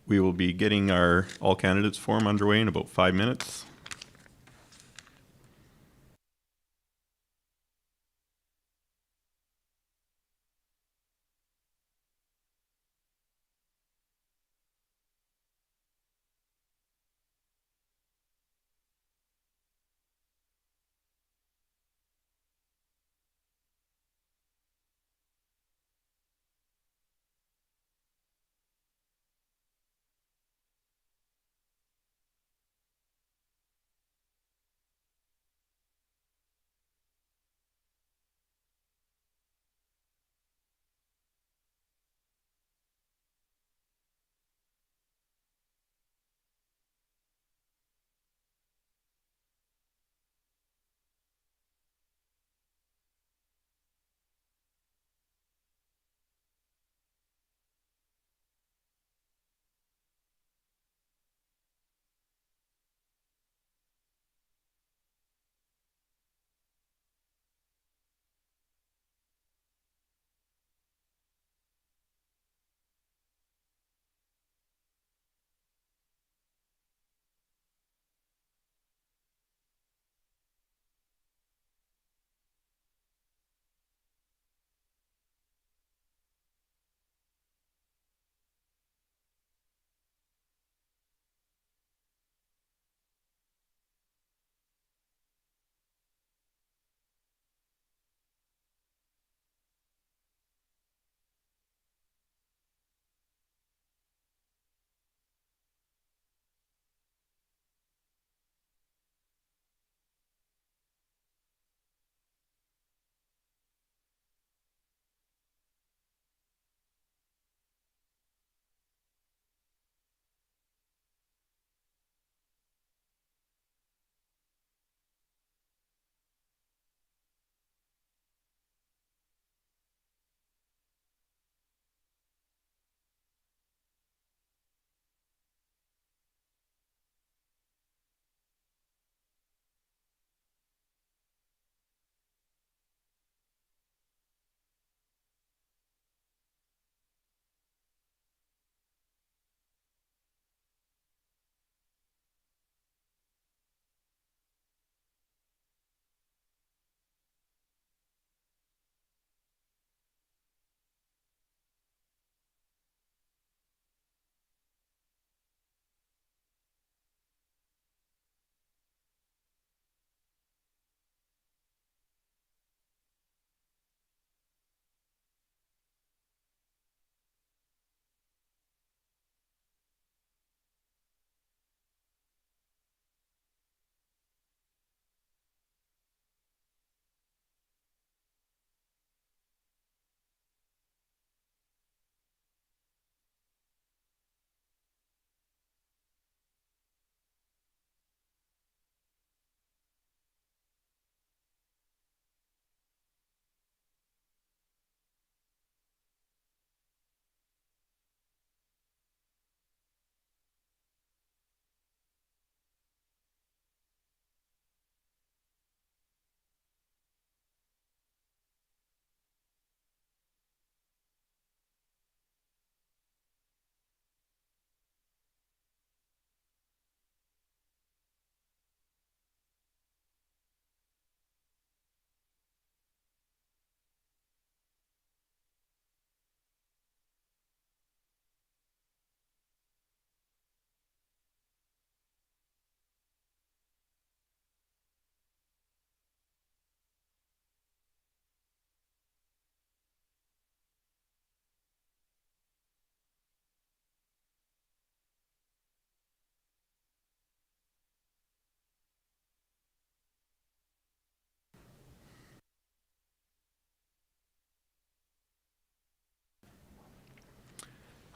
We will be getting our all candidates form underway in about 5 minutes.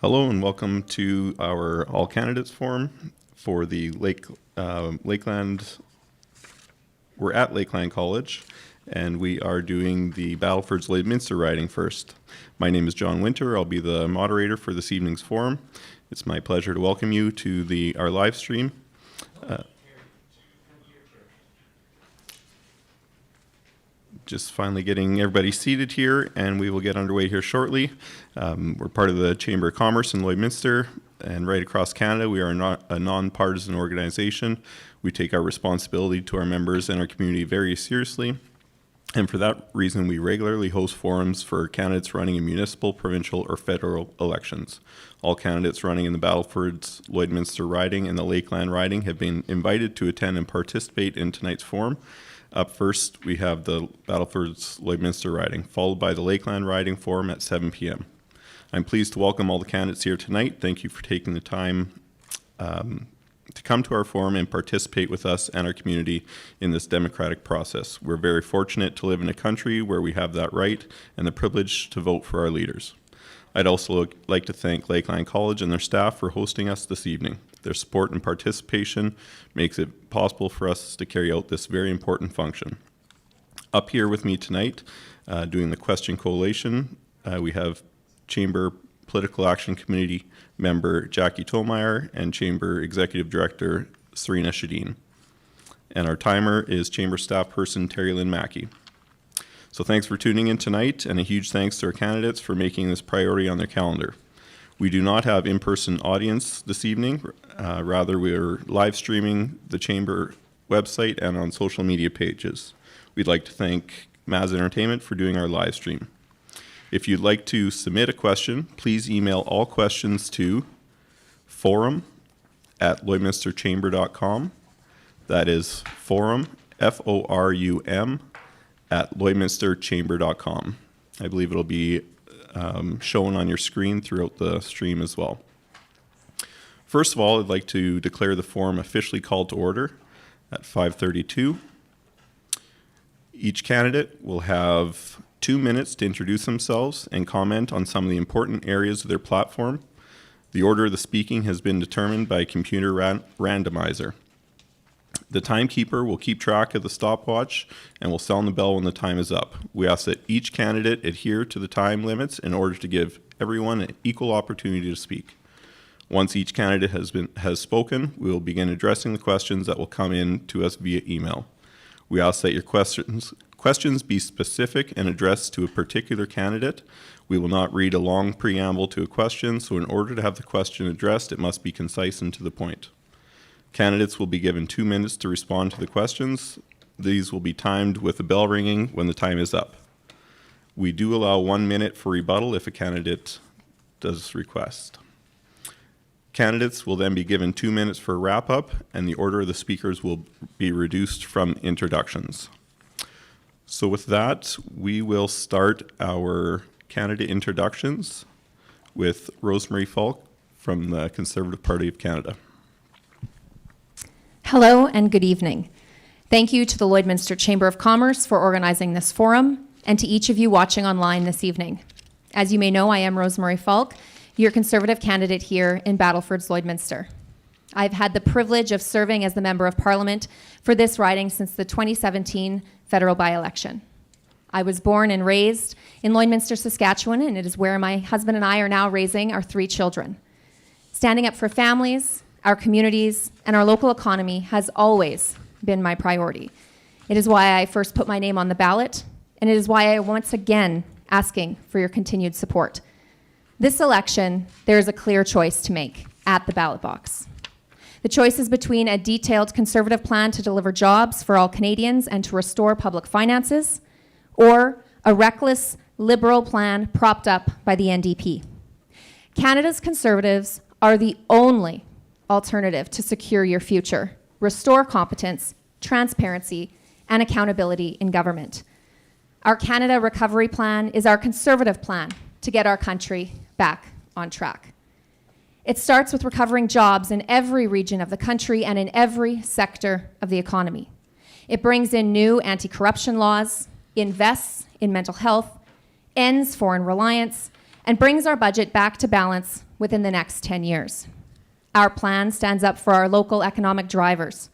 Hello and welcome to our all candidates forum for the Lakeland. We're at Lakeland College and we are doing the Battlefords-Lloydminster riding first. My name is John Winter. I'll be the moderator for this evening's forum. It's my pleasure to welcome you to our live stream. Just finally getting everybody seated here, and we will get underway here shortly. We're part of the Chamber of Commerce in Lloydminster, and right across Canada. We are not a nonpartisan organization. We take our responsibility to our members and our community very seriously. And for that reason, we regularly host forums for candidates running in municipal, provincial, or federal elections. All candidates running in the Battlefords-Lloydminster riding and the Lakeland riding have been invited to attend and participate in tonight's forum. Up first, we have the Battlefords-Lloydminster riding, followed by the Lakeland riding forum at 7 p.m. I'm pleased to welcome all the candidates here tonight. Thank you for taking the time to come to our forum and participate with us and our community in this democratic process. We're very fortunate to live in a country where we have that right and the privilege to vote for our leaders. I'd also like to thank Lakeland College and their staff for hosting us this evening. Their support and participation makes it possible for us to carry out this very important function. Up here with me tonight, doing the question collation, we have Chamber Political Action Committee member Jackie Tolmeyer and Chamber Executive Director Serena Shadeen. And our timer is Chamber Staff Person Terry Lynn Mackey. So thanks for tuning in tonight, and a huge thanks to our candidates for making this priority on their calendar. We do not have in-person audience this evening. Rather, we're live streaming the Chamber website and on social media pages. We'd like to thank Maz Entertainment for doing our live stream. If you'd like to submit a question, please email all questions to forum@lloydminsterchamber.com. That is forum, F-O-R-U-M, at lloydminsterchamber.com. I believe it'll be shown on your screen throughout the stream as well. First of all, I'd like to declare the forum officially called to order at 5:32. Each candidate will have 2 minutes to introduce themselves and comment on some of the important areas of their platform. The order of the speaking has been determined by a computer randomizer. The timekeeper will keep track of the stopwatch and will sound the bell when the time is up. We ask that each candidate adhere to the time limits in order to give everyone an equal opportunity to speak. Once each candidate has spoken, we will begin addressing the questions that will come in to us via email. We ask that your questions be specific and addressed to a particular candidate. We will not read a long preamble to a question, so in order to have the question addressed, it must be concise and to the point. Candidates will be given 2 minutes to respond to the questions. These will be timed with the bell ringing when the time is up. We do allow 1 minute for rebuttal if a candidate does request. Candidates will then be given 2 minutes for a wrap-up, and the order of the speakers will be reduced from introductions. So with that, we will start our candidate introductions with Rosemary Falk from the Conservative Party of Canada. Hello and good evening. Thank you to the Lloydminster Chamber of Commerce for organizing this forum, and to each of you watching online this evening. As you may know, I am Rosemary Falk, your Conservative candidate here in Battlefords-Lloydminster. I've had the privilege of serving as the Member of Parliament for this riding since the 2017 federal by-election. I was born and raised in Lloydminster, Saskatchewan, and it is where my husband and I are now raising our 3 children. Standing up for families, our communities, and our local economy has always been my priority. It is why I first put my name on the ballot, and it is why I once again asking for your continued support. This election, there is a clear choice to make at the ballot box. The choice is between a detailed Conservative plan to deliver jobs for all Canadians and to restore public finances, or a reckless Liberal plan propped up by the NDP. Canada's Conservatives are the only alternative to secure your future, restore competence, transparency, and accountability in government. Our Canada Recovery Plan is our Conservative plan to get our country back on track. It starts with recovering jobs in every region of the country and in every sector of the economy. It brings in new anti-corruption laws, invests in mental health, ends foreign reliance, and brings our budget back to balance within the next 10 years. Our plan stands up for our local economic drivers.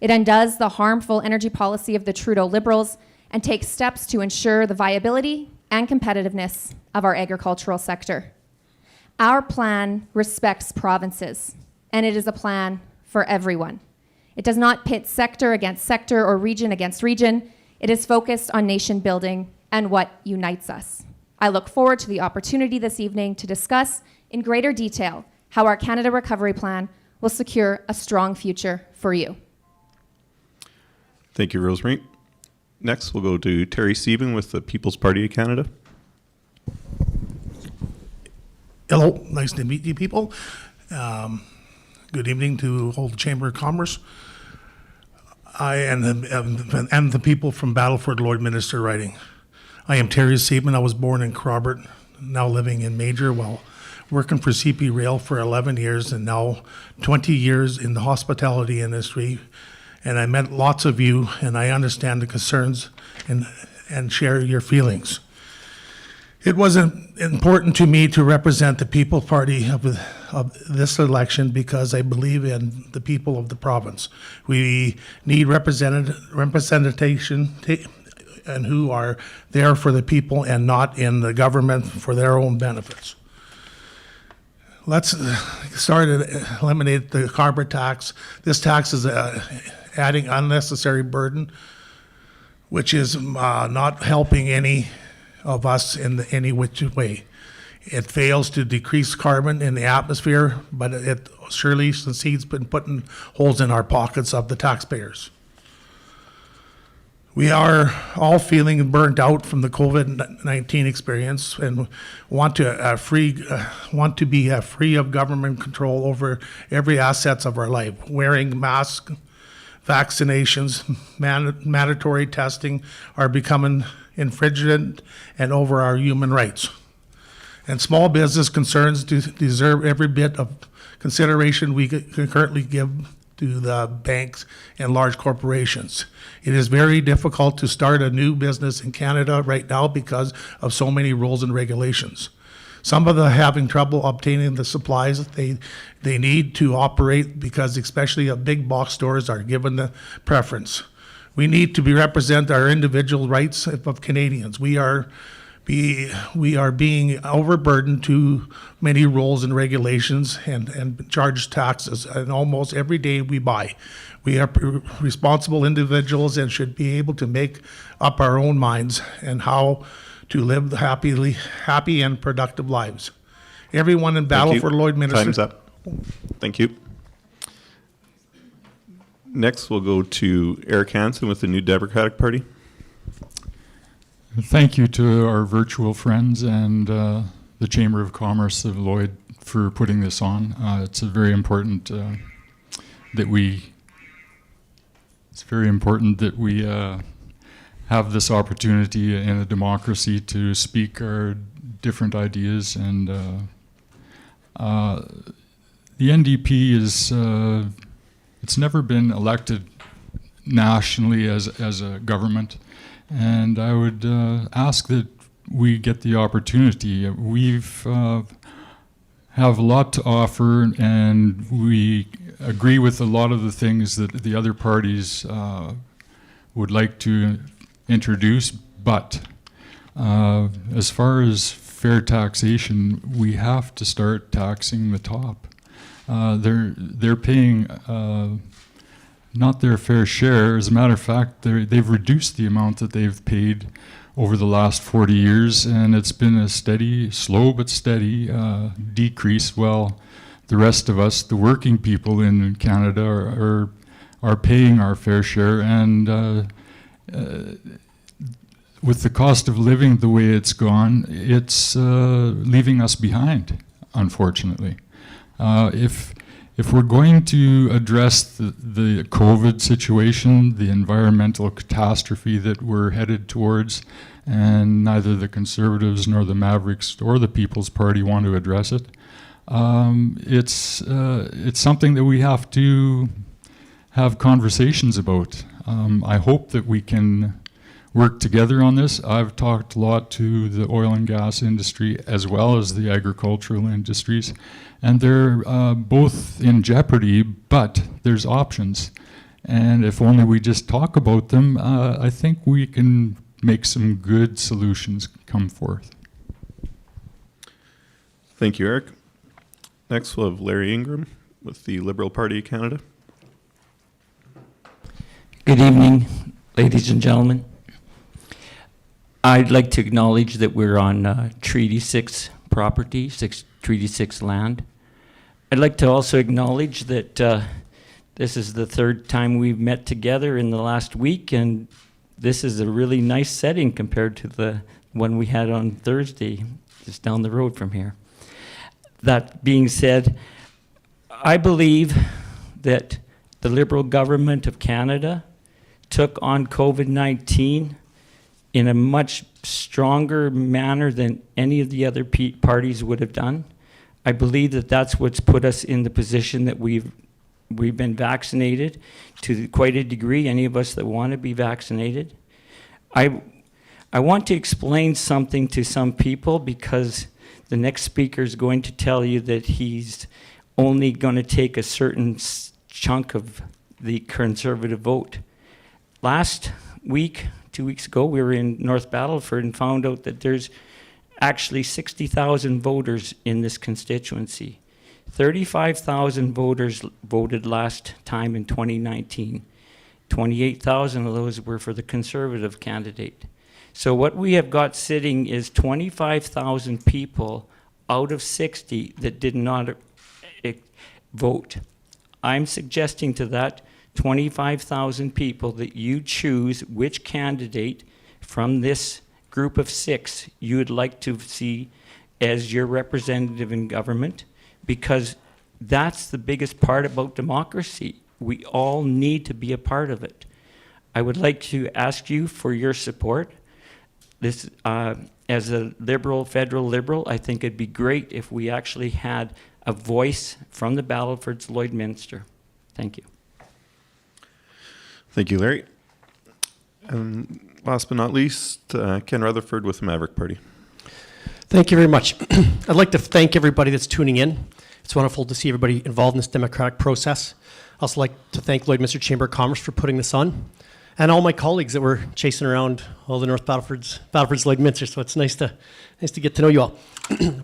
It undoes the harmful energy policy of the Trudeau Liberals and takes steps to ensure the viability and competitiveness of our agricultural sector. Our plan respects provinces, and it is a plan for everyone. It does not pit sector against sector or region against region. It is focused on nation building and what unites us. I look forward to the opportunity this evening to discuss in greater detail how our Canada Recovery Plan will secure a strong future for you. Thank you, Rosemary. Next, we'll go to Terry Stephen with the People's Party of Canada. Hello, nice to meet you people. Good evening to all the Chamber of Commerce. I and the people from Battlefords-Lloydminster writing. I am Terry Seaman. I was born in Crawford, now living in Major, while working for CP Rail for 11 years and now 20 years in the hospitality industry. And I met lots of you, and I understand the concerns and share your feelings. It was important to me to represent the People's Party of this election because I believe in the people of the province. We need representation and who are there for the people and not in the government for their own benefits. Let's start to eliminate the carbon tax. This tax is adding unnecessary burden, which is not helping any of us in any which way. It fails to decrease carbon in the atmosphere, but it surely succeeds in putting holes in our pockets of the taxpayers. We are all feeling burnt out from the COVID-19 experience and want to be free of government control over every assets of our life. Wearing masks, vaccinations, mandatory testing are becoming infringement and over our human rights. And small business concerns deserve every bit of consideration we currently give to the banks and large corporations. It is very difficult to start a new business in Canada right now because of so many rules and regulations. Some of them are having trouble obtaining the supplies that they need to operate because especially big box stores are given the preference. We need to represent our individual rights of Canadians. We are being overburdened to many rules and regulations and charge taxes and almost every day we buy. We are responsible individuals and should be able to make up our own minds and how to live happy and productive lives. Everyone in Battlefords-Lloydminster. Time's up. Thank you. Next, we'll go to Eric Hansen with the New Democratic Party. Thank you to our virtual friends and the Chamber of Commerce of Lloyd for putting this on. It's very important that we have this opportunity in a democracy to speak our different ideas. And the NDP is it's never been elected nationally as a government. And I would ask that we get the opportunity. We've have a lot to offer, and we agree with a lot of the things that the other parties would like to introduce. But as far as fair taxation, we have to start taxing the top. They're paying not their fair share. As a matter of fact, they've reduced the amount that they've paid over the last 40 years, and it's been a steady, slow but steady decrease, while the rest of us, the working people in Canada, are paying our fair share. And with the cost of living the way it's gone, it's leaving us behind, unfortunately. If we're going to address the COVID situation, the environmental catastrophe that we're headed towards, and neither the Conservatives nor the Mavericks or the People's Party want to address it, it's something that we have to have conversations about. I hope that we can work together on this. I've talked a lot to the oil and gas industry as well as the agricultural industries, and they're both in jeopardy, but there's options. And if only we just talk about them, I think we can make some good solutions come forth. Thank you, Eric. Next, we'll have Larry Ingram with the Liberal Party of Canada. Good evening, ladies and gentlemen. I'd like to acknowledge that we're on Treaty 6 property, Treaty 6 land. I'd like to also acknowledge that this is the third time we've met together in the last week, and this is a really nice setting compared to the one we had on Thursday, just down the road from here. That being said, I believe that the Liberal government of Canada took on COVID-19 in a much stronger manner than any of the other parties would have done. I believe that that's what's put us in the position that we've been vaccinated to quite a degree, any of us that want to be vaccinated. I want to explain something to some people, because the next speaker is going to tell you that he's only going to take a certain chunk of the Conservative vote. Last week, 2 weeks ago, we were in North Battleford and found out that there's actually 60,000 voters in this constituency. 35,000 voters voted last time in 2019. 28,000 of those were for the Conservative candidate. So what we have got sitting is 25,000 people out of 60 that did not vote. I'm suggesting to that 25,000 people that you choose which candidate from this group of 6 you would like to see as your representative in government, because that's the biggest part about democracy. We all need to be a part of it. I would like to ask you for your support. This, as a Liberal, federal Liberal, I think it'd be great if we actually had a voice from the Battlefords-Lloydminster. Thank you. Thank you, Larry. And last but not least, Ken Rutherford with the Maverick Party. Thank you very much. I'd like to thank everybody that's tuning in. It's wonderful to see everybody involved in this democratic process. I'd also like to thank Lloydminster Chamber of Commerce for putting this on, and all my colleagues that were chasing around all the North Battlefords-Lloydminster. So it's nice to get to know you all.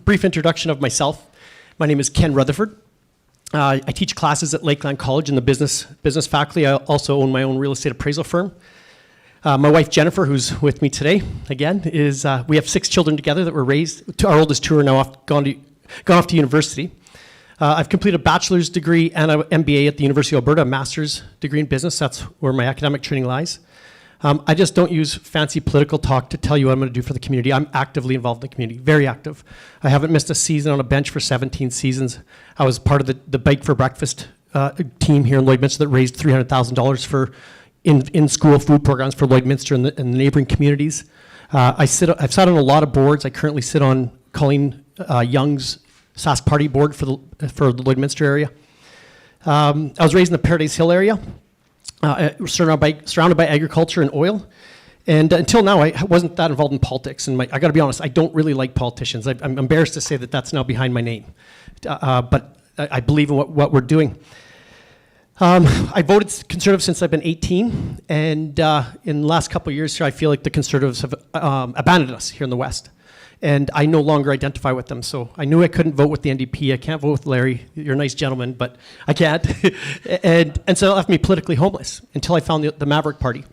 Brief introduction of myself. My name is Ken Rutherford. I teach classes at Lakeland College in the business faculty. I also own my own real estate appraisal firm. My wife Jennifer, who's with me today, again, is we have 6 children together that were raised. Our oldest 2 are now gone off to university. I've completed a bachelor's degree and an MBA at the University of Alberta, a master's degree in business. That's where my academic training lies. I just don't use fancy political talk to tell you what I'm going to do for the community. I'm actively involved in the community, very active. I haven't missed a season on a bench for 17 seasons. I was part of the Bike for Breakfast team here in Lloydminster that raised $300,000 for in-school food programs for Lloydminster and the neighboring communities. I've sat on a lot of boards. I currently sit on Colleen Young's SAS Party board for the Lloydminster area. I was raised in the Paradise Hill area, surrounded by agriculture and oil. And until now, I wasn't that involved in politics. And I got to be honest, I don't really like politicians. I'm embarrassed to say that that's now behind my name. But I believe in what we're doing. I voted Conservative since I've been 18. And in the last couple of years here, I feel like the Conservatives have abandoned us here in the West. And I no longer identify with them. So I knew I couldn't vote with the NDP. I can't vote with Larry. You're a nice gentleman, but I can't. and so it left me politically homeless until I found the Maverick Party.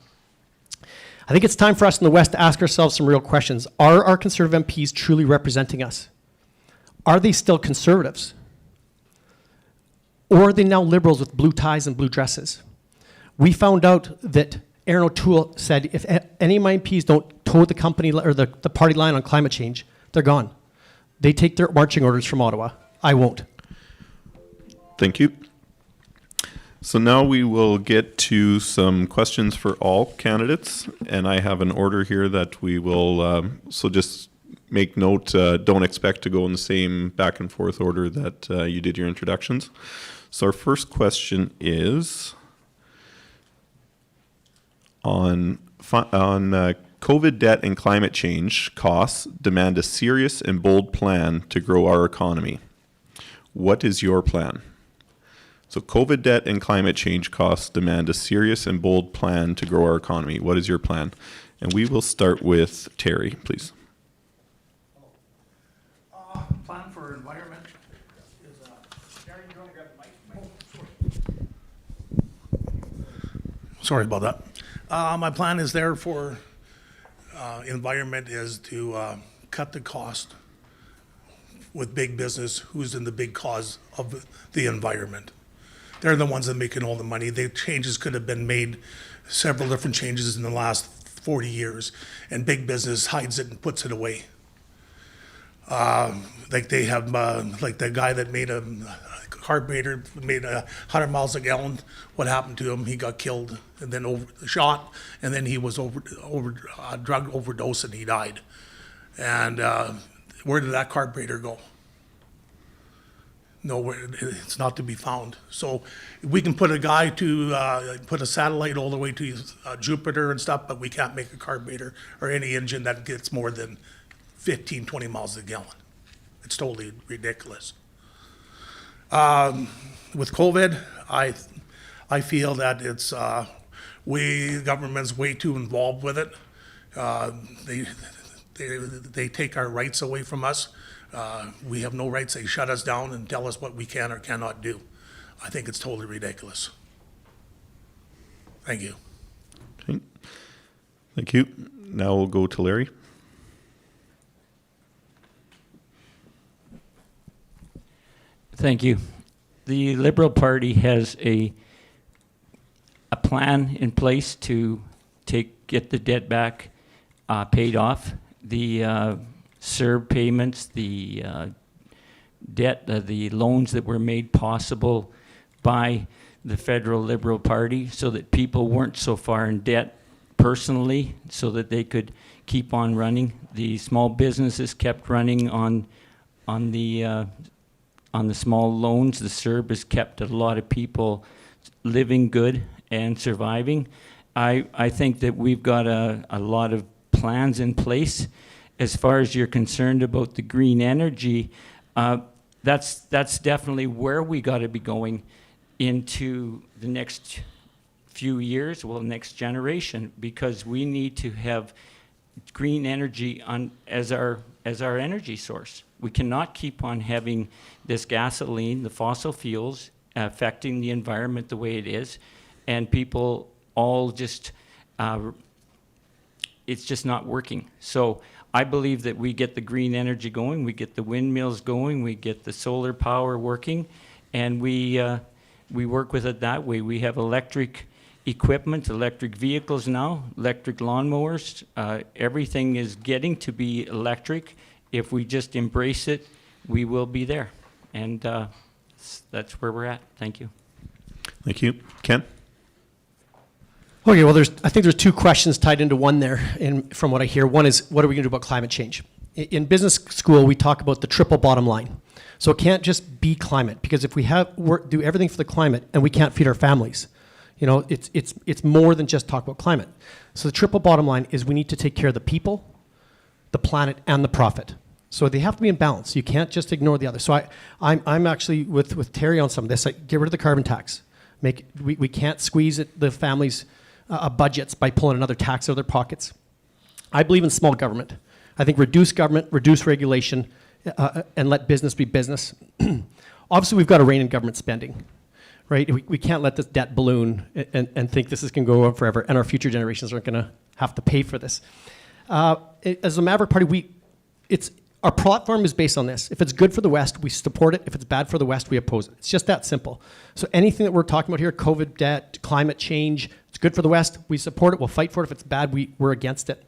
I think it's time for us in the West to ask ourselves some real questions. Are our Conservative MPs truly representing us? Are they still Conservatives? Or are they now Liberals with blue ties and blue dresses? We found out that Aaron O'Toole said, if any of my MPs don't toe the company or the party line on climate change, they're gone. They take their marching orders from Ottawa. I won't. Thank you. So now we will get to some questions for all candidates, and I have an order here that we will, so just make note, don't expect to go in the same back and forth order that you did your introductions. So our first question is on COVID debt and climate change costs demand a serious and bold plan to grow our economy. What is your plan? So COVID debt and climate change costs demand a serious and bold plan to grow our economy. What is your plan? And we will start with Terry, please. Plan for environment is, Terry, you want to grab the mic? Sorry about that. My plan is there for environment is to cut the cost with big business, who's in the big cause of the environment. They're the ones that making all the money. The changes could have been made, several different changes in the last 40 years, and big business hides it and puts it away. Like they have, like the guy that made a carburetor, made 100 miles a gallon. What happened to him? He got killed and then shot, and then he was drug overdose and he died. And where did that carburetor go? Nowhere. It's not to be found. So we can put a guy to put a satellite all the way to Jupiter and stuff, but we can't make a carburetor or any engine that gets more than 15, 20 miles a gallon. It's totally ridiculous. With COVID, I feel that it's government's way too involved with it. They take our rights away from us. We have no rights. They shut us down and tell us what we can or cannot do. I think it's totally ridiculous. Thank you. Okay. Thank you. Now we'll go to Larry. Thank you. The Liberal Party has a plan in place to get the debt back paid off. The CERB payments, the debt, the loans that were made possible by the federal Liberal Party so that people weren't so far in debt personally, so that they could keep on running. The small businesses kept running on the small loans. The CERB has kept a lot of people living good and surviving. I think that we've got a lot of plans in place. As far as you're concerned about the green energy, that's definitely where we got to be going into the next few years, well, next generation, because we need to have green energy as our energy source. We cannot keep on having this gasoline, the fossil fuels, affecting the environment the way it is, and people all just, it's just not working. So I believe that we get the green energy going, we get the windmills going, we get the solar power working, and we work with it that way. We have electric equipment, electric vehicles now, electric lawnmowers. Everything is getting to be electric. If we just embrace it, we will be there. And that's where we're at. Thank you. Thank you. Ken? Okay, well, I think there's two questions tied into one there from what I hear. One is, what are we going to do about climate change? In business school, we talk about the triple bottom line. So it can't just be climate, because if we do everything for the climate and we can't feed our families, you know, it's more than just talk about climate. So the triple bottom line is we need to take care of the people, the planet, and the profit. So they have to be in balance. You can't just ignore the other. So I'm actually with Terry on some of this. Get rid of the carbon tax. We can't squeeze the families' budgets by pulling another tax out of their pockets. I believe in small government. I think reduce government, reduce regulation, and let business be business. Obviously, we've got to rein in government spending, right? We can't let this debt balloon and think this is going to go on forever, and our future generations aren't going to have to pay for this. As a Maverick Party, our platform is based on this. If it's good for the West, we support it. If it's bad for the West, we oppose it. It's just that simple. So anything that we're talking about here, COVID debt, climate change, it's good for the West, we support it, we'll fight for it. If it's bad, we're against it.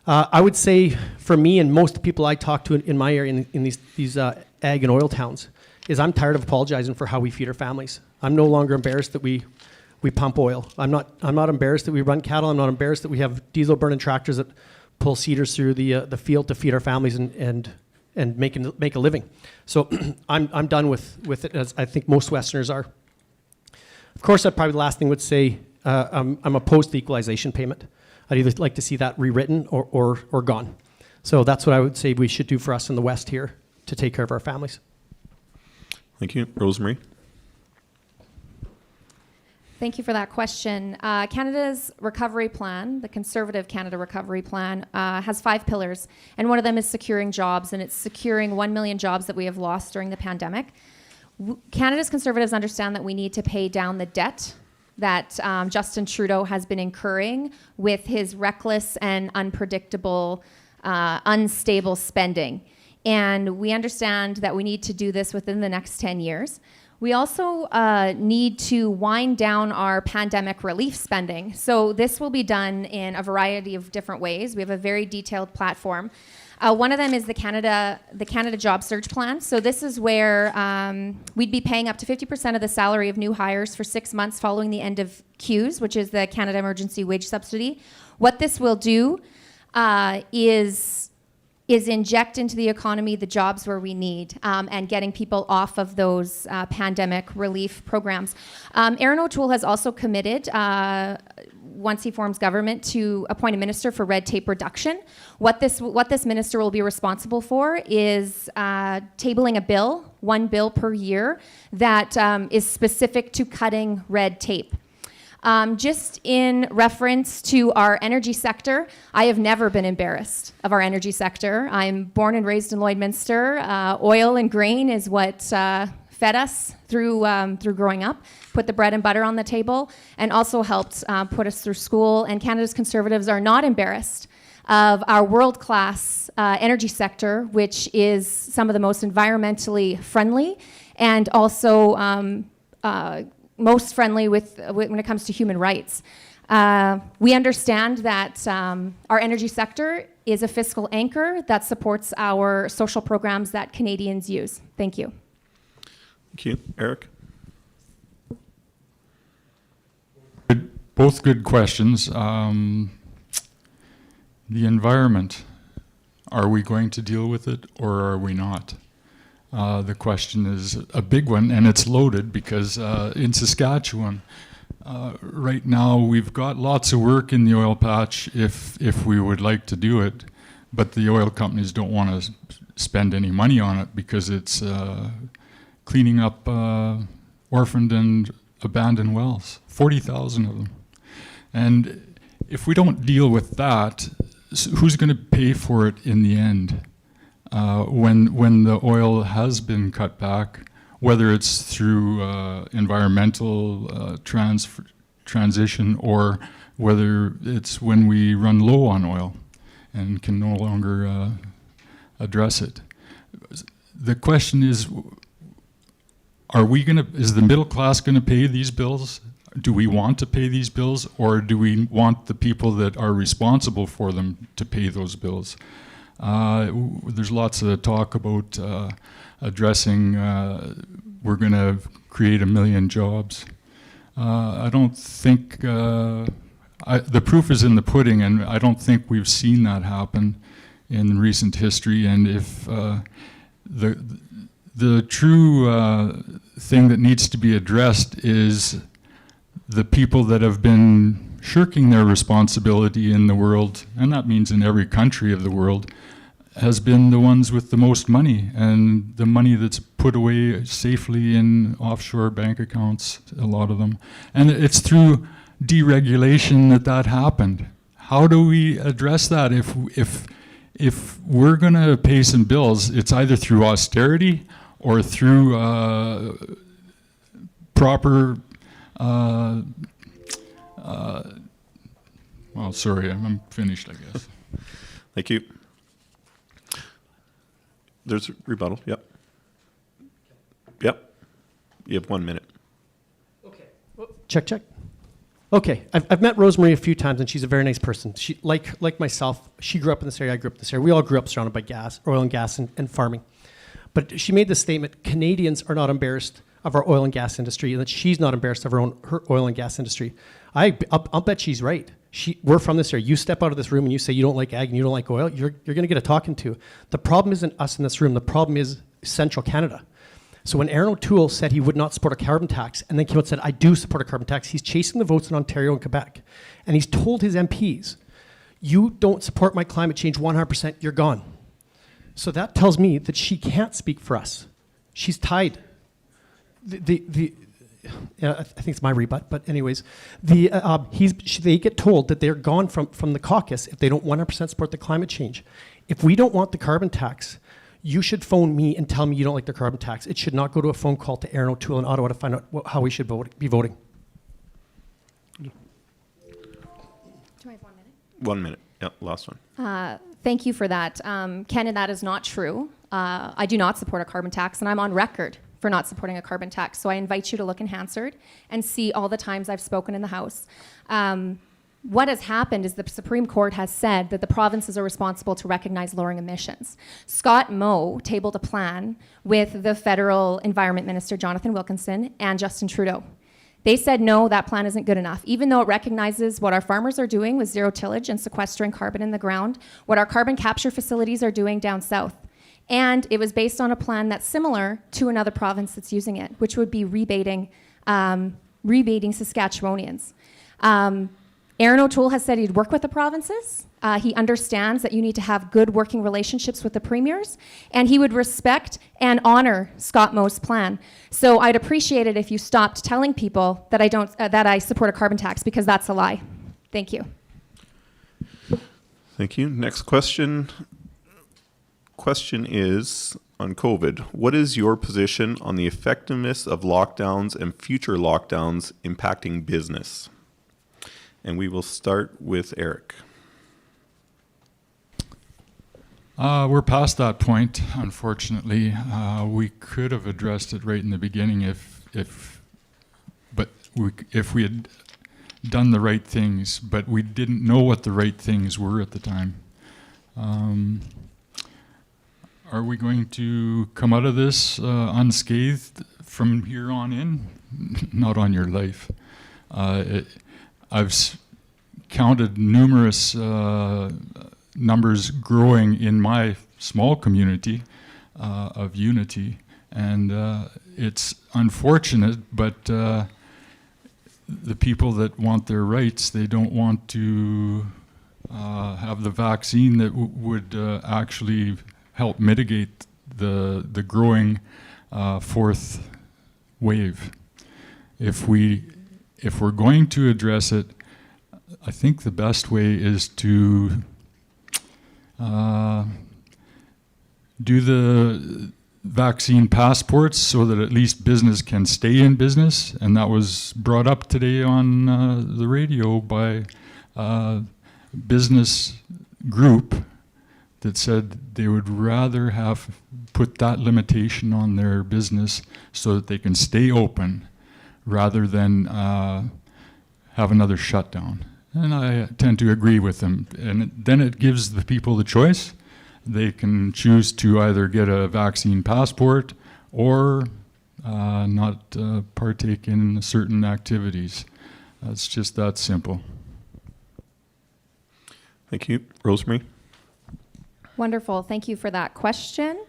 I would say, for me and most people I talk to in my area, in these ag and oil towns, is I'm tired of apologizing for how we feed our families. I'm no longer embarrassed that we pump oil. I'm not embarrassed that we run cattle. I'm not embarrassed that we have diesel burning tractors that pull cedars through the field to feed our families and make a living. So I'm done with it, as I think most Westerners are. Of course, I'd probably the last thing would say I'm opposed to the equalization payment. I'd either like to see that rewritten or gone. So that's what I would say we should do for us in the West here to take care of our families. Thank you. Rosemary? Thank you for that question. Canada's recovery plan, the Conservative Canada Recovery Plan, has 5 pillars, and one of them is securing jobs, and it's securing 1 million jobs that we have lost during the pandemic. Canada's Conservatives understand that we need to pay down the debt that Justin Trudeau has been incurring with his reckless and unpredictable, unstable spending. And we understand that we need to do this within the next 10 years. We also need to wind down our pandemic relief spending. So this will be done in a variety of different ways. We have a very detailed platform. One of them is the Canada Job Search Plan. So this is where we'd be paying up to 50% of the salary of new hires for 6 months following the end of CEWS, which is the Canada Emergency Wage Subsidy. What this will do is inject into the economy the jobs where we need and getting people off of those pandemic relief programs. Aaron O'Toole has also committed, once he forms government, to appoint a minister for red tape reduction. What this minister will be responsible for is tabling a bill, one bill per year, that is specific to cutting red tape. Just in reference to our energy sector, I have never been embarrassed of our energy sector. I'm born and raised in Lloydminster. Oil and grain is what fed us through growing up, put the bread and butter on the table, and also helped put us through school. And Canada's Conservatives are not embarrassed of our world-class energy sector, which is some of the most environmentally friendly and also most friendly when it comes to human rights. We understand that our energy sector is a fiscal anchor that supports our social programs that Canadians use. Thank you. Thank you. Eric? Both good questions. The environment, are we going to deal with it or are we not? The question is a big one, and it's loaded because in Saskatchewan, right now we've got lots of work in the oil patch if we would like to do it, but the oil companies don't want to spend any money on it because it's cleaning up orphaned and abandoned wells, 40,000 of them. And if we don't deal with that, who's going to pay for it in the end? When the oil has been cut back, whether it's through environmental transition or whether it's when we run low on oil and can no longer address it. The question is the middle class going to pay these bills? Do we want to pay these bills, or do we want the people that are responsible for them to pay those bills? There's lots of talk about addressing, we're going to create 1 million jobs. I don't think, the proof is in the pudding, and I don't think we've seen that happen in recent history. And if the true thing that needs to be addressed is the people that have been shirking their responsibility in the world, and that means in every country of the world, has been the ones with the most money, and the money that's put away safely in offshore bank accounts, a lot of them. And it's through deregulation that happened. How do we address that? If we're going to pay some bills, it's either through austerity or through proper well, sorry, I'm finished, I guess. Thank you. There's a rebuttal. Yep. Yep. You have 1 minute. Okay. Check. Okay. I've met Rosemary a few times, and she's a very nice person. She, like myself, she grew up in this area. I grew up in this area. We all grew up surrounded by oil and gas, and farming. But she made the statement: Canadians are not embarrassed of our oil and gas industry, and that she's not embarrassed of her oil and gas industry. I'll bet she's right. We're from this area. You step out of this room and you say you don't like ag and you don't like oil, you're going to get a talking to. The problem isn't us in this room. The problem is Central Canada. So when Aaron O'Toole said he would not support a carbon tax, and then came out and said, I do support a carbon tax, he's chasing the votes in Ontario and Quebec. And he's told his MPs, you don't support my climate change 100%, you're gone. So that tells me that she can't speak for us. She's tied. I think it's my rebut, but anyways, they get told that they're gone from the caucus if they don't 100% support the climate change. If we don't want the carbon tax, you should phone me and tell me you don't like the carbon tax. It should not go to a phone call to Aaron O'Toole in Ottawa to find out how we should be voting. Do I have 1 minute? 1 minute. Yep, last one. Thank you for that. Ken, and that is not true. I do not support a carbon tax, and I'm on record for not supporting a carbon tax. So I invite you to look in Hansard and see all the times I've spoken in the House. What has happened is the Supreme Court has said that the provinces are responsible to recognize lowering emissions. Scott Moe tabled a plan with the federal Environment Minister, Jonathan Wilkinson, and Justin Trudeau. They said, no, that plan isn't good enough. Even though it recognizes what our farmers are doing with zero tillage and sequestering carbon in the ground, what our carbon capture facilities are doing down south. And it was based on a plan that's similar to another province that's using it, which would be rebating Saskatchewanians. Aaron O'Toole has said he'd work with the provinces. He understands that you need to have good working relationships with the premiers, and he would respect and honor Scott Moe's plan. So I'd appreciate it if you stopped telling people that I support a carbon tax, because that's a lie. Thank you. Thank you. Next question. Question is on COVID. What is your position on the effectiveness of lockdowns and future lockdowns impacting business? And we will start with Eric. We're past that point, unfortunately. We could have addressed it right in the beginning if we had done the right things, but we didn't know what the right things were at the time. Are we going to come out of this unscathed from here on in? Not on your life. I've counted numerous numbers growing in my small community of Unity, and it's unfortunate, but the people that want their rights, they don't want to have the vaccine that would actually help mitigate the growing fourth wave. If we're going to address it, I think the best way is to do the vaccine passports so that at least business can stay in business. And that was brought up today on the radio by a business group that said they would rather have put that limitation on their business so that they can stay open rather than have another shutdown. And I tend to agree with them. And then it gives the people the choice. They can choose to either get a vaccine passport or not partake in certain activities. It's just that simple. Thank you. Rosemary? Wonderful. Thank you for that question.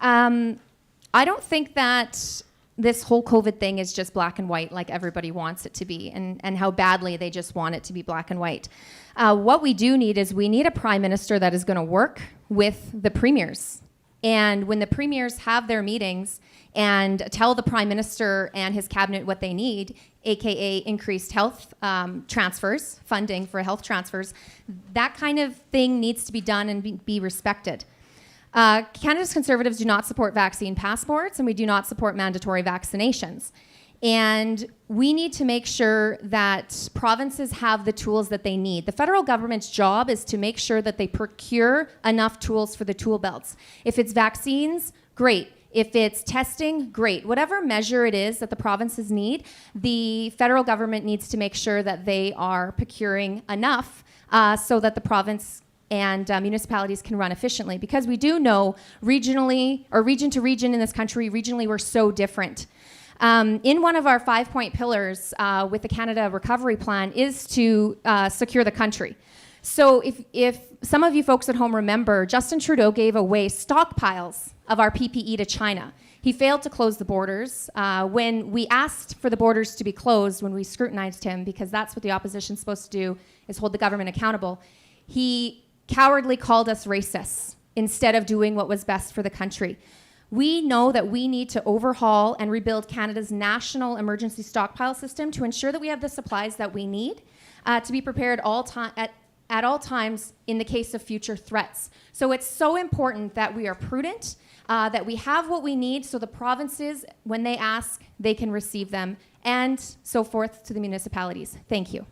I don't think that this whole COVID thing is just black and white like everybody wants it to be, and how badly they just want it to be black and white. What we do need is we need a prime minister that is going to work with the premiers. And when the premiers have their meetings and tell the prime minister and his cabinet what they need, aka increased health transfers, funding for health transfers, that kind of thing needs to be done and be respected. Canada's Conservatives do not support vaccine passports, and we do not support mandatory vaccinations. And we need to make sure that provinces have the tools that they need. The federal government's job is to make sure that they procure enough tools for the tool belts. If it's vaccines, great. If it's testing, great. Whatever measure it is that the provinces need, the federal government needs to make sure that they are procuring enough so that the province and municipalities can run efficiently. Because we do know regionally, or region to region in this country, regionally we're so different. In one of our 5-point pillars with the Canada Recovery Plan is to secure the country. So if some of you folks at home remember, Justin Trudeau gave away stockpiles of our PPE to China. He failed to close the borders. When we asked for the borders to be closed, when we scrutinized him, because that's what the opposition's supposed to do, is hold the government accountable, he cowardly called us racists instead of doing what was best for the country. We know that we need to overhaul and rebuild Canada's national emergency stockpile system to ensure that we have the supplies that we need to be prepared at all times in the case of future threats. So it's so important that we are prudent, that we have what we need so the provinces, when they ask, they can receive them, and so forth to the municipalities. Thank you.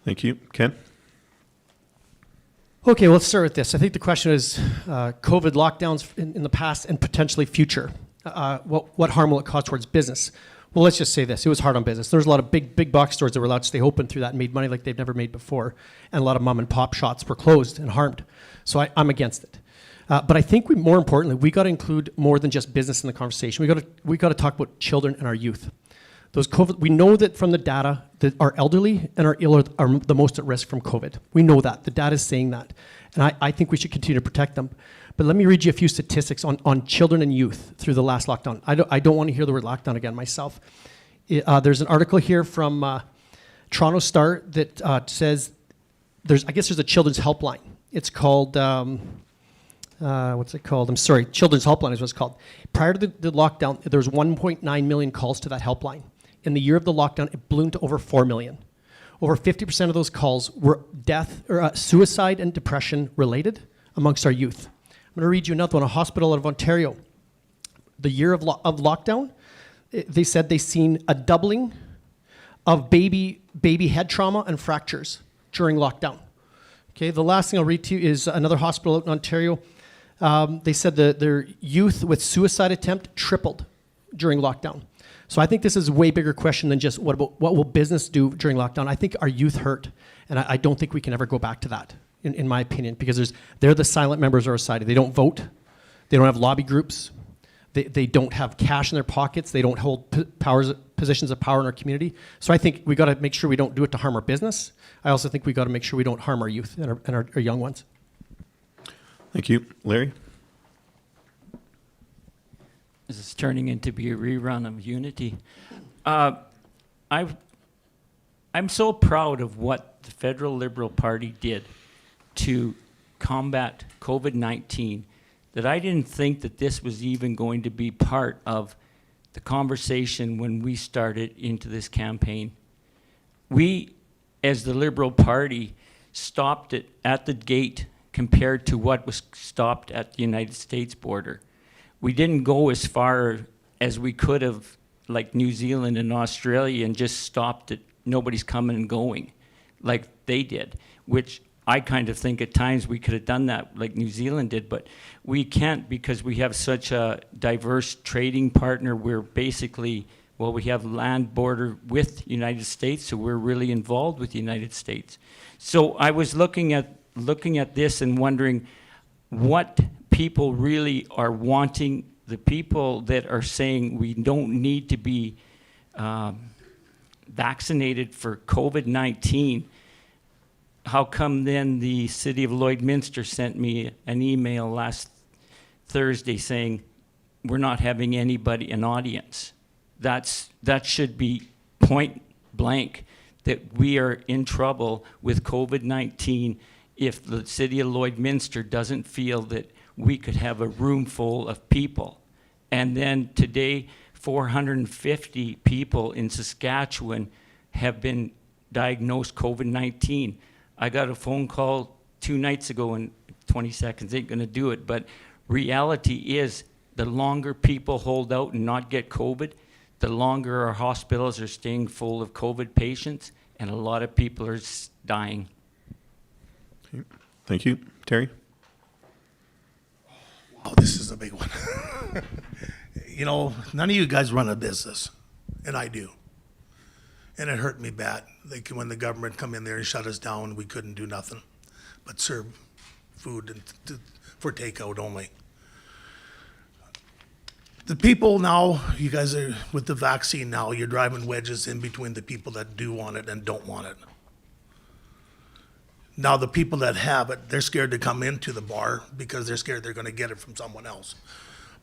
Thank you. Ken? Okay, well, let's start with this. I think the question is COVID lockdowns in the past and potentially future. What harm will it cause towards business? Well, let's just say this. It was hard on business. There was a lot of big box stores that were allowed to stay open through that and made money like they've never made before. And a lot of mom and pop shops were closed and harmed. So I'm against it. But I think more importantly, we got to include more than just business in the conversation. We got to talk about children and our youth. Those COVID, we know that from the data that our elderly and our ill are the most at risk from COVID. We know that. The data is saying that. And I think we should continue to protect them. But let me read you a few statistics on children and youth through the last lockdown. I don't want to hear the word lockdown again myself. There's an article here from Toronto Star that says there's a children's helpline. It's called, what's it called? I'm sorry, Children's Helpline is what it's called. Prior to the lockdown, there was 1.9 million calls to that helpline. In the year of the lockdown, it ballooned to over 4 million. Over 50% of those calls were death or suicide and depression related amongst our youth. I'm going to read you another one. A hospital out of Ontario, the year of lockdown, they said they seen a doubling of baby head trauma and fractures during lockdown. Okay, the last thing I'll read to you is another hospital out in Ontario. They said their youth with suicide attempt tripled during lockdown. So I think this is a way bigger question than just what will business do during lockdown. I think our youth hurt, and I don't think we can ever go back to that, in my opinion, because they're the silent members of our society. They don't vote. They don't have lobby groups. They don't have cash in their pockets. They don't hold positions of power in our community. So I think we got to make sure we don't do it to harm our business. I also think we got to make sure we don't harm our youth and our young ones. Thank you. Larry? This is turning into be a rerun of Unity. I'm so proud of what the Federal Liberal Party did to combat COVID-19 that I didn't think that this was even going to be part of the conversation when we started into this campaign. We, as the Liberal Party, stopped it at the gate compared to what was stopped at the United States border. We didn't go as far as we could have, like New Zealand and Australia, and just stopped it. Nobody's coming and going like they did, which I kind of think at times we could have done that like New Zealand did, but we can't because we have such a diverse trading partner. We're basically, well, we have land border with United States, so we're really involved with the United States. So I was looking at this and wondering what people really are wanting. The people that are saying we don't need to be vaccinated for COVID-19, how come then the city of Lloydminster sent me an email last Thursday saying we're not having anybody an audience? That should be point blank that we are in trouble with COVID-19 if the city of Lloydminster doesn't feel that we could have a room full of people. And then today, 450 people in Saskatchewan have been diagnosed COVID-19. I got a phone call 2 nights ago, and 20 seconds ain't gonna do it, but reality is the longer people hold out and not get COVID, the longer our hospitals are staying full of COVID patients, and a lot of people are dying. Thank you. Terry? Oh, this is a big one. You know, none of you guys run a business, and I do. And it hurt me bad. Like when the government come in there and shut us down, we couldn't do nothing but serve food for takeout only. The people now, you guys are with the vaccine now, you're driving wedges in between the people that do want it and don't want it. Now the people that have it, they're scared to come into the bar because they're scared they're going to get it from someone else.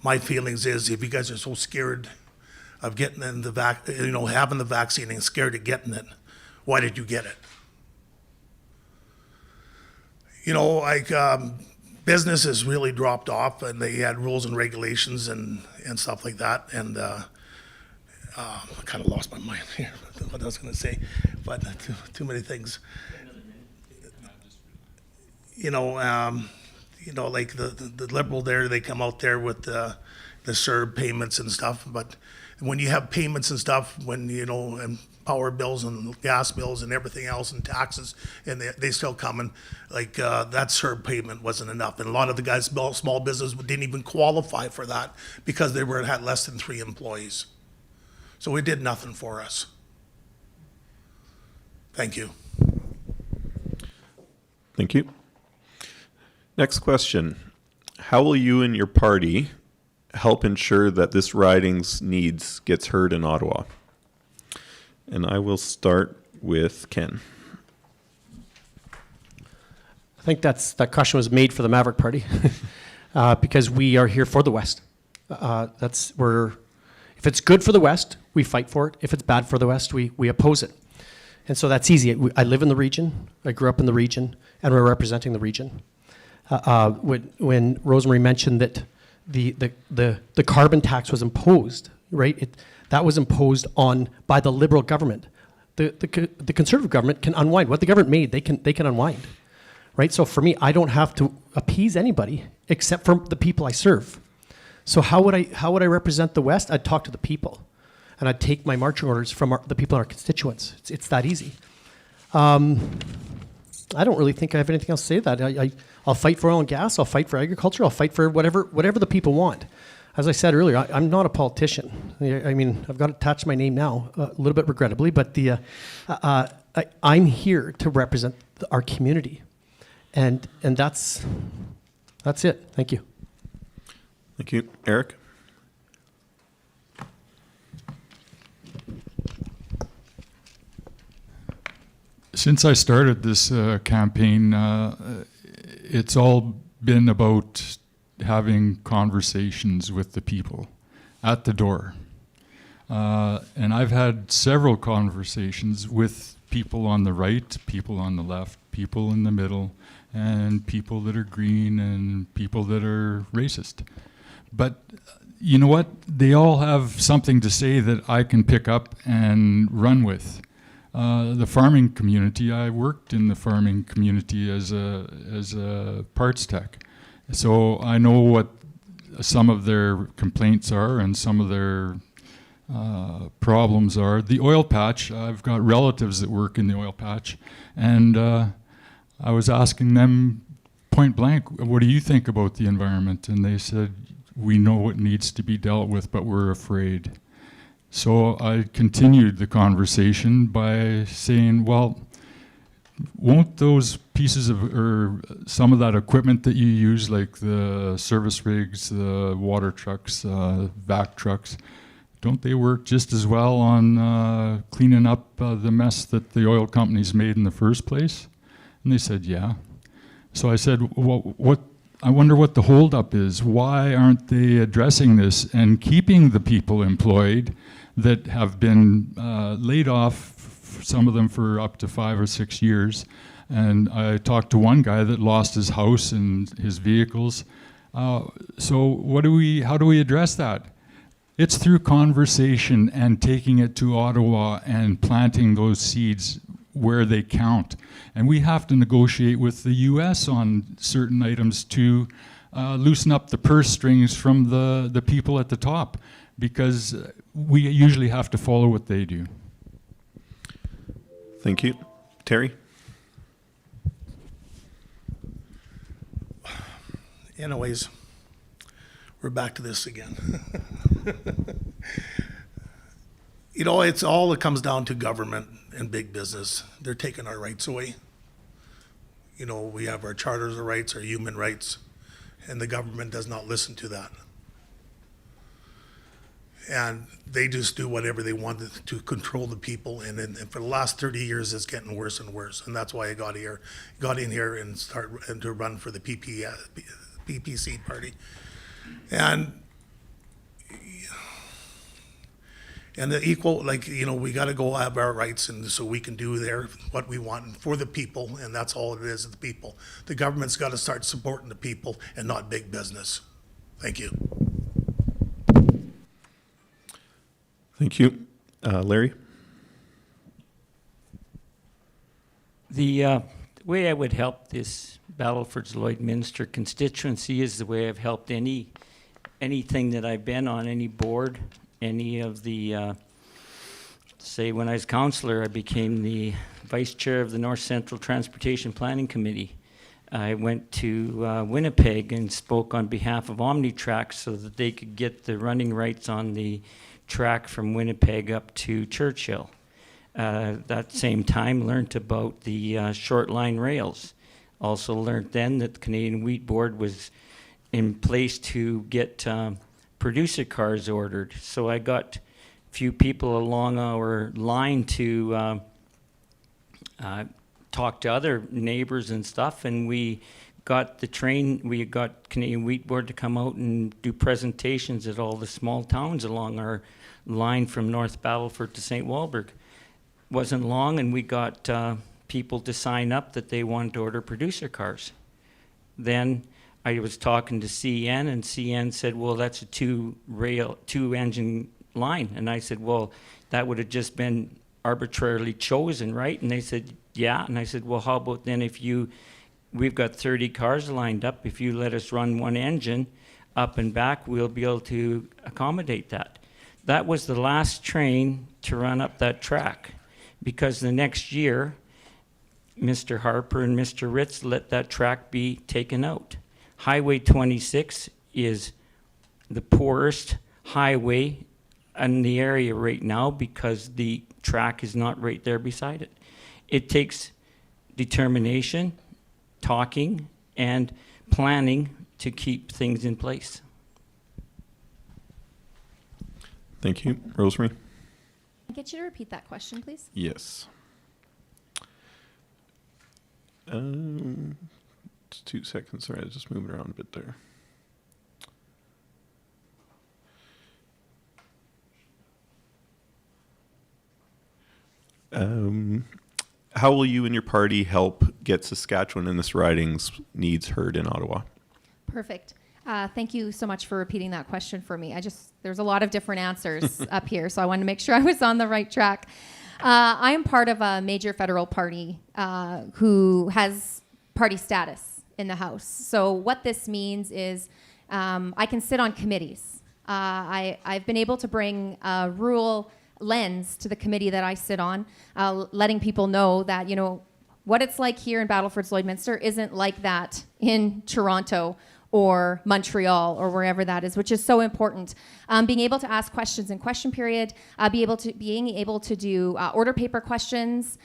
My feelings is if you guys are so scared of getting in the having the vaccine and scared of getting it, why did you get it? You know, like business has really dropped off, and they had rules and regulations and stuff like that. And I kind of lost my mind here, what I was going to say, but too many things. Like the Liberal there, they come out there with the CERB payments and stuff. But when you have payments and stuff, and power bills and gas bills and everything else and taxes, and they still coming. Like, that CERB payment wasn't enough. And a lot of the guys, small business, didn't even qualify for that because they had less than 3 employees. So it did nothing for us. Thank you. Thank you. Next question. How will you and your party help ensure that this riding's needs gets heard in Ottawa? And I will start with Ken. I think that question was made for the Maverick Party because we are here for the West. If it's good for the West, we fight for it. If it's bad for the West, we oppose it. And so that's easy. I live in the region. I grew up in the region, and we're representing the region. When Rosemary mentioned that the carbon tax was imposed, right? That was imposed by the Liberal government. The Conservative government can unwind what the government made. They can unwind, right? So for me, I don't have to appease anybody except for the people I serve. So how would I represent the West? I'd talk to the people, and I'd take my marching orders from the people in our constituents. It's that easy. I don't really think I have anything else to say to that. I'll fight for oil and gas. I'll fight for agriculture. I'll fight for whatever the people want. As I said earlier, I'm not a politician. I mean, I've got it attached to my name now, a little bit regrettably, but I'm here to represent our community, and that's it. Thank you. Thank you. Eric? Since I started this campaign, it's all been about having conversations with the people at the door. And I've had several conversations with people on the right, people on the left, people in the middle, and people that are green and people that are racist. But you know what? They all have something to say that I can pick up and run with. The farming community, I worked in the farming community as a parts tech. So I know what some of their complaints are and some of their problems are. The oil patch, I've got relatives that work in the oil patch, and I was asking them point blank, what do you think about the environment? And they said, we know what needs to be dealt with, but we're afraid. So I continued the conversation by saying, well, won't those pieces or some of that equipment that you use, like the service rigs, the water trucks, vac trucks, don't they work just as well on cleaning up the mess that the oil companies made in the first place? And they said, yeah. So I said, well, I wonder what the holdup is. Why aren't they addressing this and keeping the people employed that have been laid off, some of them for up to 5 or 6 years? And I talked to one guy that lost his house and his vehicles. So how do we address that? It's through conversation and taking it to Ottawa and planting those seeds where they count. And we have to negotiate with the US on certain items to loosen up the purse strings from the people at the top, because we usually have to follow what they do. Thank you. Terry? Anyways, we're back to this again. You know, it comes down to government and big business. They're taking our rights away. You know, we have our charters of rights, our human rights, and the government does not listen to that. And they just do whatever they want to control the people. And for the last 30 years, it's getting worse and worse. And that's why I got in here and to run for the PPC party. And the equal, like, you know, we got to go have our rights, and so we can do what we want for the people, and that's all it is, the people. The government's got to start supporting the people and not big business. Thank you. Thank you. Larry? The way I would help this Battlefords-Lloydminster constituency is the way I've helped anything that I've been on, any board, any of the say when I was councillor, I became the vice chair of the North Central Transportation Planning Committee. I went to Winnipeg and spoke on behalf of Omnitrack so that they could get the running rights on the track from Winnipeg up to Churchill. That same time, learned about the short line rails. Also learned then that the Canadian Wheat Board was in place to get producer cars ordered. So I got a few people along our line to talk to other neighbors and stuff, and we got Canadian Wheat Board to come out and do presentations at all the small towns along our line from North Battleford to St. Walburg. Wasn't long, and we got people to sign up that they wanted to order producer cars. Then I was talking to CN, and CN said, well, that's a two engine line. And I said, well, that would have just been arbitrarily chosen, right? And they said, yeah. And I said, well, how about then we've got 30 cars lined up. If you let us run one engine up and back, we'll be able to accommodate that. That was the last train to run up that track, because the next year, Mr. Harper and Mr. Ritz let that track be taken out. Highway 26 is the poorest highway in the area right now because the track is not right there beside it. It takes determination, talking, and planning to keep things in place. Thank you. Rosemary? Can I get you to repeat that question, please? Yes. Just 2 seconds. Sorry, I was just moving around a bit there. How will you and your party help get Saskatchewan and this riding's needs heard in Ottawa? Perfect. Thank you so much for repeating that question for me. There's a lot of different answers up here, so I wanted to make sure I was on the right track. I am part of a major federal party who has party status in the House. So what this means is I can sit on committees. I've been able to bring a rural lens to the committee that I sit on, letting people know that, what it's like here in Battlefords-Lloydminster isn't like that in Toronto or Montreal or wherever that is, which is so important. Being able to ask questions in question period, being able to do order paper questions.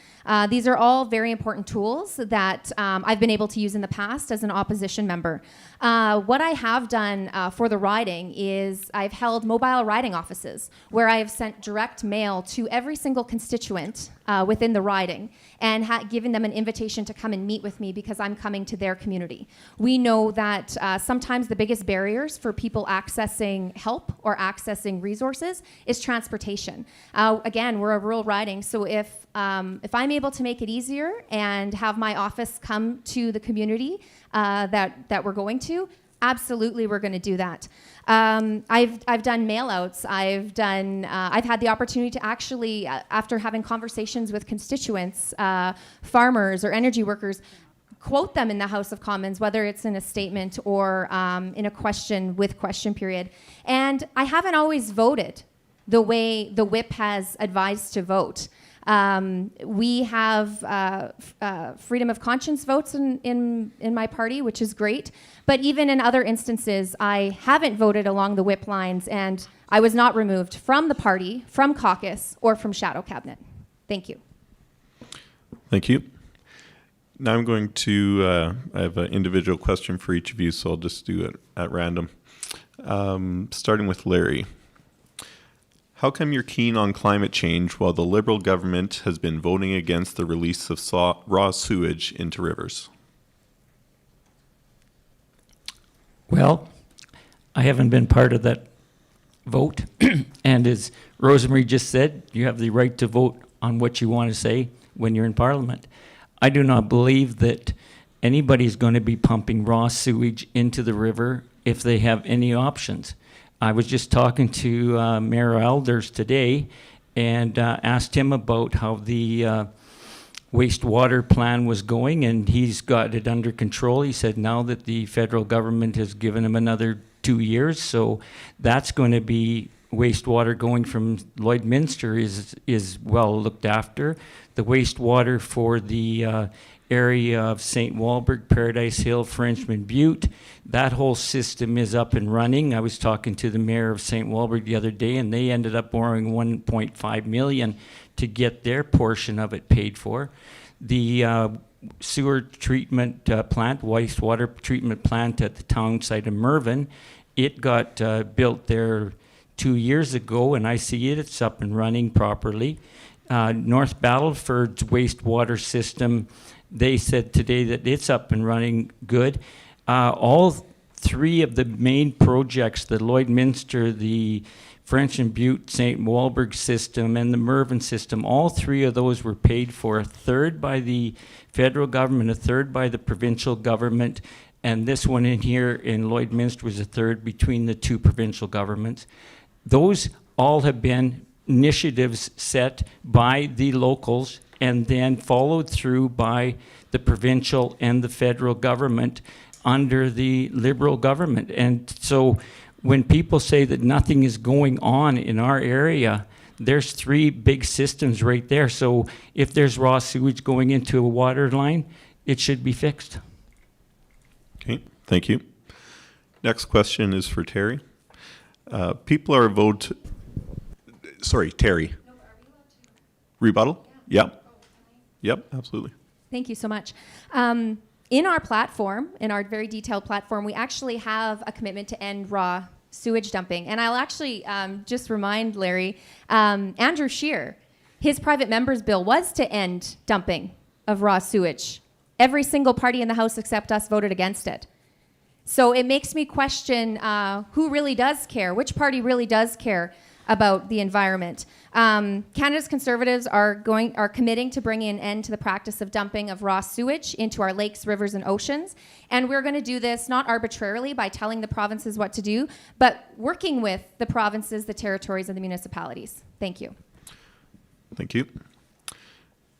These are all very important tools that I've been able to use in the past as an opposition member. What I have done for the riding is I've held mobile riding offices where I have sent direct mail to every single constituent within the riding and given them an invitation to come and meet with me because I'm coming to their community. We know that sometimes the biggest barriers for people accessing help or accessing resources is transportation. Again, we're a rural riding, so if I'm able to make it easier and have my office come to the community that we're going to, absolutely we're going to do that. I've done mail outs. I've had the opportunity to actually, after having conversations with constituents, farmers or energy workers, quote them in the House of Commons, whether it's in a statement or in a question with question period. And I haven't always voted the way the whip has advised to vote. We have freedom of conscience votes in my party, which is great. But even in other instances, I haven't voted along the whip lines, and I was not removed from the party, from caucus, or from shadow cabinet. Thank you. Thank you. Now I'm going to, I have an individual question for each of you, so I'll just do it at random. Starting with Larry. How come you're keen on climate change while the Liberal government has been voting against the release of raw sewage into rivers? Well, I haven't been part of that vote. And as Rosemary just said, you have the right to vote on what you want to say when you're in Parliament. I do not believe that anybody's going to be pumping raw sewage into the river if they have any options. I was just talking to Mayor Elders today and asked him about how the wastewater plan was going, and he's got it under control. He said now that the federal government has given him another 2 years, so that's going to be wastewater going from Lloydminster is well looked after. The wastewater for the area of St. Walburg, Paradise Hill, Frenchman Butte, that whole system is up and running. I was talking to the mayor of St. Walburg the other day, and they ended up borrowing $1.5 million to get their portion of it paid for. The sewer treatment plant, wastewater treatment plant at the town site of Mervyn, it got built there 2 years ago, and I see it. It's up and running properly. North Battleford's wastewater system, they said today that it's up and running good. All three of the main projects, the Lloydminster, the French and Butte, St. Walburg system, and the Mervyn system, all three of those were paid for, a third by the federal government, a third by the provincial government, and this one in here in Lloydminster was a third between the two provincial governments. Those all have been initiatives set by the locals and then followed through by the provincial and the federal government under the Liberal government. And so when people say that nothing is going on in our area, there's three big systems right there. So if there's raw sewage going into a water line, it should be fixed. Okay, thank you. Next question is for Terry. People are sorry, Terry. No, are we allowed to? Rebuttal? Yeah. Yep. Yep, absolutely. Thank you so much. In our platform, in our very detailed platform, we actually have a commitment to end raw sewage dumping. And I'll actually just remind Larry, Andrew Scheer, his private member's bill was to end dumping of raw sewage. Every single party in the House except us voted against it. So it makes me question who really does care, which party really does care about the environment. Canada's Conservatives are committing to bringing an end to the practice of dumping of raw sewage into our lakes, rivers, and oceans. And we're going to do this not arbitrarily by telling the provinces what to do, but working with the provinces, the territories, and the municipalities. Thank you. Thank you.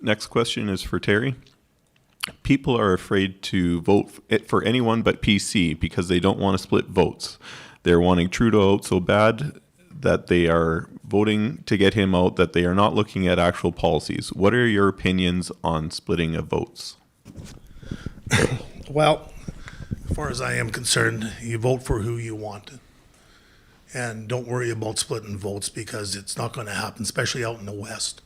Next question is for Terry. People are afraid to vote for anyone but PC because they don't want to split votes. They're wanting Trudeau out so bad that they are voting to get him out, that they are not looking at actual policies. What are your opinions on splitting of votes? Well, as far as I am concerned, you vote for who you want. And don't worry about splitting votes because it's not going to happen, especially out in the West.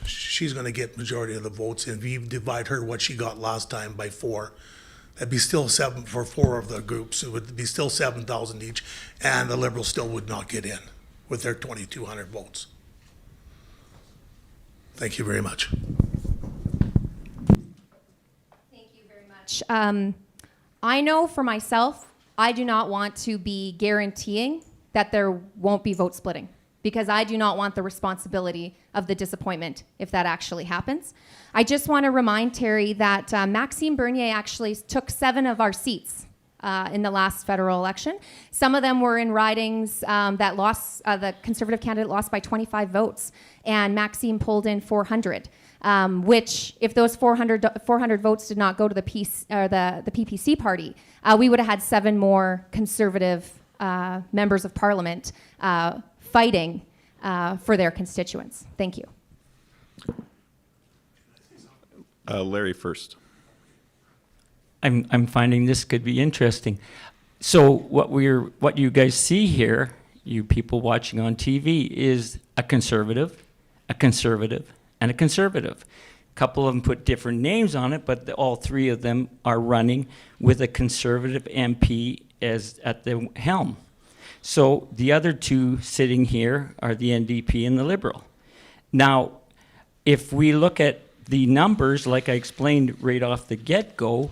She's going to get majority of the votes. And if you divide her what she got last time by 4, that'd be still 7 for 4 of the groups. It would be still 7,000 each, and the Liberals still would not get in with their 2,200 votes. Thank you very much. Thank you very much. I know for myself, I do not want to be guaranteeing that there won't be vote splitting because I do not want the responsibility of the disappointment if that actually happens. I just want to remind Terry that Maxime Bernier actually took 7 of our seats in the last federal election. Some of them were in ridings that lost, the Conservative candidate lost by 25 votes, and Maxime pulled in 400, which if those 400 votes did not go to the PPC party, we would have had 7 more Conservative members of Parliament fighting for their constituents. Thank you. Larry first. I'm finding this could be interesting. So what you guys see here, you people watching on TV, is a conservative, and a conservative. A couple of them put different names on it, but all 3 of them are running with a conservative MP as at the helm. So the other 2 sitting here are the NDP and the Liberal. Now, if we look at the numbers, like I explained right off the get-go,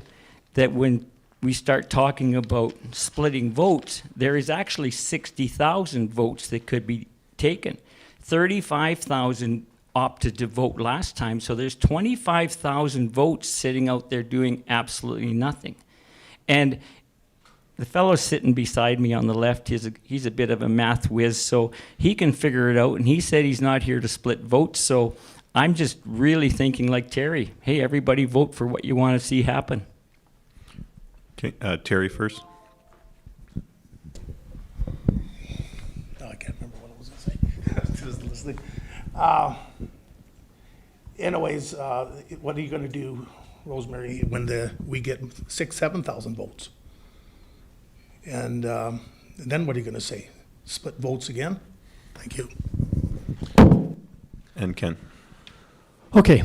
that when we start talking about splitting votes, there is actually 60,000 votes that could be taken. 35,000 opted to vote last time, so there's 25,000 votes sitting out there doing absolutely nothing. And the fellow sitting beside me on the left, he's a bit of a math whiz, so he can figure it out, and he said he's not here to split votes, so I'm just really thinking like Terry, hey, everybody vote for what you want to see happen. Okay, Terry first. just listening. Anyways, what are you gonna do, Rosemary, when we get 7,000 votes? And then what are you gonna say? Split votes again? Thank you. And Ken. Okay,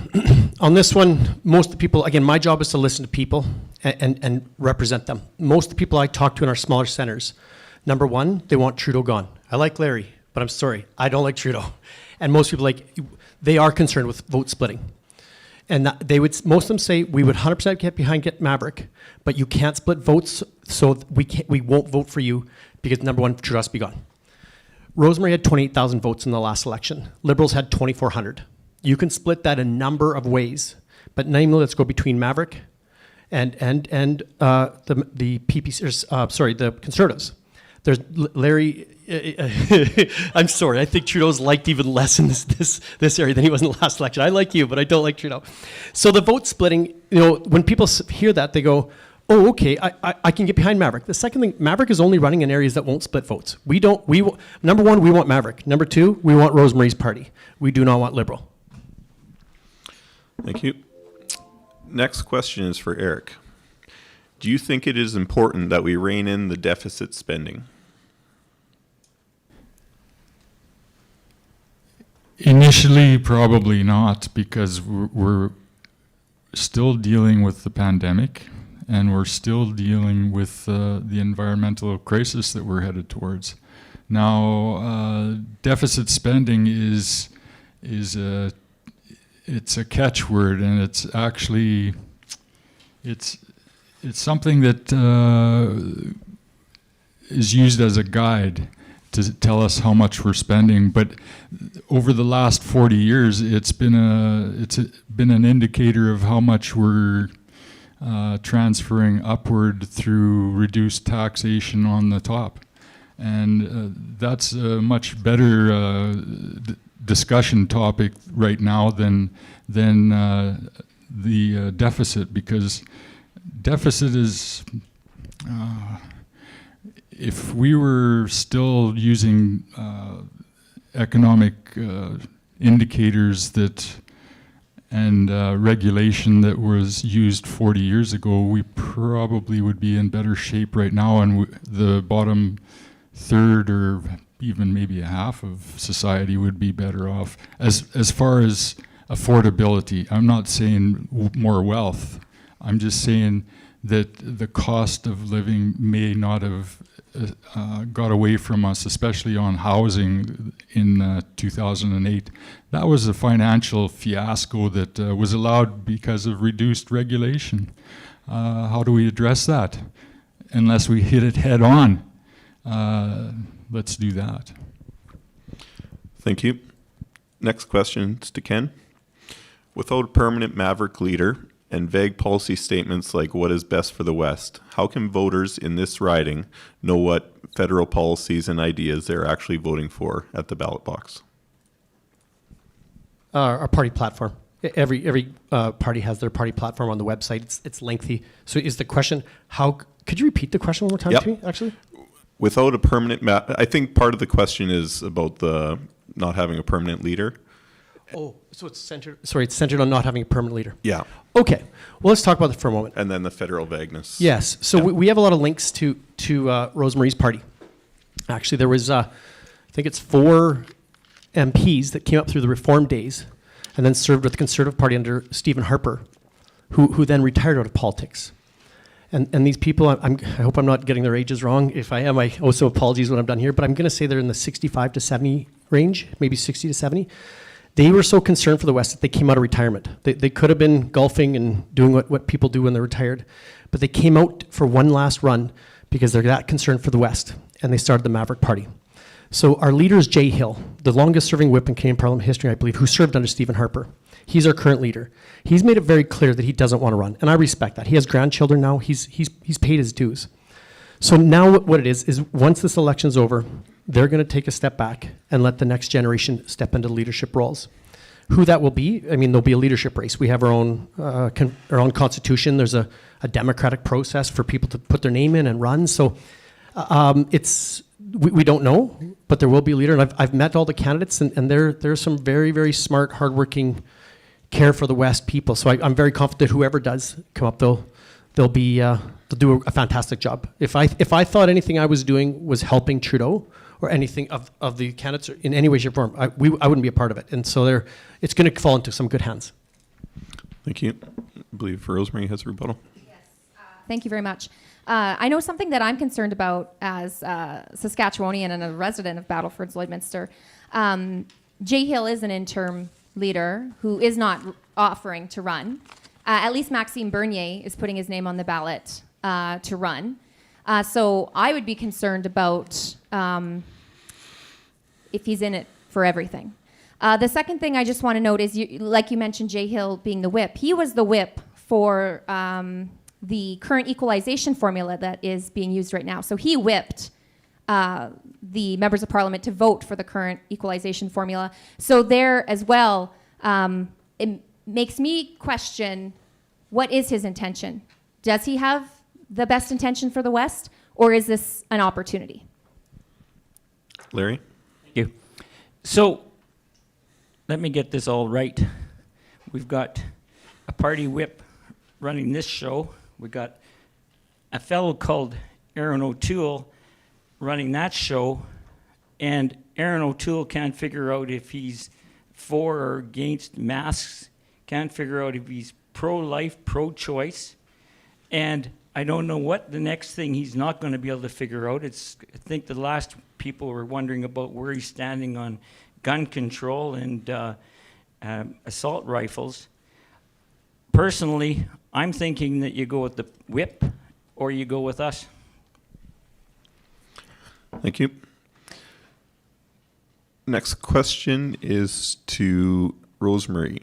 on this one, most of the people, again, my job is to listen to people and represent them. Most of the people I talk to in our smaller centers, number one, they want Trudeau gone. I like Larry, but I'm sorry, I don't like Trudeau. And most people they are concerned with vote splitting. And most of them say, we would 100% get Maverick, but you can't split votes, so we won't vote for you because number one, Trudeau has to be gone. Rosemary had 28,000 votes in the last election. Liberals had 2,400. You can split that a number of ways, but namely, let's go between Maverick and the PPC, the Conservatives. There's Larry. I'm sorry. I think Trudeau's liked even less in this area than he was in the last election. I like you, but I don't like Trudeau. So the vote splitting, when people hear that, they go, "Oh, okay, I can get behind Maverick." The second thing, Maverick is only running in areas that won't split votes. Number one, we want Maverick. Number two, we want Rosemary's party. We do not want Liberal. Thank you. Next question is for Eric. Do you think it is important that we rein in the deficit spending? Initially, probably not, because we're still dealing with the pandemic, and we're still dealing with the environmental crisis that we're headed towards. Now, deficit spending is it's a catchword, and it's actually it's something that is used as a guide to tell us how much we're spending. But over the last 40 years, it's been an indicator of how much we're transferring upward through reduced taxation on the top, and that's a much better discussion topic right now than the deficit, because deficit is. If we were still using economic indicators and regulation that was used 40 years ago, we probably would be in better shape right now, and the bottom third or even maybe a half of society would be better off. As far as affordability, I'm not saying more wealth. I'm just saying that the cost of living may not have got away from us, especially on housing in 2008. That was a financial fiasco that was allowed because of reduced regulation. How do we address that? Unless we hit it head on. Let's do that. Thank you. Next question is to Ken. Without a permanent Maverick leader and vague policy statements like what is best for the West, how can voters in this riding know what federal policies and ideas they're actually voting for at the ballot box? Our party platform. Every party has their party platform on the website. It's lengthy. So is the question, could you repeat the question one more time Yep. to me, actually? Without a permanent I think part of the question is about the not having a permanent leader. Oh, so it's centered on not having a permanent leader. Yeah. Okay, well, let's talk about that for a moment. And then the federal vagueness. Yes, so Yeah. we have a lot of links to Rosemary's party. Actually, there was, I think it's 4 MPs that came up through the Reform days and then served with the Conservative Party under Stephen Harper, who then retired out of politics. And these people, I hope I'm not getting their ages wrong. If I am, I also apologies when I'm done here, but I'm going to say they're in the 65 to 70 range, maybe 60 to 70. They were so concerned for the West that they came out of retirement. They could have been golfing and doing what people do when they're retired, but they came out for one last run because they're that concerned for the West, and they started the Maverick Party. So our leader is Jay Hill, the longest serving whip in Canadian Parliament history, I believe, who served under Stephen Harper. He's our current leader. He's made it very clear that he doesn't want to run, and I respect that. He has grandchildren now. He's paid his dues. So now what it is once this election's over, they're going to take a step back and let the next generation step into leadership roles. Who that will be, I mean, there'll be a leadership race. We have our own constitution. There's a democratic process for people to put their name in and run. So we don't know, but there will be a leader. And I've met all the candidates, and they're some very, very smart, hardworking, care for the West people. So I'm very confident whoever does come up, they'll do a fantastic job. If I thought anything I was doing was helping Trudeau or anything of the candidates in any way, shape, or form, I wouldn't be a part of it. And so it's going to fall into some good hands. Thank you. I believe Rosemary has a rebuttal. Thank you very much. I know something that I'm concerned about as a Saskatchewanian and a resident of Battlefords-Lloydminster. Jay Hill is an interim leader who is not offering to run. At least Maxime Bernier is putting his name on the ballot to run. So I would be concerned about if he's in it for everything. The second thing I just want to note is, like you mentioned, Jay Hill being the whip. He was the whip for the current equalization formula that is being used right now. So he whipped the members of parliament to vote for the current equalization formula. So there as well, it makes me question, what is his intention? Does he have the best intention for the West, or is this an opportunity? Larry? Thank you. So let me get this all right. We've got a party whip running this show. We got a fellow called Aaron O'Toole running that show, and Aaron O'Toole can't figure out if he's for or against masks, can't figure out if he's pro-life, pro-choice, and I don't know what the next thing he's not going to be able to figure out. I think the last people were wondering about where he's standing on gun control and assault rifles. Personally, I'm thinking that you go with the whip or you go with us. Thank you. Next question is to Rosemary.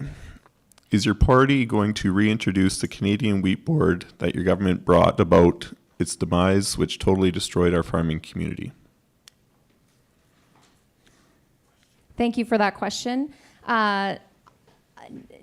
Is your party going to reintroduce the Canadian Wheat Board that your government brought about its demise, which totally destroyed our farming community? Thank you for that question.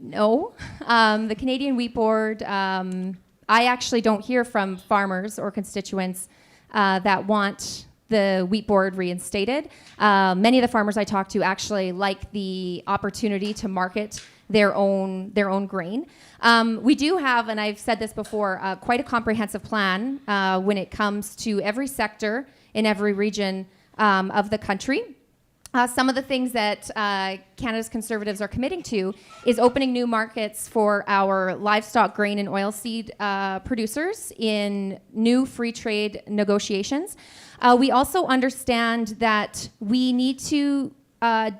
No. The Canadian Wheat Board, I actually don't hear from farmers or constituents that want the wheat board reinstated. Many of the farmers I talk to actually like the opportunity to market their own grain. We do have, and I've said this before, quite a comprehensive plan when it comes to every sector in every region of the country. Some of the things that Canada's Conservatives are committing to is opening new markets for our livestock, grain, and oilseed producers in new free trade negotiations. We also understand that we need to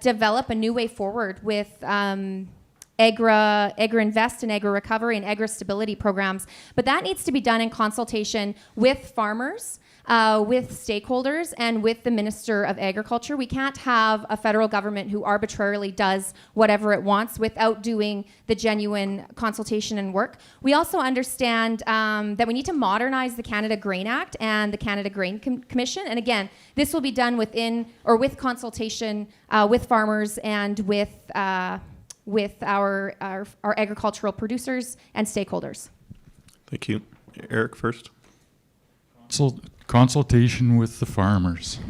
develop a new way forward with Agri-Invest and Agri-Recovery and Agri-Stability programs, but that needs to be done in consultation with farmers, with stakeholders, and with the Minister of Agriculture. We can't have a federal government who arbitrarily does whatever it wants without doing the genuine consultation and work. We also understand that we need to modernize the Canada Grain Act and the Canada Grain Commission. And again, this will be done within or with consultation with farmers and with our agricultural producers and stakeholders. Thank you. Eric first. Consultation with the farmers.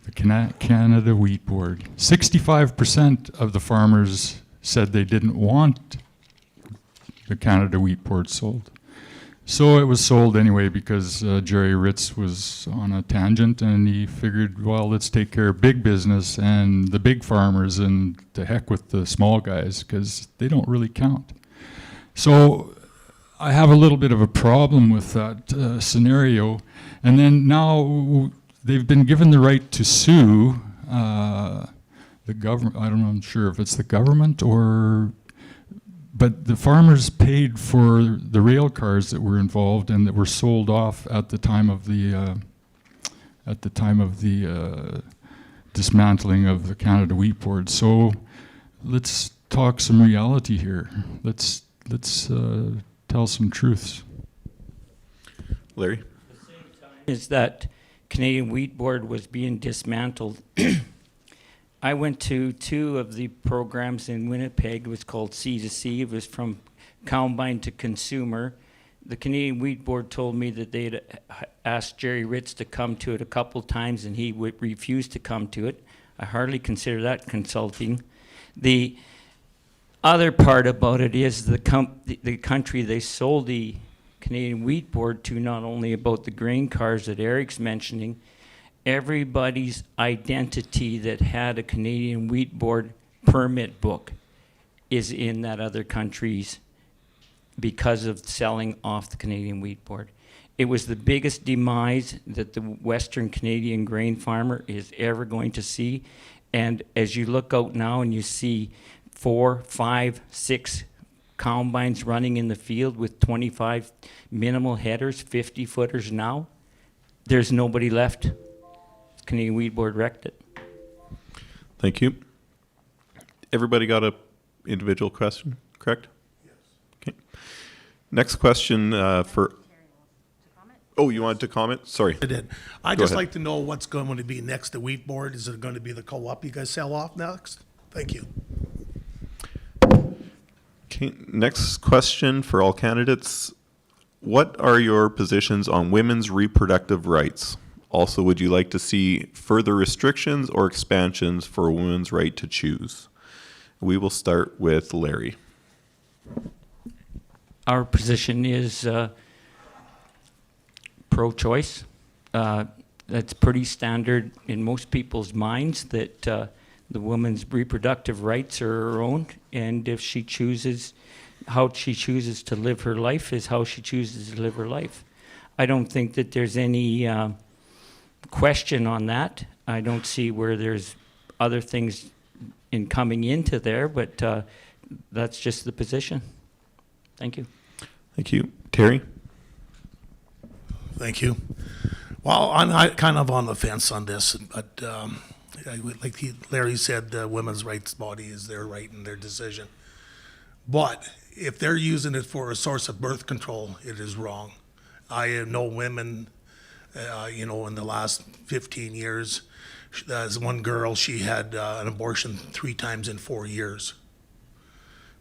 The Canada Wheat Board. 65% of the farmers said they didn't want the Canada Wheat Board sold. So it was sold anyway because Jerry Ritz was on a tangent and he figured, well, let's take care of big business and the big farmers and to heck with the small guys because they don't really count. So I have a little bit of a problem with that scenario. And then now they've been given the right to sue the government. I don't know, I'm sure if it's the government or, but the farmers paid for the rail cars that were involved and that were sold off at the time of the dismantling of the Canada Wheat Board. So let's talk some reality here. Let's tell some truths. Larry? Is that Canadian Wheat Board was being dismantled. I went to 2 of the programs in Winnipeg. It was called C2C. It was from combine to consumer. the Canadian Wheat Board told me that they'd asked Jerry Ritz to come to it a couple times and he would refuse to come to it. I hardly consider that consulting. The other part about it is the country they sold the Canadian Wheat Board to, not only about the grain cars that Eric's mentioning, everybody's identity that had a Canadian Wheat Board permit book is in that other country's because of selling off the Canadian Wheat Board. It was the biggest demise that the Western Canadian grain farmer is ever going to see. And as you look out now and you see 4, 5, 6 combines running in the field with 25 minimal headers, 50 footers now, there's nobody left. Canadian Wheat Board wrecked it. Thank you. Everybody got a individual question, correct? Yes. Okay. Next question for... Oh, you wanted to comment? Sorry. I did. I'd Go just ahead. like to know what's going to be next to Wheat Board. Is it going to be the co-op you guys sell off next? Thank you. Okay. Next question for all candidates. What are your positions on women's reproductive rights? Also, would you like to see further restrictions or expansions for a woman's right to choose? We will start with Larry. Our position is pro-choice. That's pretty standard in most people's minds, that the woman's reproductive rights are her own, and if she chooses, how she chooses to live her life is how she chooses to live her life. I don't think that there's any question on that. I don't see where there's other things in coming into there, but that's just the position. Thank you. Thank you. Terry? Thank you. Well, I'm kind of on the fence on this, but Larry said, the women's rights body is their right and their decision. But if they're using it for a source of birth control, it is wrong. I know women, in the last 15 years, as one girl, she had an abortion 3 times in 4 years.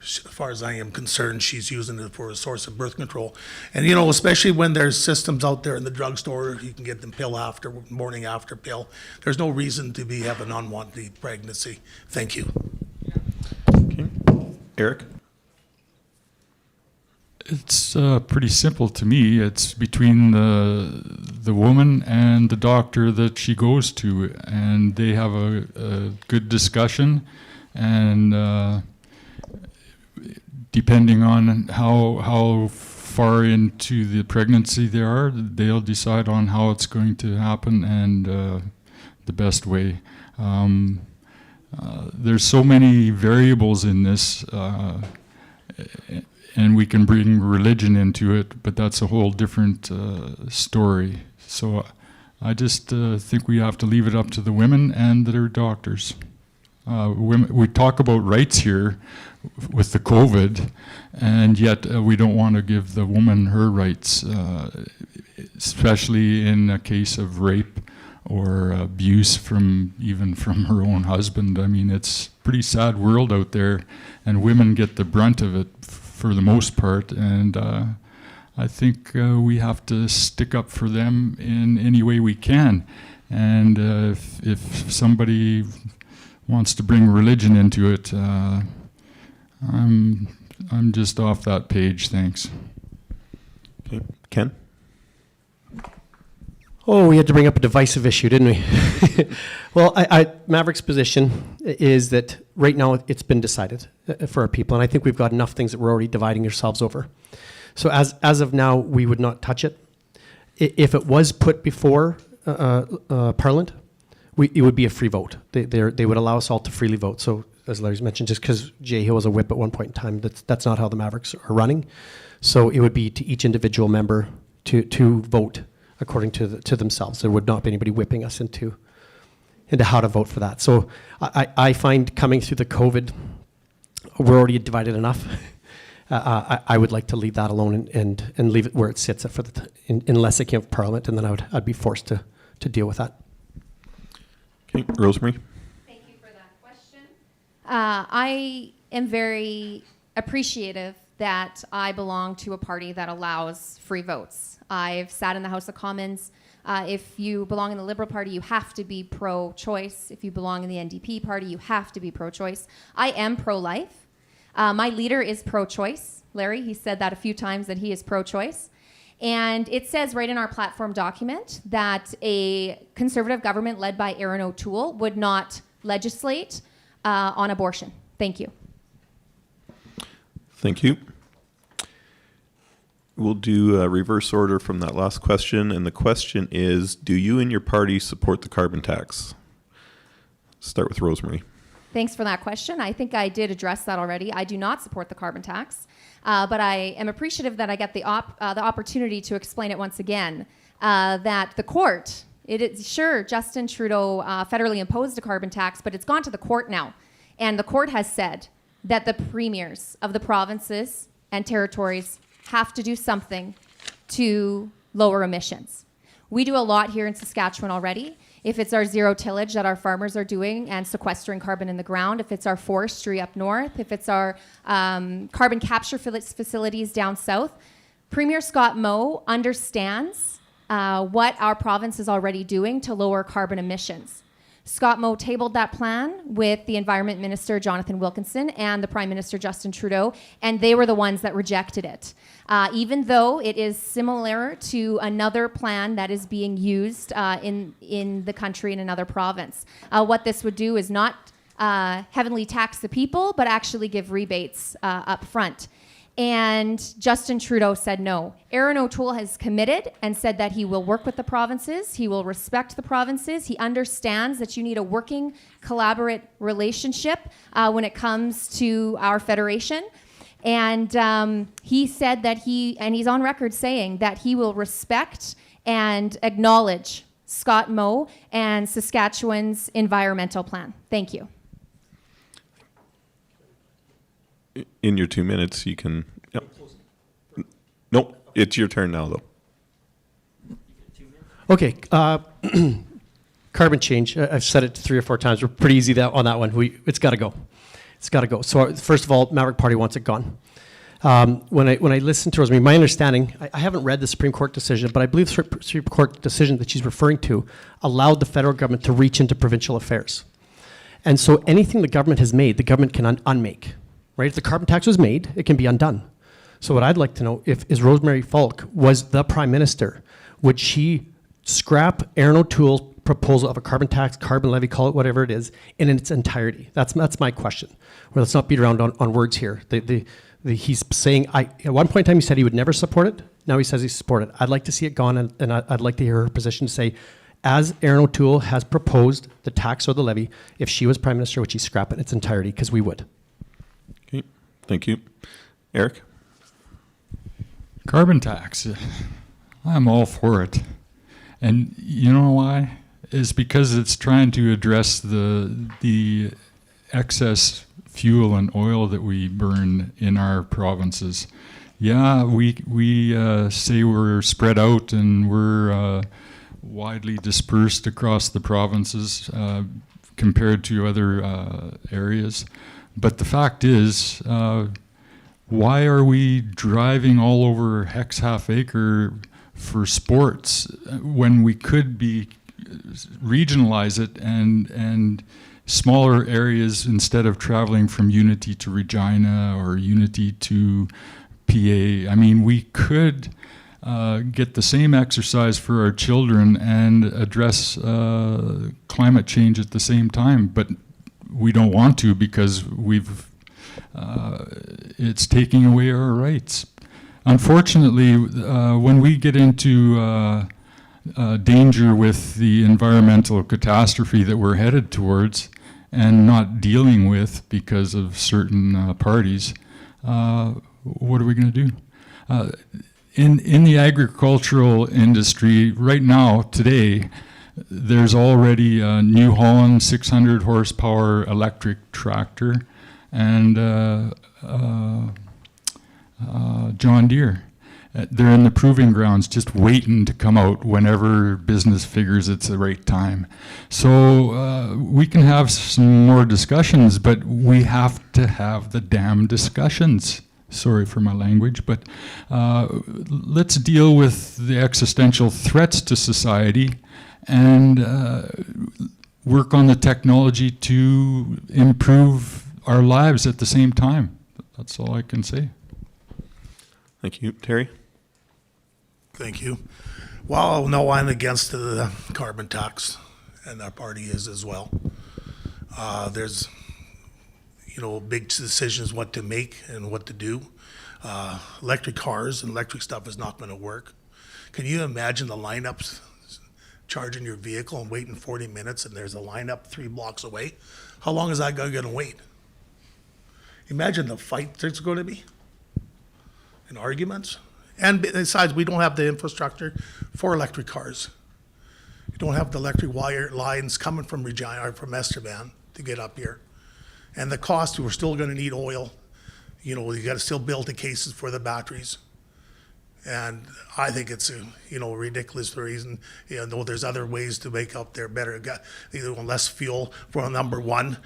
As far as I am concerned, she's using it for a source of birth control. And, especially when there's systems out there in the drugstore, you can get them pill after, morning after pill. There's no reason to have an unwanted pregnancy. Thank you. Okay. Eric? It's pretty simple to me. It's between the woman and the doctor that she goes to, and they have a good discussion, and depending on how far into the pregnancy they are, they'll decide on how it's going to happen and the best way. There's so many variables in this, and we can bring religion into it, but that's a whole different story. So I just think we have to leave it up to the women and their doctors. We talk about rights here with the COVID, and yet we don't want to give the woman her rights, especially in a case of rape or abuse from her own husband. I mean, it's a pretty sad world out there, and women get the brunt of it for the most part, and I think we have to stick up for them in any way we can. And if somebody wants to bring religion into it, I'm just off that page. Thanks. Okay. Ken? Oh, we had to bring up a divisive issue, didn't we? Well, Maverick's position is that right now it's been decided for our people, and I think we've got enough things that we're already dividing ourselves over. So as of now, we would not touch it. If it was put before Parliament, it would be a free vote. They would allow us all to freely vote. So as Larry's mentioned, just because Jay Hill was a whip at one point in time, that's not how the Mavericks are running. So it would be to each individual member to vote according to themselves. There would not be anybody whipping us into how to vote for that. So I find coming through the COVID, we're already divided enough. I would like to leave that alone and leave it where it sits unless it came from Parliament, and then I'd be forced to deal with that. Okay. Rosemary? Thank you for that question. I am very appreciative that I belong to a party that allows free votes. I've sat in the House of Commons. If you belong in the Liberal Party, you have to be pro-choice. If you belong in the NDP party, you have to be pro-choice. I am pro-life. My leader is pro-choice. Larry, he said that a few times, that he is pro-choice. And it says right in our platform document that a Conservative government led by Erin O'Toole would not legislate on abortion. Thank you. Thank you. We'll do a reverse order from that last question. And the question is, do you and your party support the carbon tax? Start with Rosemary. Thanks for that question. I think I did address that already. I do not support the carbon tax, but I am appreciative that I get the opportunity to explain it once again, that the court, it is sure Justin Trudeau federally imposed a carbon tax, but it's gone to the court now. And the court has said that the premiers of the provinces and territories have to do something to lower emissions. We do a lot here in Saskatchewan already. If it's our zero tillage that our farmers are doing and sequestering carbon in the ground, if it's our forestry up north, if it's our carbon capture facilities down south, Premier Scott Moe understands what our province is already doing to lower carbon emissions. Scott Moe tabled that plan with the Environment Minister, Jonathan Wilkinson, and the Prime Minister, Justin Trudeau, and they were the ones that rejected it. Even though it is similar to another plan that is being used in the country in another province. What this would do is not heavily tax the people, but actually give rebates up front. And Justin Trudeau said no. Erin O'Toole has committed and said that he will work with the provinces. He will respect the provinces. He understands that you need a working, collaborate relationship when it comes to our federation. And he said that he's on record saying that he will respect and acknowledge Scott Moe and Saskatchewan's environmental plan. Thank you. In your 2 minutes, you can. Yep. Nope, it's your turn now, though. Okay, carbon change. I've said it 3 or 4 times. We're pretty easy on that one. It's got to go. It's got to go. So first of all, Maverick Party wants it gone. When I listen to Rosemary, my understanding, I haven't read the Supreme Court decision, but I believe the Supreme Court decision that she's referring to allowed the federal government to reach into provincial affairs. And so anything the government has made, the government can unmake. Right? If the carbon tax was made, it can be undone. So what I'd like to know is Rosemary Falk was the Prime Minister, would she scrap Erin O'Toole's proposal of a carbon tax, carbon levy, call it whatever it is, in its entirety? That's my question. Well, let's not beat around on words here. He's saying, at one point in time he said he would never support it. Now he says he supports it. I'd like to see it gone, and I'd like to hear her position to say, as Erin O'Toole has proposed the tax or the levy, if she was Prime Minister, would she scrap it in its entirety? Because we would. Okay, thank you. Eric? Carbon tax. I'm all for it. And you know why? It's because it's trying to address the excess fuel and oil that we burn in our provinces. Yeah, we say we're spread out and we're widely dispersed across the provinces compared to other areas. But the fact is, why are we driving all over Hex Half Acre for sports when we could be regionalize it and smaller areas instead of traveling from Unity to Regina or Unity to PA? I mean, we could get the same exercise for our children and address climate change at the same time, but we don't want to because it's taking away our rights. Unfortunately, when we get into danger with the environmental catastrophe that we're headed towards and not dealing with because of certain parties, what are we going to do? In the agricultural industry right now, today, there's already a New Holland 600 horsepower electric tractor and John Deere. They're in the proving grounds just waiting to come out whenever business figures it's the right time. So we can have some more discussions, but we have to have the damn discussions. Sorry for my language, but let's deal with the existential threats to society and work on the technology to improve our lives at the same time. That's all I can say. Thank you. Terry? Thank you. Well, no, I'm against the carbon tax, and our party is as well. There's, big decisions what to make and what to do. Electric cars and electric stuff is not going to work. Can you imagine the lineups charging your vehicle and waiting 40 minutes and there's a lineup 3 blocks away? How long is that guy going to wait? Imagine the fight there's going to be and arguments. And besides, we don't have the infrastructure for electric cars. We don't have the electric wire lines coming from Regina or from Estevan to get up here. And the cost, we're still going to need oil. You got to still build the cases for the batteries. And I think it's a ridiculous reason. Though there's other ways to make up there better. Got less fuel for number one.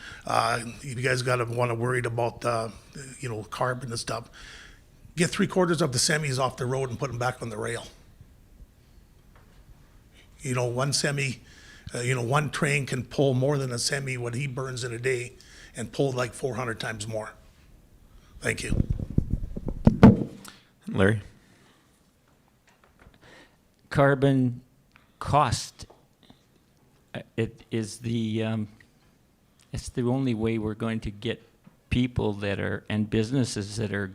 You guys got to want to worried about carbon and stuff. Get 3/4 of the semis off the road and put them back on the rail. One semi, one train can pull more than a semi what he burns in a day, and pull like 400 times more. Thank you. Larry? Carbon cost. It is it's the only way we're going to get people that are, and businesses that are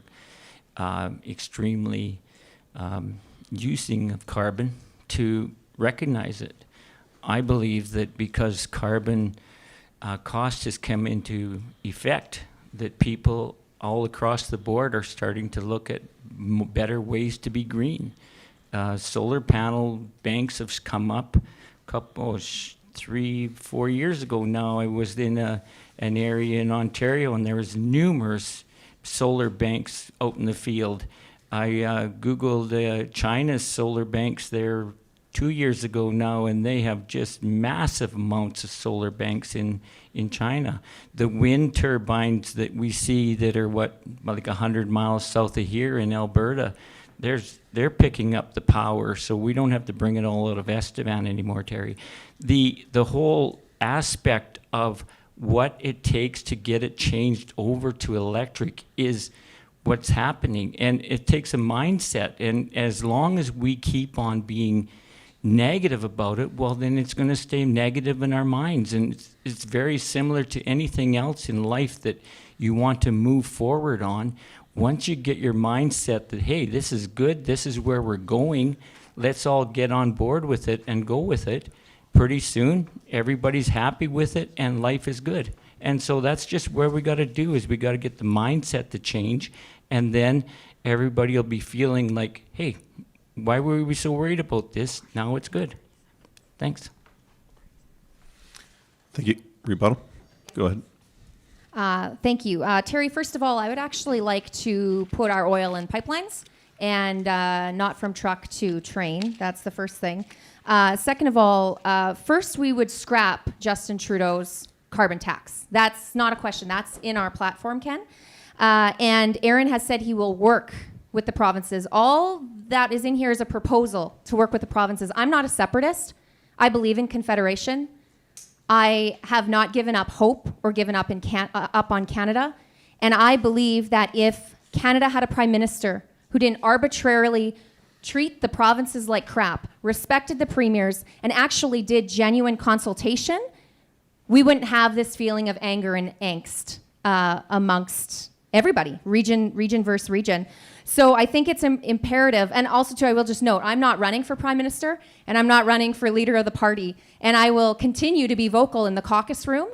extremely using of carbon to recognize it. I believe that because carbon cost has come into effect, that people all across the board are starting to look at better ways to be green. Solar panel banks have come up a couple, 3-4 years ago now. I was in an area in Ontario and there was numerous solar banks out in the field. I Googled China's solar banks there 2 years ago now, and they have just massive amounts of solar banks in China. The wind turbines that we see that are like 100 miles south of here in Alberta, they're picking up the power, so we don't have to bring it all out of Estevan anymore, Terry. The whole aspect of what it takes to get it changed over to electric is what's happening, and it takes a mindset, and as long as we keep on being negative about it, well, then it's going to stay negative in our minds. And it's very similar to anything else in life that you want to move forward on. Once you get your mindset that, hey, this is good, this is where we're going, let's all get on board with it and go with it, pretty soon everybody's happy with it and life is good. And so that's just where we got to do, is we got to get the mindset to change, and then everybody will be feeling like, hey, why were we so worried about this? Now it's good. Thanks. Thank you. Rebuttal? Go ahead. Thank you. Terry, first of all, I would actually like to put our oil in pipelines and not from truck to train. That's the first thing. Second of all, first we would scrap Justin Trudeau's carbon tax. That's not a question. That's in our platform, Ken. And Aaron has said he will work with the provinces. All that is in here is a proposal to work with the provinces. I'm not a separatist. I believe in confederation. I have not given up hope or given up up on Canada. And I believe that if Canada had a prime minister who didn't arbitrarily treat the provinces like crap, respected the premiers, and actually did genuine consultation, we wouldn't have this feeling of anger and angst amongst everybody, region versus region. So I think it's imperative. And also, too, I will just note, I'm not running for prime minister, and I'm not running for leader of the party. And I will continue to be vocal in the caucus room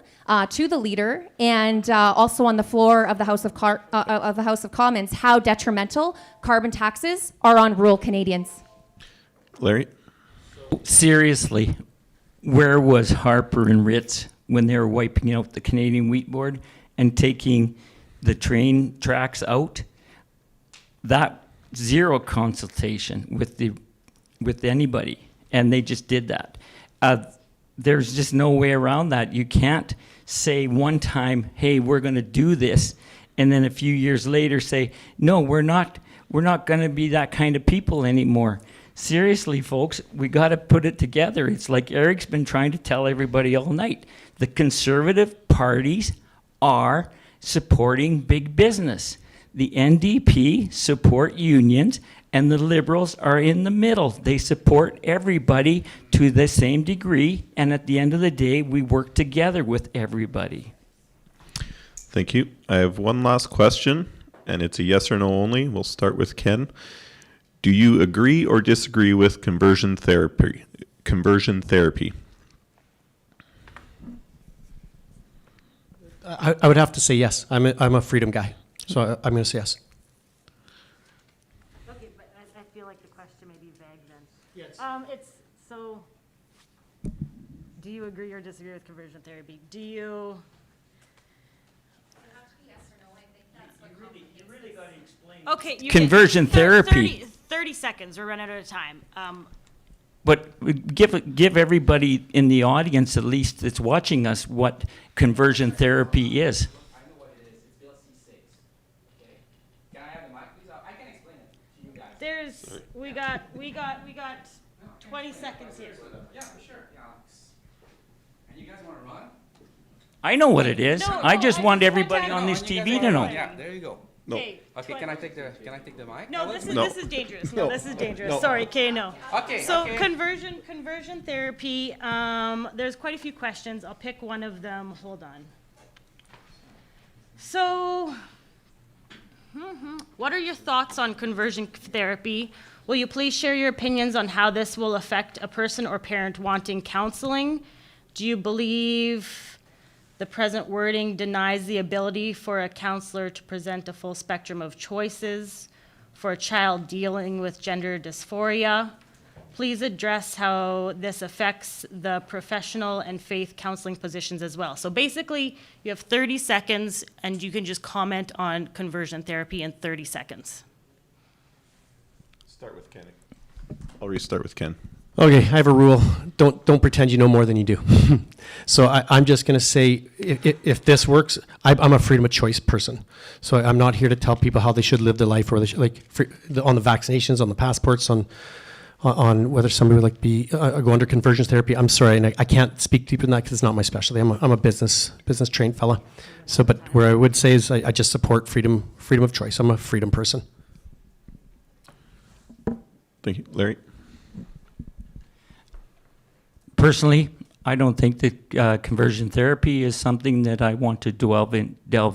to the leader, and also on the floor of the House of Commons, how detrimental carbon taxes are on rural Canadians. Larry? Seriously, where was Harper and Ritz when they were wiping out the Canadian Wheat Board and taking the train tracks out? That zero consultation with anybody, and they just did that. There's just no way around that. You can't say one time, hey, we're going to do this, and then a few years later say, no, we're not going to be that kind of people anymore. Seriously, folks, we got to put it together. It's like Eric's been trying to tell everybody all night. The conservative parties are supporting big business. The NDP support unions, and the Liberals are in the middle. They support everybody to the same degree, and at the end of the day, we work together with everybody. Thank you. I have one last question, and it's a yes or no only. We'll start with Ken. Do you agree or disagree with conversion therapy? I would have to say yes. I'm a freedom guy, so I'm going to say yes. Okay, but I feel like the question may be vague then. Yes. It's, so, do you agree or disagree with conversion therapy? Do you? Okay. You Conversion therapy. 30 seconds, we're running out of time. But give everybody in the audience, at least that's watching us, what conversion therapy is. I know what it is. It's Bill C6. Okay. Can I have the mic, please? I can explain it to you guys. We got 20 seconds here. Yeah, for sure. Yeah. And you guys want to run? I know what it is. No, I no, just I want just everybody want on this And you guys TV wanna to know. run? Yeah, there you go. No. Okay, Can I take the mic? No, this No. is dangerous. No. No, this is dangerous. No. Sorry, okay, no. Okay. So okay. conversion therapy, there's quite a few questions. I'll pick one of them. Hold on. So, what are your thoughts on conversion therapy? Will you please share your opinions on how this will affect a person or parent wanting counseling? Do you believe the present wording denies the ability for a counselor to present a full spectrum of choices for a child dealing with gender dysphoria? Please address how this affects the professional and faith counseling positions as well. So basically, you have 30 seconds, and you can just comment on conversion therapy in 30 seconds. Start with Ken. I'll restart with Ken. Okay, I have a rule. Don't pretend you know more than you do. So I'm just going to say, if this works, I'm a freedom of choice person. So I'm not here to tell people how they should live their life, or they should, on the vaccinations, on the passports, on whether somebody would like to be go under conversion therapy. I'm sorry, and I can't speak deeper than that because it's not my specialty. I'm a business trained fella. So, but where I would say is I just support freedom of choice. I'm a freedom person. Thank you. Larry? Personally, I don't think that conversion therapy is something that I want to delve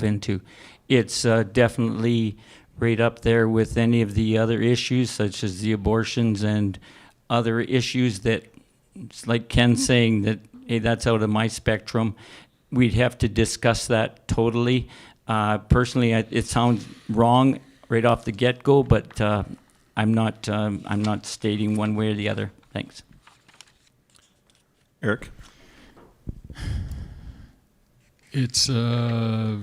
into. It's definitely right up there with any of the other issues, such as the abortions and other issues that, it's like Ken saying that, hey, that's out of my spectrum. We'd have to discuss that totally. Personally, it sounds wrong right off the get-go, but I'm not stating one way or the other. Thanks. Eric? It's a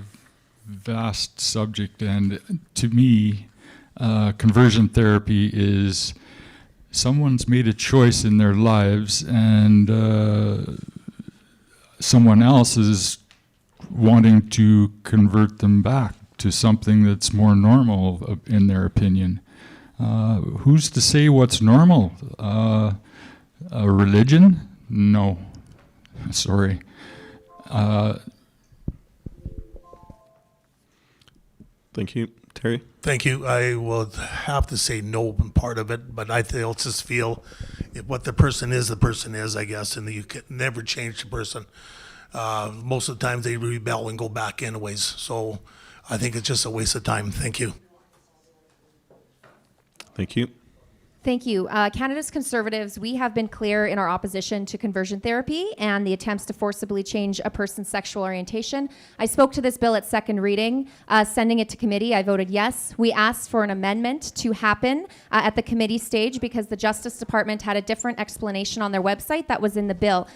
vast subject, and to me, conversion therapy is someone's made a choice in their lives, and someone else is wanting to convert them back to something that's more normal, in their opinion. Who's to say what's normal? A religion? No. Sorry. Thank you. Terry? Thank you. I will have to say no in part of it, but I just feel what the person is, I guess, and you can never change the person. Most of the time they rebel and go back anyways. So I think it's just a waste of time. Thank you. Thank you. Thank you. Canada's Conservatives, we have been clear in our opposition to conversion therapy and the attempts to forcibly change a person's sexual orientation. I spoke to this bill at second reading. Sending it to committee, I voted yes. We asked for an amendment to happen at the committee stage because the Justice Department had a different explanation on their website that was in the bill.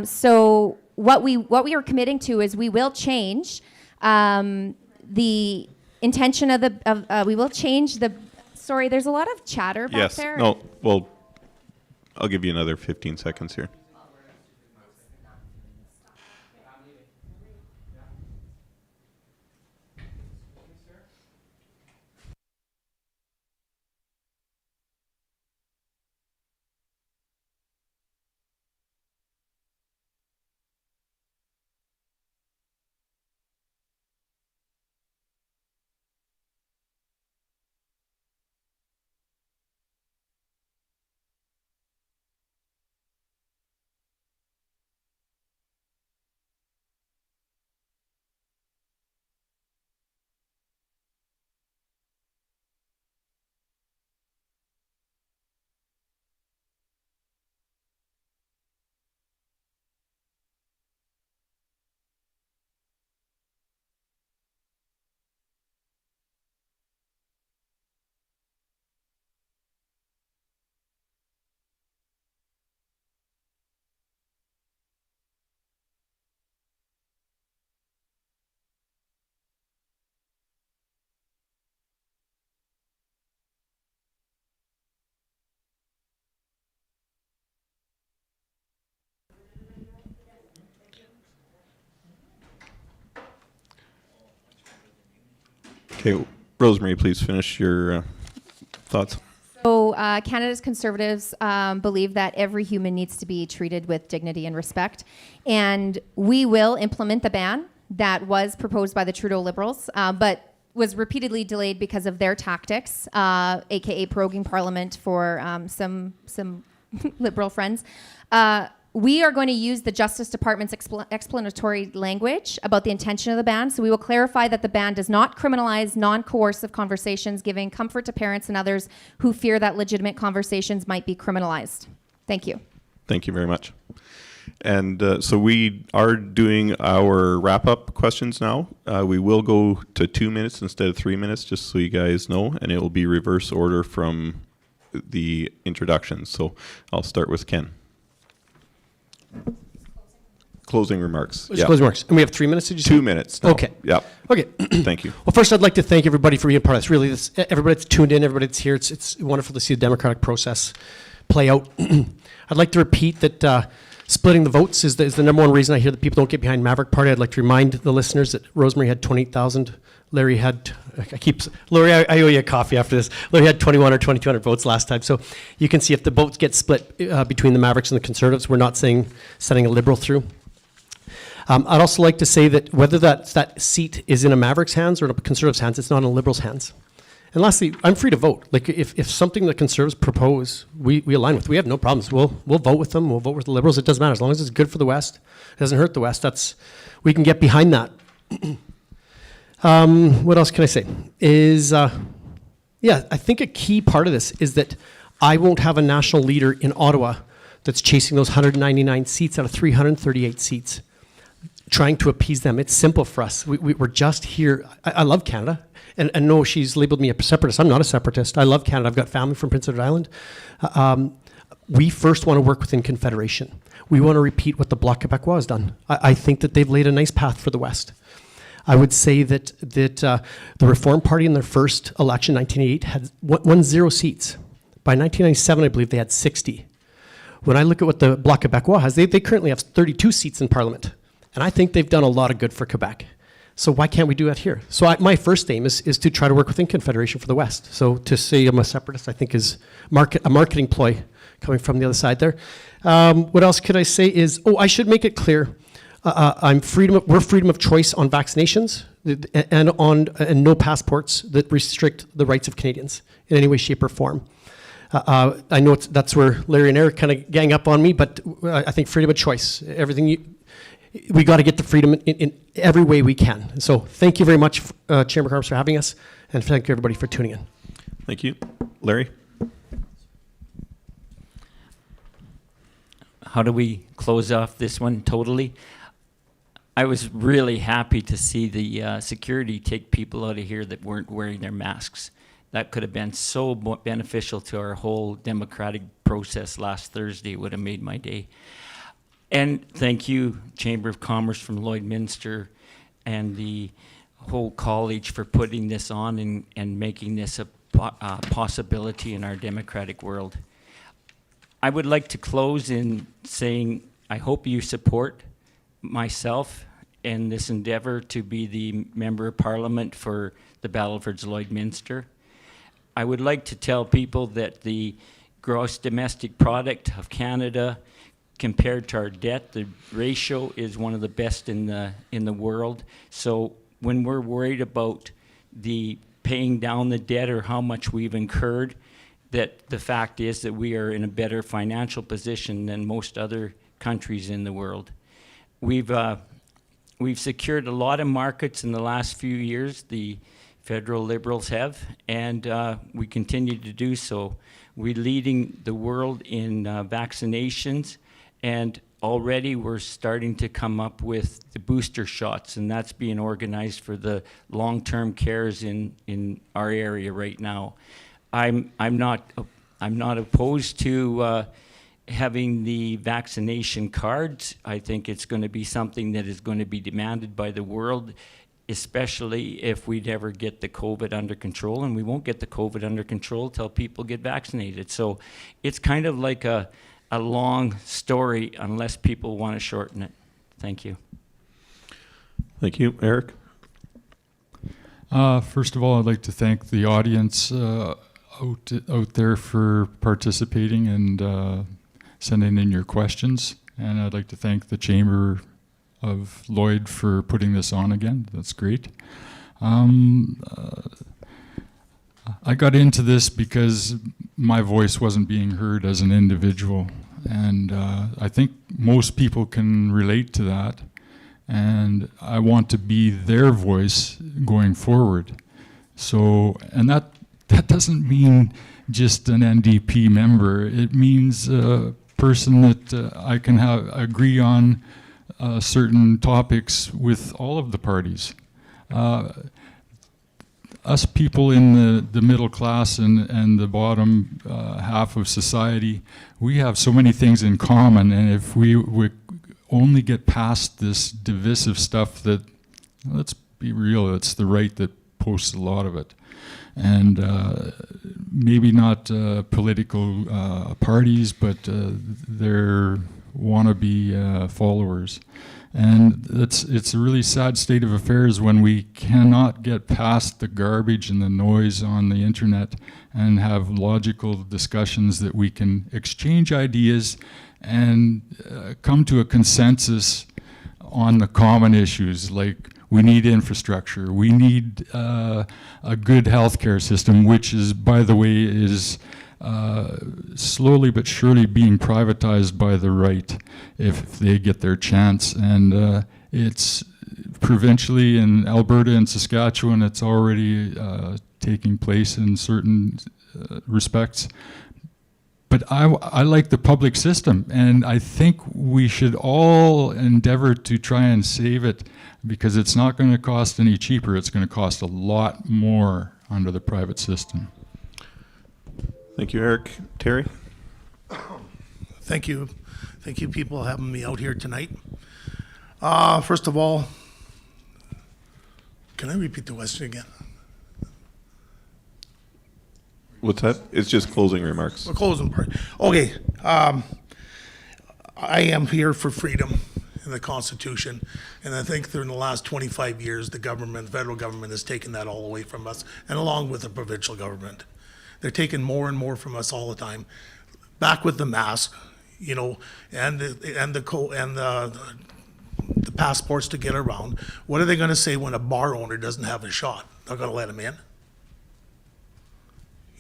So what we are committing to is we will change the intention of we will change the. Sorry, there's a lot of chatter back Yes. there. No. Well, I'll give you another 15 seconds here. Okay, Rosemary, please finish your thoughts. So Canada's Conservatives believe that every human needs to be treated with dignity and respect. And we will implement the ban that was proposed by the Trudeau Liberals, but was repeatedly delayed because of their tactics, aka proroguing Parliament for some Liberal friends. We are going to use the Justice Department's explanatory language about the intention of the ban. So we will clarify that the ban does not criminalize non-coercive conversations, giving comfort to parents and others who fear that legitimate conversations might be criminalized. Thank you. Thank you very much. And so we are doing our wrap-up questions now. We will go to 2 minutes instead of 3 minutes, just so you guys know, and it will be reverse order from the introductions. So I'll start with Ken. Closing remarks. Just closing remarks. And we have 3 minutes, did you say? 2 minutes. No. Okay. Yeah. Okay. Thank you. Well, first, I'd like to thank everybody for being part of this. Really, everybody that's tuned in, everybody that's here, it's wonderful to see the democratic process play out. I'd like to repeat that splitting the votes is the number one reason I hear that people don't get behind Maverick Party. I'd like to remind the listeners that Rosemary had 28,000. Larry had, Larry, I owe you a coffee after this. Larry had 21 or 2,200 votes last time. So you can see if the votes get split between the Mavericks and the Conservatives, we're not saying sending a Liberal through. I'd also like to say that whether that seat is in a Mavericks' hands or in a Conservatives' hands, it's not in a Liberals' hands. And lastly, I'm free to vote. Like if something the Conservatives propose, we align with, we have no problems. We'll vote with them. We'll vote with the Liberals. It doesn't matter as long as it's good for the West. It doesn't hurt the West. We can get behind that. What else can I say? I think a key part of this is that I won't have a national leader in Ottawa that's chasing those 199 seats out of 338 seats, trying to appease them. It's simple for us. We're just here. I love Canada. And no, she's labeled me a separatist. I'm not a separatist. I love Canada. I've got family from Prince Edward Island. We first want to work within Confederation. We want to repeat what the Bloc Québécois has done. I think that they've laid a nice path for the West. I would say that the Reform Party in their first election, 1988, had won 0 seats. By 1997, I believe they had 60. When I look at what the Bloc Québécois has, they currently have 32 seats in Parliament. And I think they've done a lot of good for Quebec. So why can't we do that here? So my first aim is to try to work within Confederation for the West. So to say I'm a separatist, I think is a marketing ploy coming from the other side there. What else could I say is, I should make it clear, we're freedom of choice on vaccinations and no passports that restrict the rights of Canadians in any way, shape, or form. I know that's where Larry and Eric kind of gang up on me, but I think freedom of choice, we got to get the freedom in every way we can. So thank you very much, Chamber of Commerce, for having us, and thank you everybody for tuning in. Thank you. Larry? How do we close off this one totally? I was really happy to see the security take people out of here that weren't wearing their masks. That could have been so beneficial to our whole democratic process last Thursday. It would have made my day. And thank you, Chamber of Commerce from Lloydminster and the whole college for putting this on and making this a possibility in our democratic world. I would like to close in saying I hope you support myself in this endeavor to be the Member of Parliament for the Battlefords-Lloydminster. I would like to tell people that the gross domestic product of Canada compared to our debt, the ratio is one of the best in the world. So when we're worried about the paying down the debt or how much we've incurred, that the fact is that we are in a better financial position than most other countries in the world. We've secured a lot of markets in the last few years, the federal Liberals have, and we continue to do so. We're leading the world in vaccinations, and already we're starting to come up with the booster shots, and that's being organized for the long-term cares in our area right now. I'm not opposed to having the vaccination cards. I think it's going to be something that is going to be demanded by the world, especially if we'd ever get the COVID under control, and we won't get the COVID under control till people get vaccinated. So it's kind of like a long story unless people want to shorten it. Thank you. Thank you. Eric? First of all, I'd like to thank the audience out there for participating and sending in your questions. And I'd like to thank the Chamber of Lloyd for putting this on again. That's great. I got into this because my voice wasn't being heard as an individual. And I think most people can relate to that. And I want to be their voice going forward. So, and that doesn't mean just an NDP member. It means a person that I can agree on certain topics with all of the parties. Us people in the middle class and the bottom half of society, we have so many things in common, and if we only get past this divisive stuff that, let's be real, it's the right that posts a lot of it. And maybe not political parties, but their wannabe followers. And it's a really sad state of affairs when we cannot get past the garbage and the noise on the internet and have logical discussions that we can exchange ideas and come to a consensus on the common issues, like we need infrastructure, we need a good healthcare system, which is, by the way, is slowly but surely being privatized by the right if they get their chance. And it's provincially in Alberta and Saskatchewan, it's already taking place in certain respects. But I like the public system, and I think we should all endeavor to try and save it, because it's not going to cost any cheaper. It's going to cost a lot more under the private system. Thank you, Eric. Terry? Thank you. Thank you, people, for having me out here tonight. First of all, can I repeat the question again? What's that? It's just closing remarks. The closing part. Okay. I am here for freedom in the Constitution, and I think that in the last 25 years, the government, the federal government, has taken that all away from us, and along with the provincial government. They're taking more and more from us all the time. Back with the mask, you know, and the passports to get around. What are they going to say when a bar owner doesn't have a shot? They're going to let him in?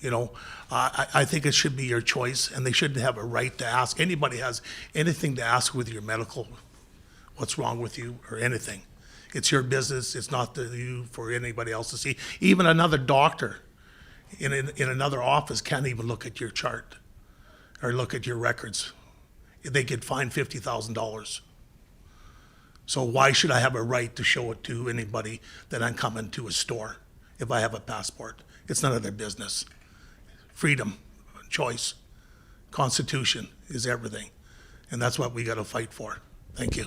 You know, I think it should be your choice, and they shouldn't have a right to ask. Anybody has anything to ask with your medical, what's wrong with you, or anything. It's your business. It's not you for anybody else to see. Even another doctor in another office can't even look at your chart or look at your records. They get fined $50,000. So why should I have a right to show it to anybody that I'm coming to a store if I have a passport? It's none of their business. Freedom, choice, Constitution is everything. And that's what we got to fight for. Thank you.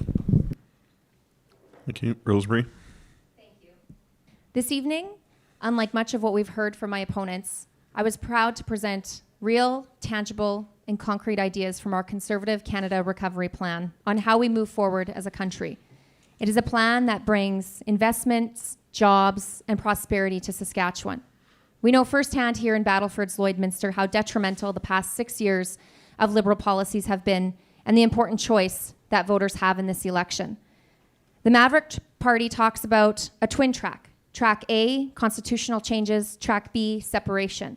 Thank you. Rosemary? This evening, unlike much of what we've heard from my opponents, I was proud to present real, tangible, and concrete ideas from our Conservative Canada Recovery Plan on how we move forward as a country. It is a plan that brings investments, jobs, and prosperity to Saskatchewan. We know firsthand here in Battlefords-Lloydminster how detrimental the past 6 years of Liberal policies have been, and the important choice that voters have in this election. The Maverick Party talks about a twin track. Track A, constitutional changes. Track B, separation.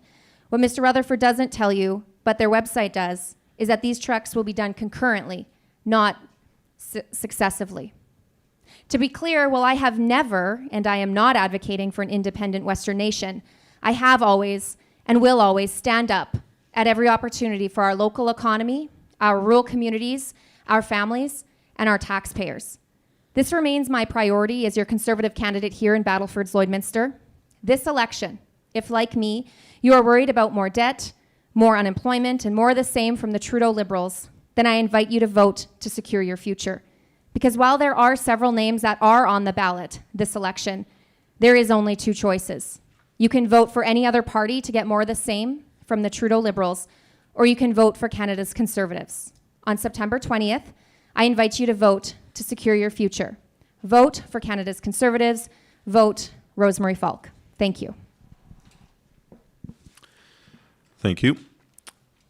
What Mr. Rutherford doesn't tell you, but their website does, is that these tracks will be done concurrently, not successively. To be clear, while I have never, and I am not advocating for an independent Western nation, I have always and will always stand up at every opportunity for our local economy, our rural communities, our families, and our taxpayers. This remains my priority as your Conservative candidate here in Battlefords-Lloydminster. This election, if like me, you are worried about more debt, more unemployment, and more of the same from the Trudeau Liberals, then I invite you to vote to secure your future. Because while there are several names that are on the ballot this election, there is only two choices. You can vote for any other party to get more of the same from the Trudeau Liberals, or you can vote for Canada's Conservatives. On September 20th, I invite you to vote to secure your future. Vote for Canada's Conservatives. Vote Rosemary Falk. Thank you. Thank you.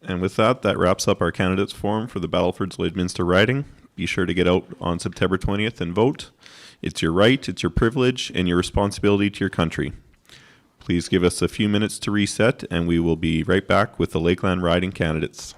And with that, that wraps up our candidates forum for the Battlefords-Lloydminster riding. Be sure to get out on September 20th and vote. It's your right, it's your privilege, and your responsibility to your country. Please give us a few minutes to reset, and we will be right back with the Lakeland riding candidates.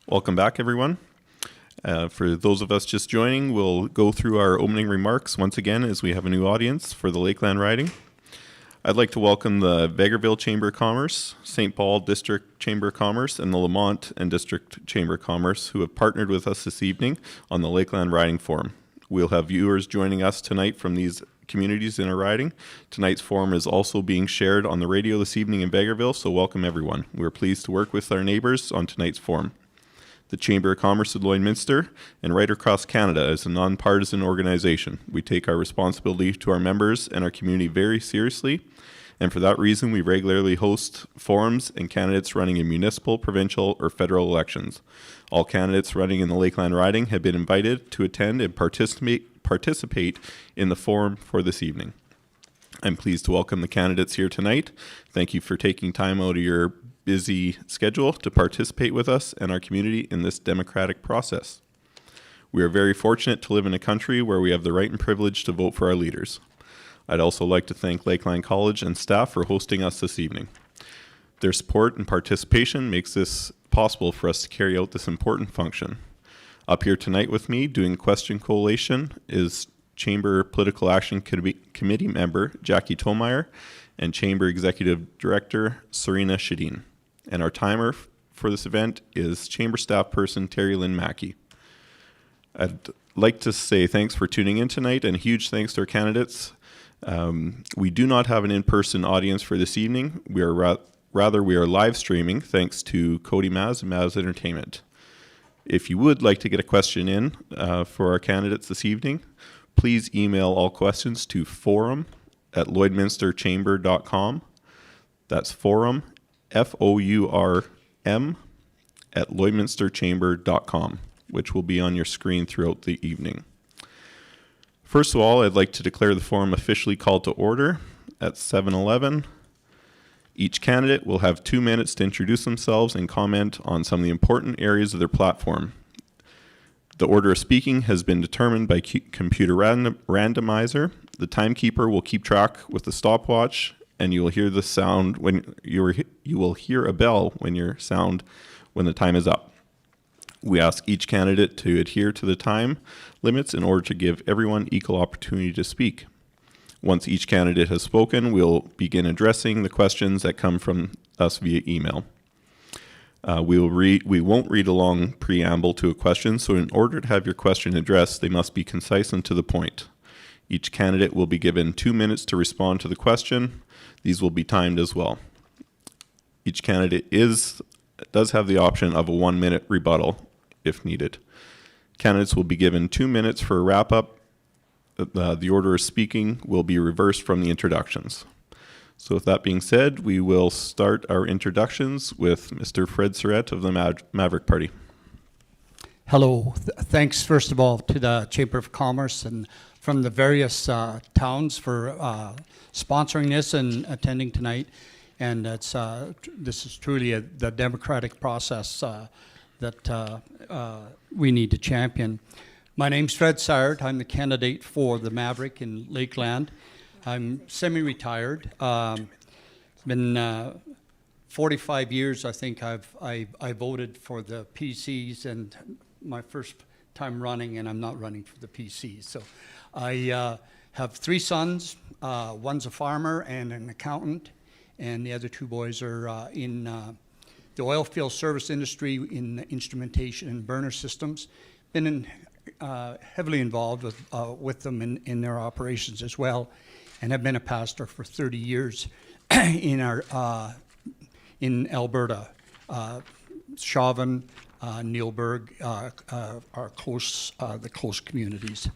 Welcome back, everyone. For those of us just joining, we'll go through our opening remarks once again as we have a new audience for the Lakeland riding. I'd like to welcome the Vegreville Chamber of Commerce, St. Paul District Chamber of Commerce, and the Lamont and District Chamber of Commerce who have partnered with us this evening on the Lakeland Riding Forum. We'll have viewers joining us tonight from these communities in our riding. Tonight's forum is also being shared on the radio this evening in Vegreville, so welcome everyone. We're pleased to work with our neighbors on tonight's forum. The Chamber of Commerce of Lloydminster and right across Canada is a nonpartisan organization. We take our responsibility to our members and our community very seriously, and for that reason, we regularly host forums and candidates running in municipal, provincial, or federal elections. All candidates running in the Lakeland riding have been invited to attend and participate in the forum for this evening. I'm pleased to welcome the candidates here tonight. Thank you for taking time out of your busy schedule to participate with us and our community in this democratic process. We are very fortunate to live in a country where we have the right and privilege to vote for our leaders. I'd also like to thank Lakeland College and staff for hosting us this evening. Their support and participation makes this possible for us to carry out this important function. Up here tonight with me doing the question collation is Chamber Political Action Committee member Jackie Tomeyer and Chamber Executive Director Serena Shadeen. And our timer for this event is Chamber Staff Person Terry Lynn Mackey. I'd like to say thanks for tuning in tonight and a huge thanks to our candidates. We do not have an in-person audience for this evening. We are rather we are live streaming thanks to Cody Maz and Maz Entertainment. If you would like to get a question in for our candidates this evening, please email all questions to forum@lloydminsterchamber.com. That's forum, FOURM, at lloydminsterchamber.com, which will be on your screen throughout the evening. First of all, I'd like to declare the forum officially called to order at 7:11. Each candidate will have 2 minutes to introduce themselves and comment on some of the important areas of their platform. The order of speaking has been determined by computer randomizer. The timekeeper will keep track with the stopwatch, and you will hear the sound when you will hear a bell when the time is up. We ask each candidate to adhere to the time limits in order to give everyone equal opportunity to speak. Once each candidate has spoken, we'll begin addressing the questions that come from us via email. We won't read a long preamble to a question, so in order to have your question addressed, they must be concise and to the point. Each candidate will be given 2 minutes to respond to the question. These will be timed as well. Each candidate does have the option of a 1-minute rebuttal if needed. Candidates will be given 2 minutes for a wrap-up. The order of speaking will be reversed from the introductions. So with that being said, we will start our introductions with Mr. Fred Surratt of the Maverick Party. Hello. Thanks, first of all, to the Chamber of Commerce and from the various towns for sponsoring this and attending tonight. And this is truly the democratic process that we need to champion. My name's Fred Surratt. I'm the candidate for the Maverick in Lakeland. I'm semi-retired. Been 45 years, I think, I voted for the PCs, and my first time running, and I'm not running for the PCs. So I have 3 sons. One's a farmer and an accountant, and the other 2 boys are in the oil field service industry in instrumentation and burner systems. Been heavily involved with them in their operations as well, and have been a pastor for 30 years in Alberta. Chauvin, Neilburg are the close communities.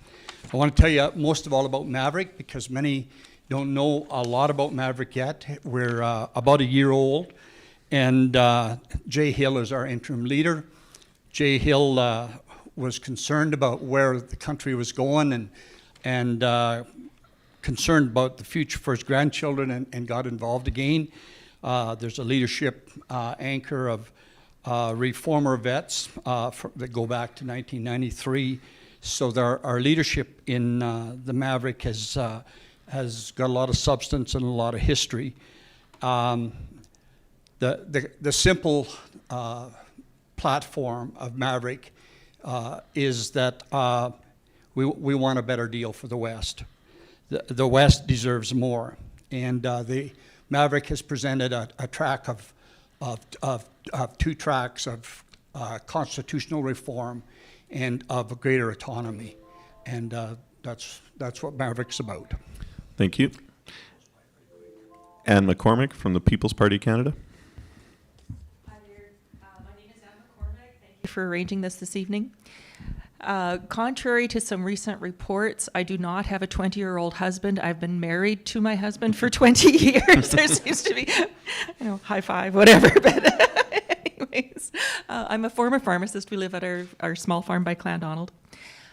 I want to tell you most of all about Maverick because many don't know a lot about Maverick yet. We're about a year old, and Jay Hill is our interim leader. Jay Hill was concerned about where the country was going and concerned about the future for his grandchildren and got involved again. There's a leadership anchor of reformer vets that go back to 1993. So our leadership in the Maverick has got a lot of substance and a lot of history. The simple platform of Maverick is that we want a better deal for the West. The West deserves more, and the Maverick has presented a track of 2 tracks of constitutional reform and of greater autonomy, and that's what Maverick's about. Thank you. Anne McCormick from the People's Party of Canada. Hi there. My name is Anne McCormick. Thank you for arranging this evening. Contrary to some recent reports, I do not have a 20-year-old husband. I've been married to my husband for 20 years. There seems to be, high five, whatever. But anyways, I'm a former pharmacist. We live at our small farm by Clandonald.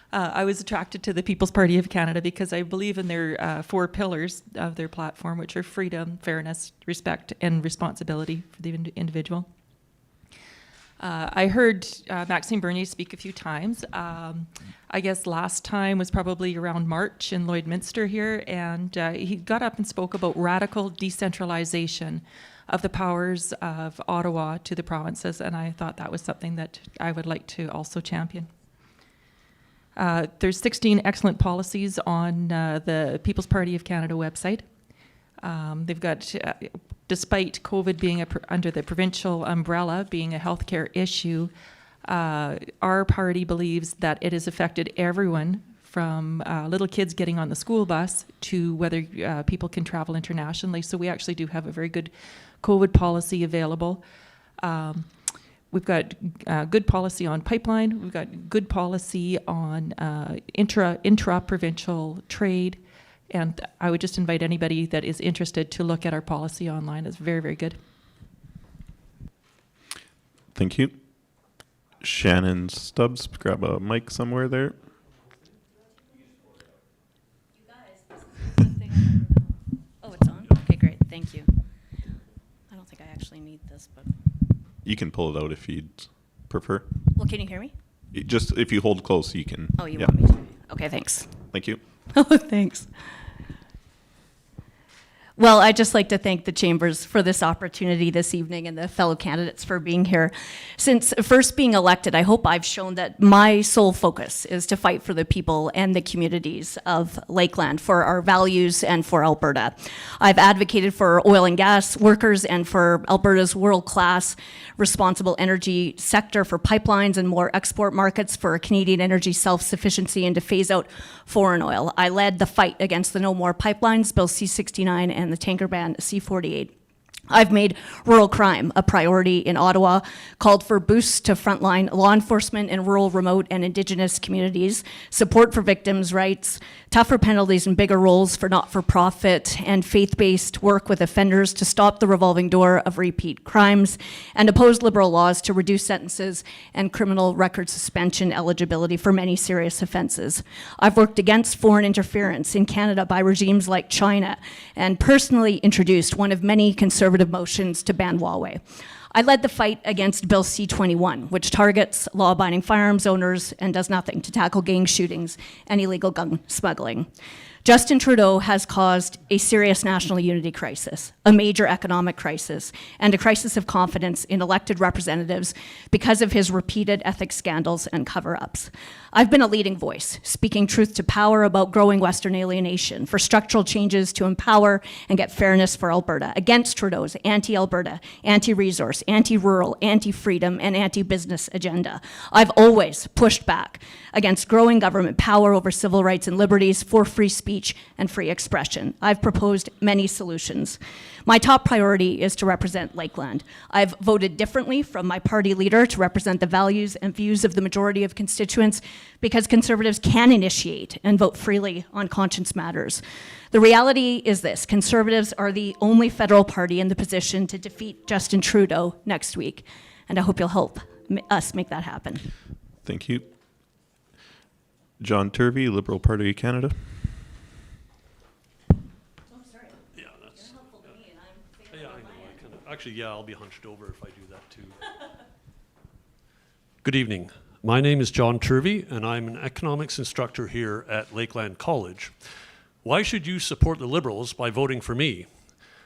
I was attracted to the People's Party of Canada because I believe in their 4 pillars of their platform, which are freedom, fairness, respect, and responsibility for the individual. I heard Maxime Bernier speak a few times. I guess last time was probably around March in Lloydminster here, and he got up and spoke about radical decentralization of the powers of Ottawa to the provinces, and I thought that was something that I would like to also champion. There's 16 excellent policies on the People's Party of Canada website. They've got, despite COVID being under the provincial umbrella, being a healthcare issue, our party believes that it has affected everyone from little kids getting on the school bus to whether people can travel internationally. So we actually do have a very good COVID policy available. We've got good policy on pipeline. We've got good policy on intra-provincial trade. And I would just invite anybody that is interested to look at our policy online. It's very, very good. Thank you. Shannon Stubbs, grab a mic somewhere there. Oh, it's on? Okay, great. Thank you. I don't think I actually need this, but... You can pull it out if you'd prefer. Well, can you hear me? Just if you hold close, you can. Oh, you want me to? Okay, thanks. Thank you. Oh, thanks. Well, I'd just like to thank the Chambers for this opportunity this evening and the fellow candidates for being here. Since first being elected, I hope I've shown that my sole focus is to fight for the people and the communities of Lakeland, for our values and for Alberta. I've advocated for oil and gas workers and for Alberta's world-class responsible energy sector, for pipelines and more export markets, for Canadian energy self-sufficiency, and to phase out foreign oil. I led the fight against the No More Pipelines, Bill C-69, and the tanker ban C-48. I've made rural crime a priority in Ottawa, called for boosts to frontline law enforcement in rural, remote, and Indigenous communities, support for victims' rights, tougher penalties and bigger roles for not-for-profit and faith-based work with offenders to stop the revolving door of repeat crimes, and oppose Liberal laws to reduce sentences and criminal record suspension eligibility for many serious offenses. I've worked against foreign interference in Canada by regimes like China, and personally introduced one of many conservative motions to ban Huawei. I led the fight against Bill C-21, which targets law-abiding firearms owners and does nothing to tackle gang shootings and illegal gun smuggling. Justin Trudeau has caused a serious national unity crisis, a major economic crisis, and a crisis of confidence in elected representatives because of his repeated ethics scandals and cover-ups. I've been a leading voice, speaking truth to power about growing Western alienation, for structural changes to empower and get fairness for Alberta, against Trudeau's anti-Alberta, anti-resource, anti-rural, anti-freedom, and anti-business agenda. I've always pushed back against growing government power over civil rights and liberties, for free speech and free expression. I've proposed many solutions. My top priority is to represent Lakeland. I've voted differently from my party leader to represent the values and views of the majority of constituents, because Conservatives can initiate and vote freely on conscience matters. The reality is this: Conservatives are the only federal party in the position to defeat Justin Trudeau next week, and I hope you'll help us make that happen. Thank you. John Turvey, Liberal Party of Canada. Actually, yeah, I'll be hunched over if I do that too. Good evening. My name is John Turvey, and I'm an economics instructor here at Lakeland College. Why should you support the Liberals by voting for me?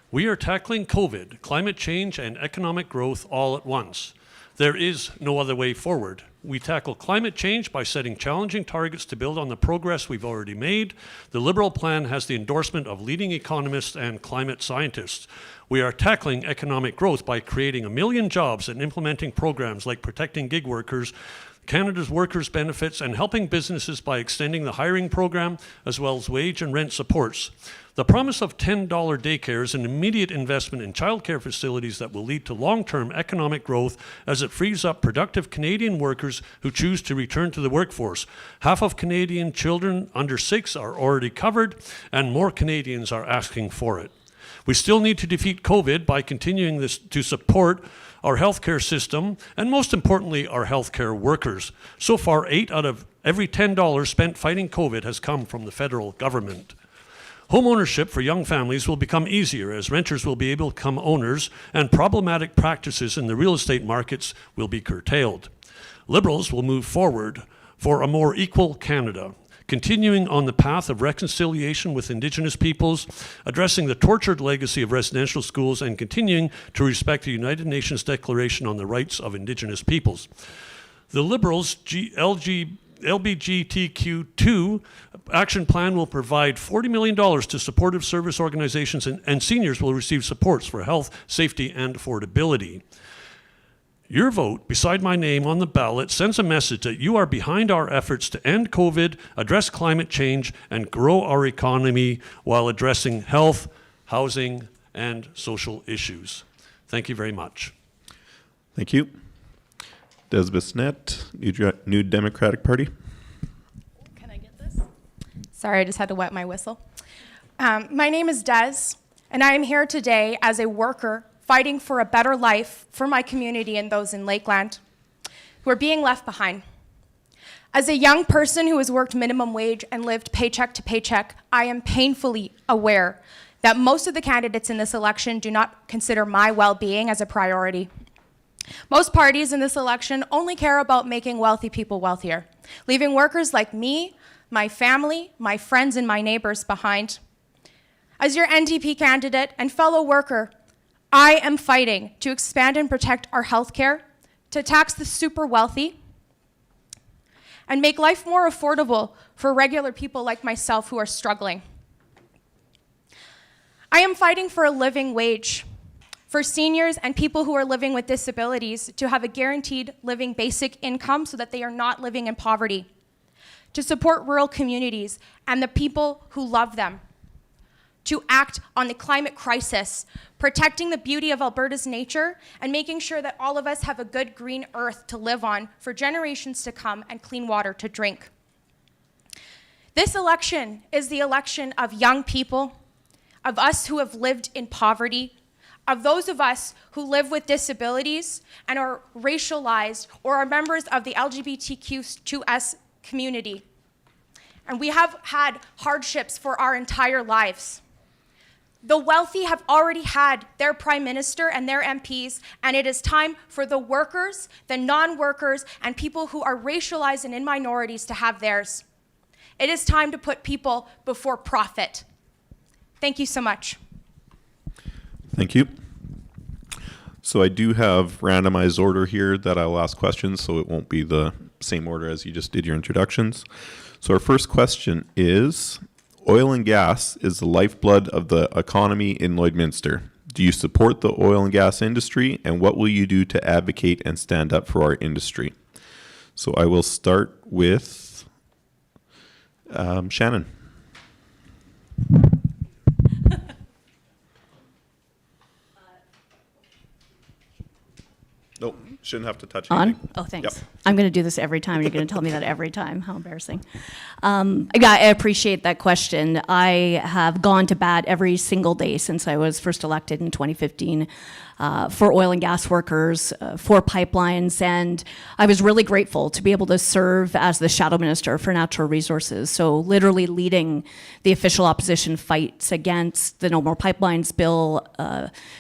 We are tackling COVID, climate change, and economic growth all at once. There is no other way forward. We tackle climate change by setting challenging targets to build on the progress we've already made. The Liberal plan has the endorsement of leading economists and climate scientists. We are tackling economic growth by creating 1 million jobs and implementing programs like protecting gig workers, Canada's workers' benefits, and helping businesses by extending the hiring program, as well as wage and rent supports. The promise of $10 daycare is an immediate investment in childcare facilities that will lead to long-term economic growth as it frees up productive Canadian workers who choose to return to the workforce. Half of Canadian children under 6 are already covered, and more Canadians are asking for it. We still need to defeat COVID by continuing this to support our healthcare system, and most importantly, our healthcare workers. So far, 8 out of every $10 spent fighting COVID has come from the federal government. Home ownership for young families will become easier as renters will be able to become owners, and problematic practices in the real estate markets will be curtailed. Liberals will move forward for a more equal Canada, continuing on the path of reconciliation with Indigenous peoples, addressing the tortured legacy of residential schools, and continuing to respect the United Nations Declaration on the Rights of Indigenous Peoples. The Liberals' LGBTQ2 action plan will provide $40 million to supportive service organizations, and seniors will receive supports for health, safety, and affordability. Your vote beside my name on the ballot sends a message that you are behind our efforts to end COVID, address climate change, and grow our economy while addressing health, housing, and social issues. Thank you very much. Thank you. Des Bissonnette, New Democratic Party. Can I get this? Sorry, I just had to wet my whistle. My name is Des, and I am here today as a worker fighting for a better life for my community and those in Lakeland who are being left behind. As a young person who has worked minimum wage and lived paycheck to paycheck, I am painfully aware that most of the candidates in this election do not consider my well-being as a priority. Most parties in this election only care about making wealthy people wealthier, leaving workers like me, my family, my friends, and my neighbors behind. As your NDP candidate and fellow worker, I am fighting to expand and protect our health care, to tax the super wealthy, and make life more affordable for regular people like myself who are struggling. I am fighting for a living wage, for seniors and people who are living with disabilities to have a guaranteed living basic income so that they are not living in poverty, to support rural communities and the people who love them, to act on the climate crisis, protecting the beauty of Alberta's nature, and making sure that all of us have a good green earth to live on for generations to come and clean water to drink. This election is the election of young people, of us who have lived in poverty, of those of us who live with disabilities and are racialized or are members of the LGBTQ2S community. And we have had hardships for our entire lives. The wealthy have already had their prime minister and their MPs, and it is time for the workers, the non-workers, and people who are racialized and in minorities to have theirs. It is time to put people before profit. Thank you so much. Thank you. So I do have randomized order here that I'll ask questions, so it won't be the same order as you just did your introductions. So our first question is, oil and gas is the lifeblood of the economy in Lloydminster. Do you support the oil and gas industry, and what will you do to advocate and stand up for our industry? So I will start with Shannon. Nope, shouldn't have to touch anything. On? Oh, thanks. Yep. I'm going to do this every time. You're going to tell me that every time. How embarrassing. Yeah, I appreciate that question. I have gone to bat every single day since I was first elected in 2015 for oil and gas workers, for pipelines, and I was really grateful to be able to serve as the shadow minister for natural resources. So literally leading the official opposition fights against the No More Pipelines bill,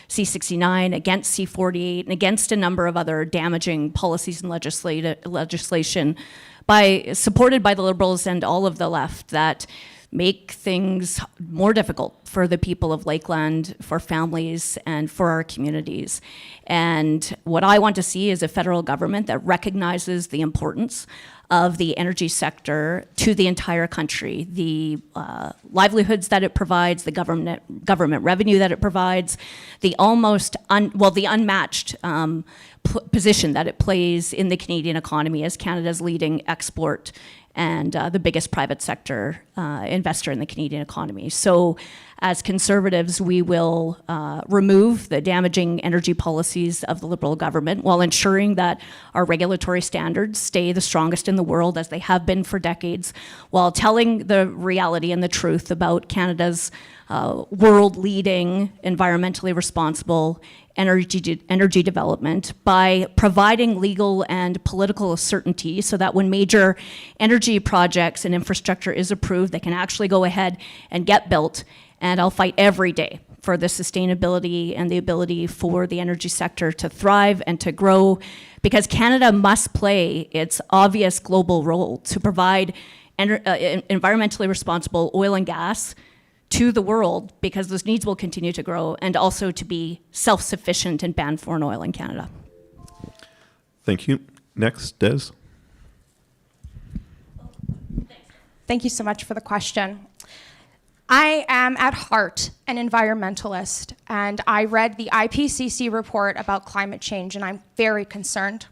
C-69, against C-48, and against a number of other damaging policies and legislation supported by the Liberals and all of the left that make things more difficult for the people of Lakeland, for families, and for our communities. And what I want to see is a federal government that recognizes the importance of the energy sector to the entire country, the livelihoods that it provides, the government revenue that it provides, the the unmatched position that it plays in the Canadian economy as Canada's leading export and the biggest private sector investor in the Canadian economy. So as Conservatives, we will remove the damaging energy policies of the Liberal government while ensuring that our regulatory standards stay the strongest in the world, as they have been for decades, while telling the reality and the truth about Canada's world-leading, environmentally responsible energy development by providing legal and political certainty so that when major energy projects and infrastructure is approved, they can actually go ahead and get built. And I'll fight every day for the sustainability and the ability for the energy sector to thrive and to grow, because Canada must play its obvious global role to provide environmentally responsible oil and gas to the world, because those needs will continue to grow, and also to be self-sufficient and ban foreign oil in Canada. Thank you. Next, Des. Thank you so much for the question. I am at heart an environmentalist, and I read the IPCC report about climate change, and I'm very concerned.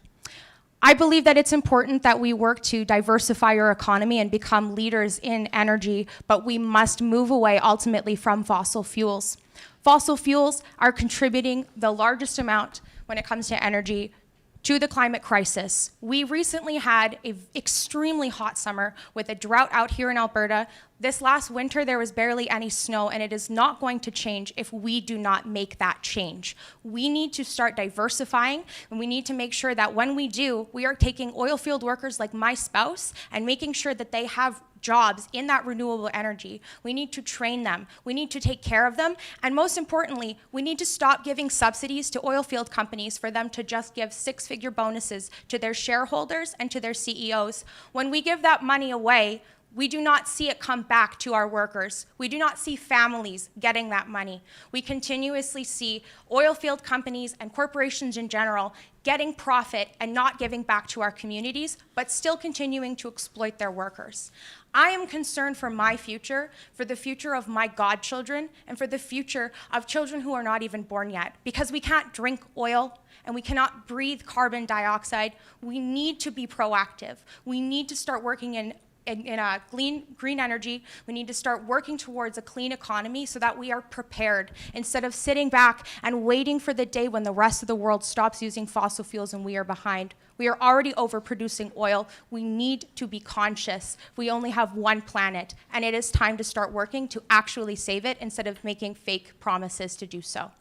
I believe that it's important that we work to diversify our economy and become leaders in energy, but we must move away ultimately from fossil fuels. Fossil fuels are contributing the largest amount when it comes to energy to the climate crisis. We recently had an extremely hot summer with a drought out here in Alberta. This last winter, there was barely any snow, and it is not going to change if we do not make that change. We need to start diversifying, and we need to make sure that when we do, we are taking oil field workers like my spouse and making sure that they have jobs in that renewable energy. We need to train them. We need to take care of them. And most importantly, we need to stop giving subsidies to oil field companies for them to just give six-figure bonuses to their shareholders and to their CEOs. When we give that money away, we do not see it come back to our workers. We do not see families getting that money. We continuously see oil field companies and corporations in general getting profit and not giving back to our communities, but still continuing to exploit their workers. I am concerned for my future, for the future of my godchildren, and for the future of children who are not even born yet, because we can't drink oil and we cannot breathe carbon dioxide. We need to be proactive. We need to start working in a green energy. We need to start working towards a clean economy so that we are prepared, instead of sitting back and waiting for the day when the rest of the world stops using fossil fuels and we are behind. We are already overproducing oil. We need to be conscious. We only have one planet, and it is time to start working to actually save it instead of making fake promises to do so.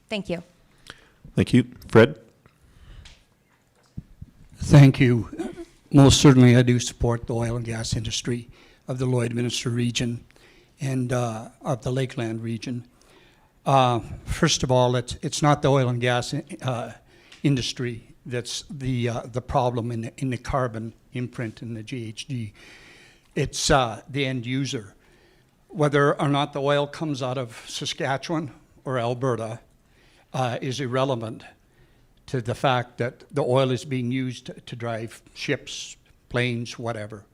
Thank you. Thank you. Fred? Thank you. Most certainly, I do support the oil and gas industry of the Lloydminster region and of the Lakeland region. First of all, it's not the oil and gas industry that's the problem in the carbon imprint in the GHG. It's the end user. Whether or not the oil comes out of Saskatchewan or Alberta is irrelevant to the fact that the oil is being used to drive ships, planes, whatever.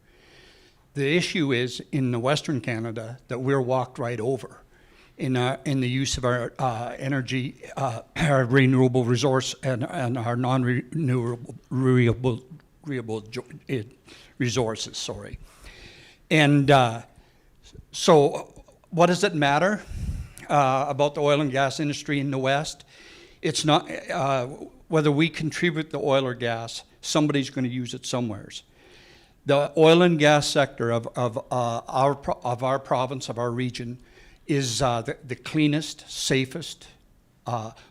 The issue is in the Western Canada that we're walked right over in the use of our energy, our renewable resource and our non-renewable resources, sorry. And so what does it matter about the oil and gas industry in the West? It's not whether we contribute the oil or gas, somebody's going to use it somewheres. The oil and gas sector of our province, of our region, is the cleanest, safest,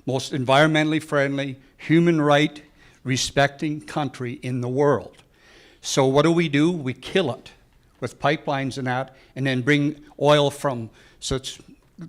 most environmentally friendly, human right respecting country in the world. So what do? We kill it with pipelines and that, and then bring oil from such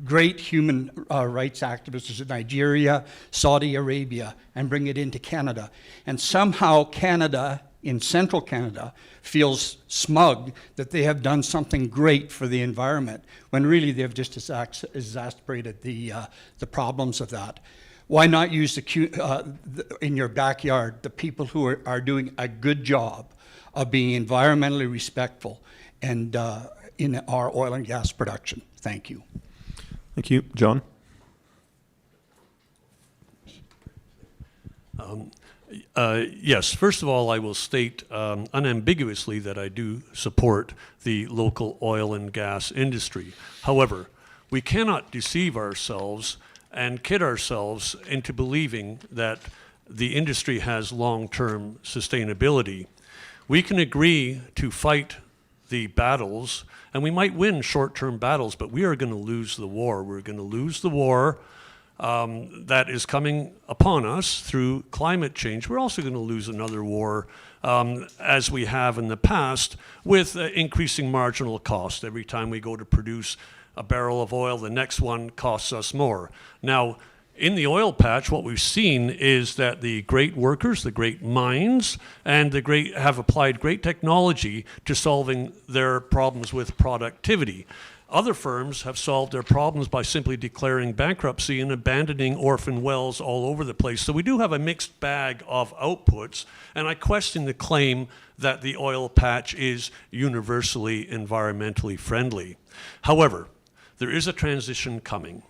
great human rights activists in Nigeria, Saudi Arabia, and bring it into Canada. And somehow Canada in central Canada feels smug that they have done something great for the environment, when really they've just exacerbated the problems of that. Why not use in your backyard the people who are doing a good job of being environmentally respectful and in our oil and gas production? Thank you. Thank you. John? Yes, first of all, I will state unambiguously that I do support the local oil and gas industry. However, we cannot deceive ourselves and kid ourselves into believing that the industry has long-term sustainability. We can agree to fight the battles, and we might win short-term battles, but we are going to lose the war. We're going to lose the war that is coming upon us through climate change. We're also going to lose another war, as we have in the past, with increasing marginal cost. Every time we go to produce a barrel of oil, the next one costs us more. Now, in the oil patch, what we've seen is that the great workers, the great minds, and the great have applied great technology to solving their problems with productivity. Other firms have solved their problems by simply declaring bankruptcy and abandoning orphan wells all over the place. So we do have a mixed bag of outputs, and I question the claim that the oil patch is universally environmentally friendly. However, there is a transition coming,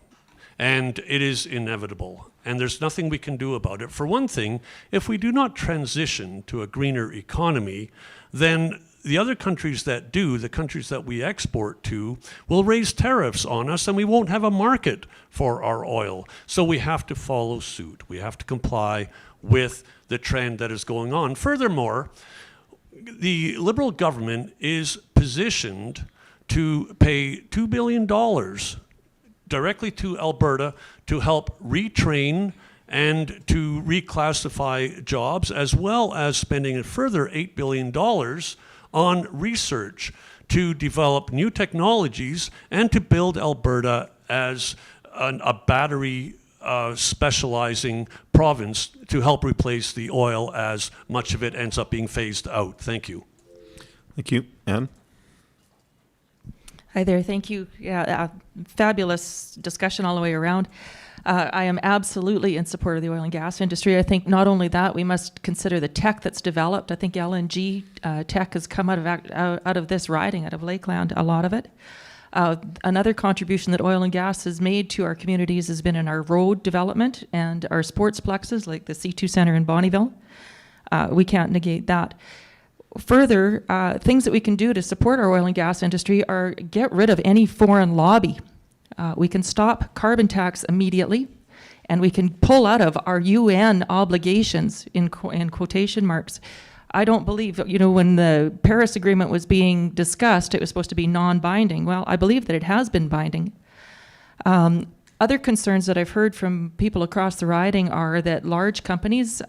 and it is inevitable, and there's nothing we can do about it. For one thing, if we do not transition to a greener economy, then the other countries that do, the countries that we export to, will raise tariffs on us, and we won't have a market for our oil. So we have to follow suit. We have to comply with the trend that is going on. Furthermore, the Liberal government is positioned to pay $2 billion directly to Alberta to help retrain and to reclassify jobs, as well as spending a further $8 billion on research to develop new technologies and to build Alberta as a battery specializing province to help replace the oil as much of it ends up being phased out. Thank you. Thank you. Anne? Hi there, thank you. Yeah, fabulous discussion all the way around. I am absolutely in support of the oil and gas industry. I think not only that, we must consider the tech that's developed. I think LNG tech has come out of this riding, out of Lakeland, a lot of it. Another contribution that oil and gas has made to our communities has been in our road development and our sports plexes, like the C2 Centre in Bonnyville. We can't negate that. Further, things that we can do to support our oil and gas industry are get rid of any foreign lobby. We can stop carbon tax immediately, and we can pull out of our UN obligations, in quotation marks. I don't believe, when the Paris Agreement was being discussed, it was supposed to be non-binding. Well, I believe that it has been binding. Other concerns that I've heard from people across the riding are that large companies,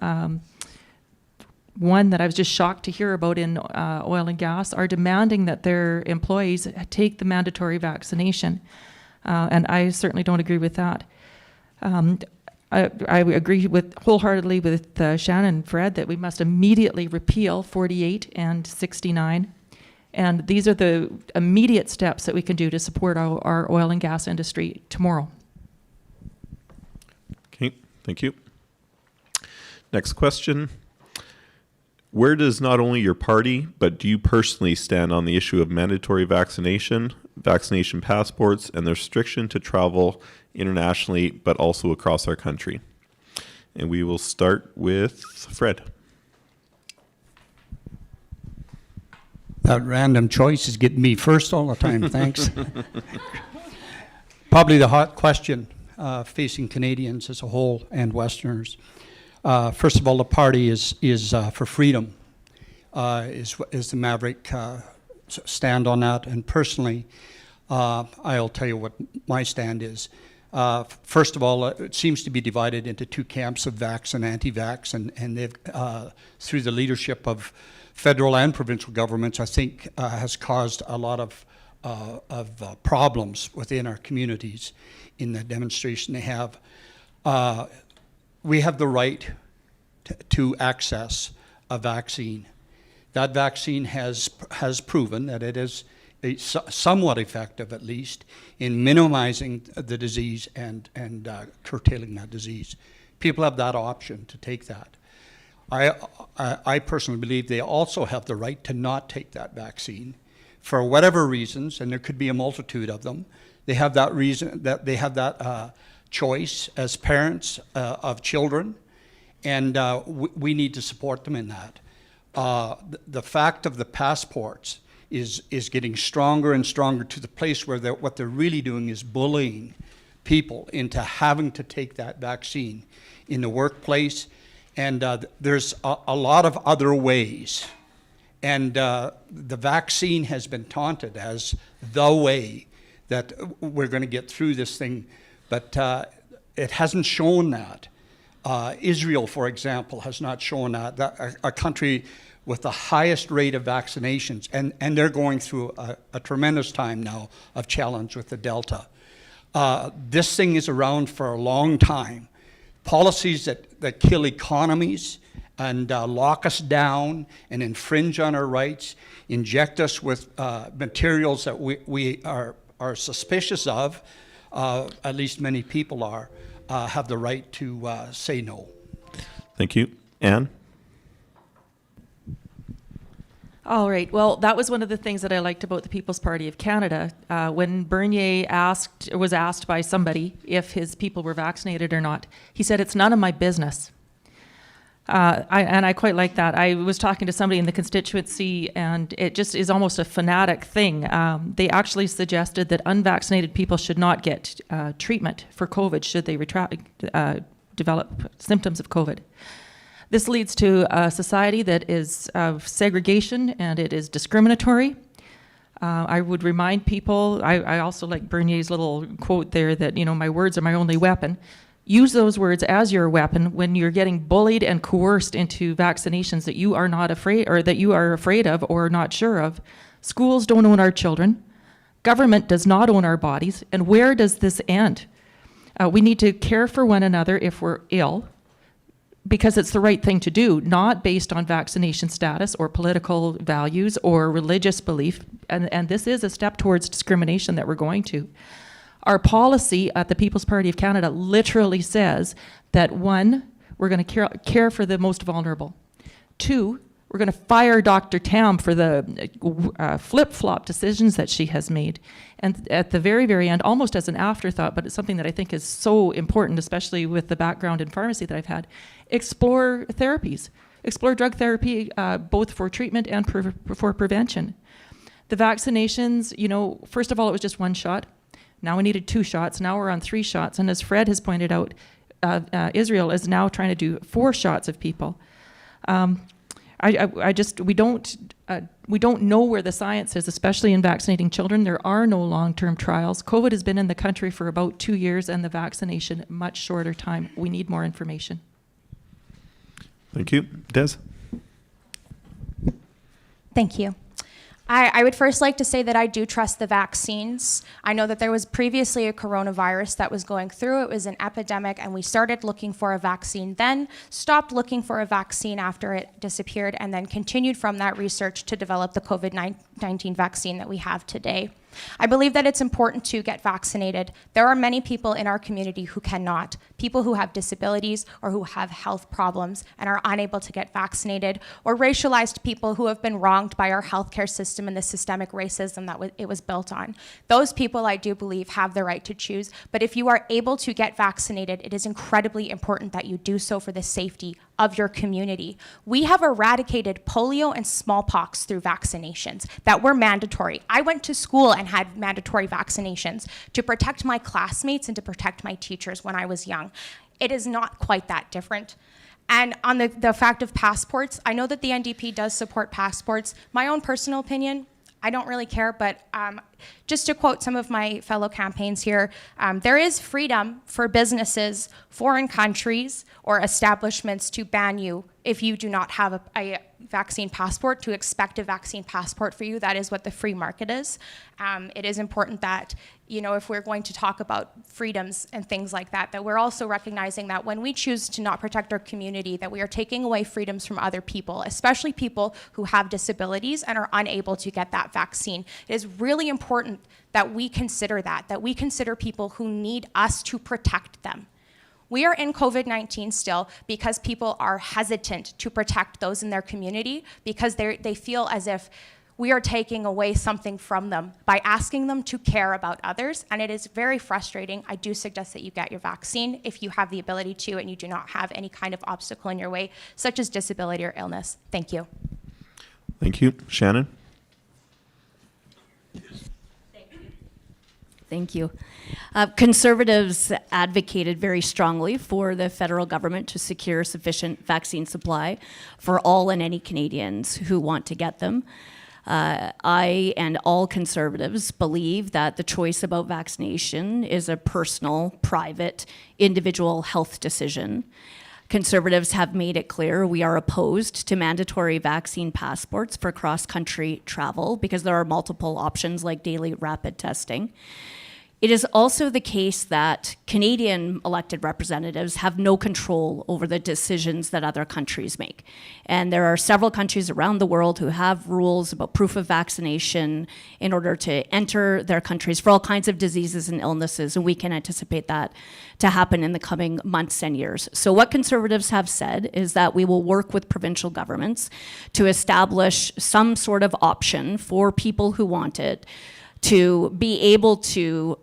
one that I was just shocked to hear about in oil and gas, are demanding that their employees take the mandatory vaccination. And I certainly don't agree with that. I agree wholeheartedly with Shannon and Fred that we must immediately repeal 48 and 69. And these are the immediate steps that we can do to support our oil and gas industry tomorrow. Okay, thank you. Next question. Where does not only your party, but do you personally stand on the issue of mandatory vaccination, vaccination passports, and the restriction to travel internationally, but also across our country? And we will start with Fred. That random choice is getting me first all the time, thanks. Probably the hot question facing Canadians as a whole and Westerners. First of all, the party is for freedom, is the Maverick stand on that. And personally, I'll tell you what my stand is. First of all, it seems to be divided into two camps of vax and anti-vax, and they've, through the leadership of federal and provincial governments, I think has caused a lot of problems within our communities in the demonstration they have. We have the right to access a vaccine, That vaccine has proven that it is somewhat effective, at least, in minimizing the disease and curtailing that disease. People have that option to take that. I personally believe they also have the right to not take that vaccine for whatever reasons, and there could be a multitude of them. They have that reason, that they have that choice as parents of children, and we need to support them in that. The fact of the passports is getting stronger and stronger to the place where what they're really doing is bullying people into having to take that vaccine in the workplace. And there's a lot of other ways. And the vaccine has been taunted as the way that we're going to get through this thing. But it hasn't shown that. Israel, for example, has not shown that. A country with the highest rate of vaccinations. And they're going through a tremendous time now of challenge with the Delta. This thing is around for a long time. Policies that kill economies and lock us down and infringe on our rights, inject us with materials that we are suspicious of, at least many people are, have the right to say no. Thank you. Anne? All right. Well, that was one of the things that I liked about the People's Party of Canada. When Bernier was asked by somebody if his people were vaccinated or not, he said, "It's none of my business." I quite like that. I was talking to somebody in the constituency, and it just is almost a fanatic thing. They actually suggested that unvaccinated people should not get treatment for COVID should they develop symptoms of COVID. This leads to a society that is of segregation, and it is discriminatory. I would remind people, I also like Bernier's little quote there that, my words are my only weapon. Use those words as your weapon when you're getting bullied and coerced into vaccinations that you are not afraid, or that you are afraid of or not sure of. Schools don't own our children. Government does not own our bodies. And where does this end? We need to care for one another if we're ill, because it's the right thing to do, not based on vaccination status or political values or religious belief. And this is a step towards discrimination that we're going to. Our policy at the People's Party of Canada literally says that 1, we're going to care for the most vulnerable. 2, we're going to fire Dr. Tam for the flip-flop decisions that she has made. And at the very, very end, almost as an afterthought, but it's something that I think is so important, especially with the background in pharmacy that I've had, explore therapies. Explore drug therapy, both for treatment and for prevention. The vaccinations, first of all, it was just 1 shot. Now we needed 2 shots. Now we're on 3 shots. And as Fred has pointed out, Israel is now trying to do 4 shots of people. We don't know where the science is, especially in vaccinating children. There are no long-term trials. COVID has been in the country for about 2 years, and the vaccination much shorter time. We need more information. Thank you. Des? Thank you. I would first like to say that I do trust the vaccines. I know that there was previously a coronavirus that was going through. It was an epidemic, and we started looking for a vaccine then, stopped looking for a vaccine after it disappeared, and then continued from that research to develop the COVID-19 vaccine that we have today. I believe that it's important to get vaccinated. There are many people in our community who cannot, people who have disabilities or who have health problems and are unable to get vaccinated, or racialized people who have been wronged by our healthcare system and the systemic racism that it was built on. Those people, I do believe, have the right to choose, but if you are able to get vaccinated, it is incredibly important that you do so for the safety of your community. We have eradicated polio and smallpox through vaccinations that were mandatory. I went to school and had mandatory vaccinations to protect my classmates and to protect my teachers when I was young. It is not quite that different. And on the fact of passports, I know that the NDP does support passports. My own personal opinion, I don't really care, but just to quote some of my fellow campaigns here, there is freedom for businesses, foreign countries, or establishments to ban you if you do not have a vaccine passport, to expect a vaccine passport for you. That is what the free market is. It is important that, you know, if we're going to talk about freedoms and things like that, that we're also recognizing that when we choose to not protect our community, that we are taking away freedoms from other people, especially people who have disabilities and are unable to get that vaccine. It is really important that we consider that we consider people who need us to protect them. We are in COVID-19 still because people are hesitant to protect those in their community because they feel as if we are taking away something from them by asking them to care about others, and it is very frustrating. I do suggest that you get your vaccine if you have the ability to and you do not have any kind of obstacle in your way, such as disability or illness. Thank you. Thank you. Shannon? Thank you. Conservatives advocated very strongly for the federal government to secure sufficient vaccine supply for all and any Canadians who want to get them. I and all Conservatives believe that the choice about vaccination is a personal, private, individual health decision. Conservatives have made it clear we are opposed to mandatory vaccine passports for cross-country travel because there are multiple options like daily rapid testing. It is also the case that Canadian elected representatives have no control over the decisions that other countries make. And there are several countries around the world who have rules about proof of vaccination in order to enter their countries for all kinds of diseases and illnesses, and we can anticipate that to happen in the coming months and years. So what Conservatives have said is that we will work with provincial governments to establish some sort of option for people who want it to be able to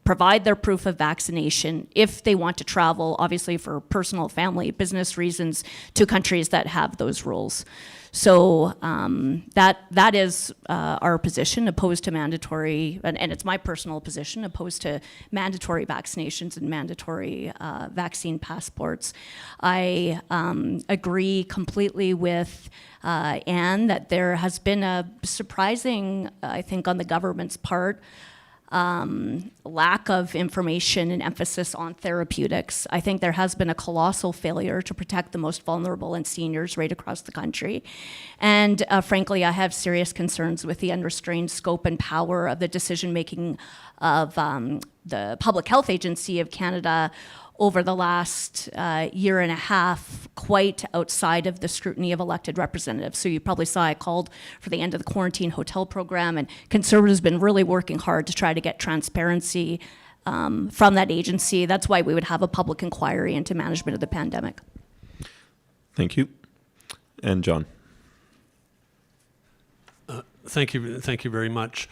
provide their proof of vaccination if they want to travel, obviously for personal, family, business reasons, to countries that have those rules. So that is our position, opposed to mandatory, and it's my personal position, opposed to mandatory vaccinations and mandatory vaccine passports. I agree completely with Anne that there has been a surprising, I think, on the government's part, lack of information and emphasis on therapeutics. I think there has been a colossal failure to protect the most vulnerable and seniors right across the country. And frankly, I have serious concerns with the unrestrained scope and power of the decision-making of the Public Health Agency of Canada over the last year and a half, quite outside of the scrutiny of elected representatives. So you probably saw I called for the end of the quarantine hotel program, and Conservatives have been really working hard to try to get transparency from that agency. That's why we would have a public inquiry into management of the pandemic. Thank you. And John? Thank you very much.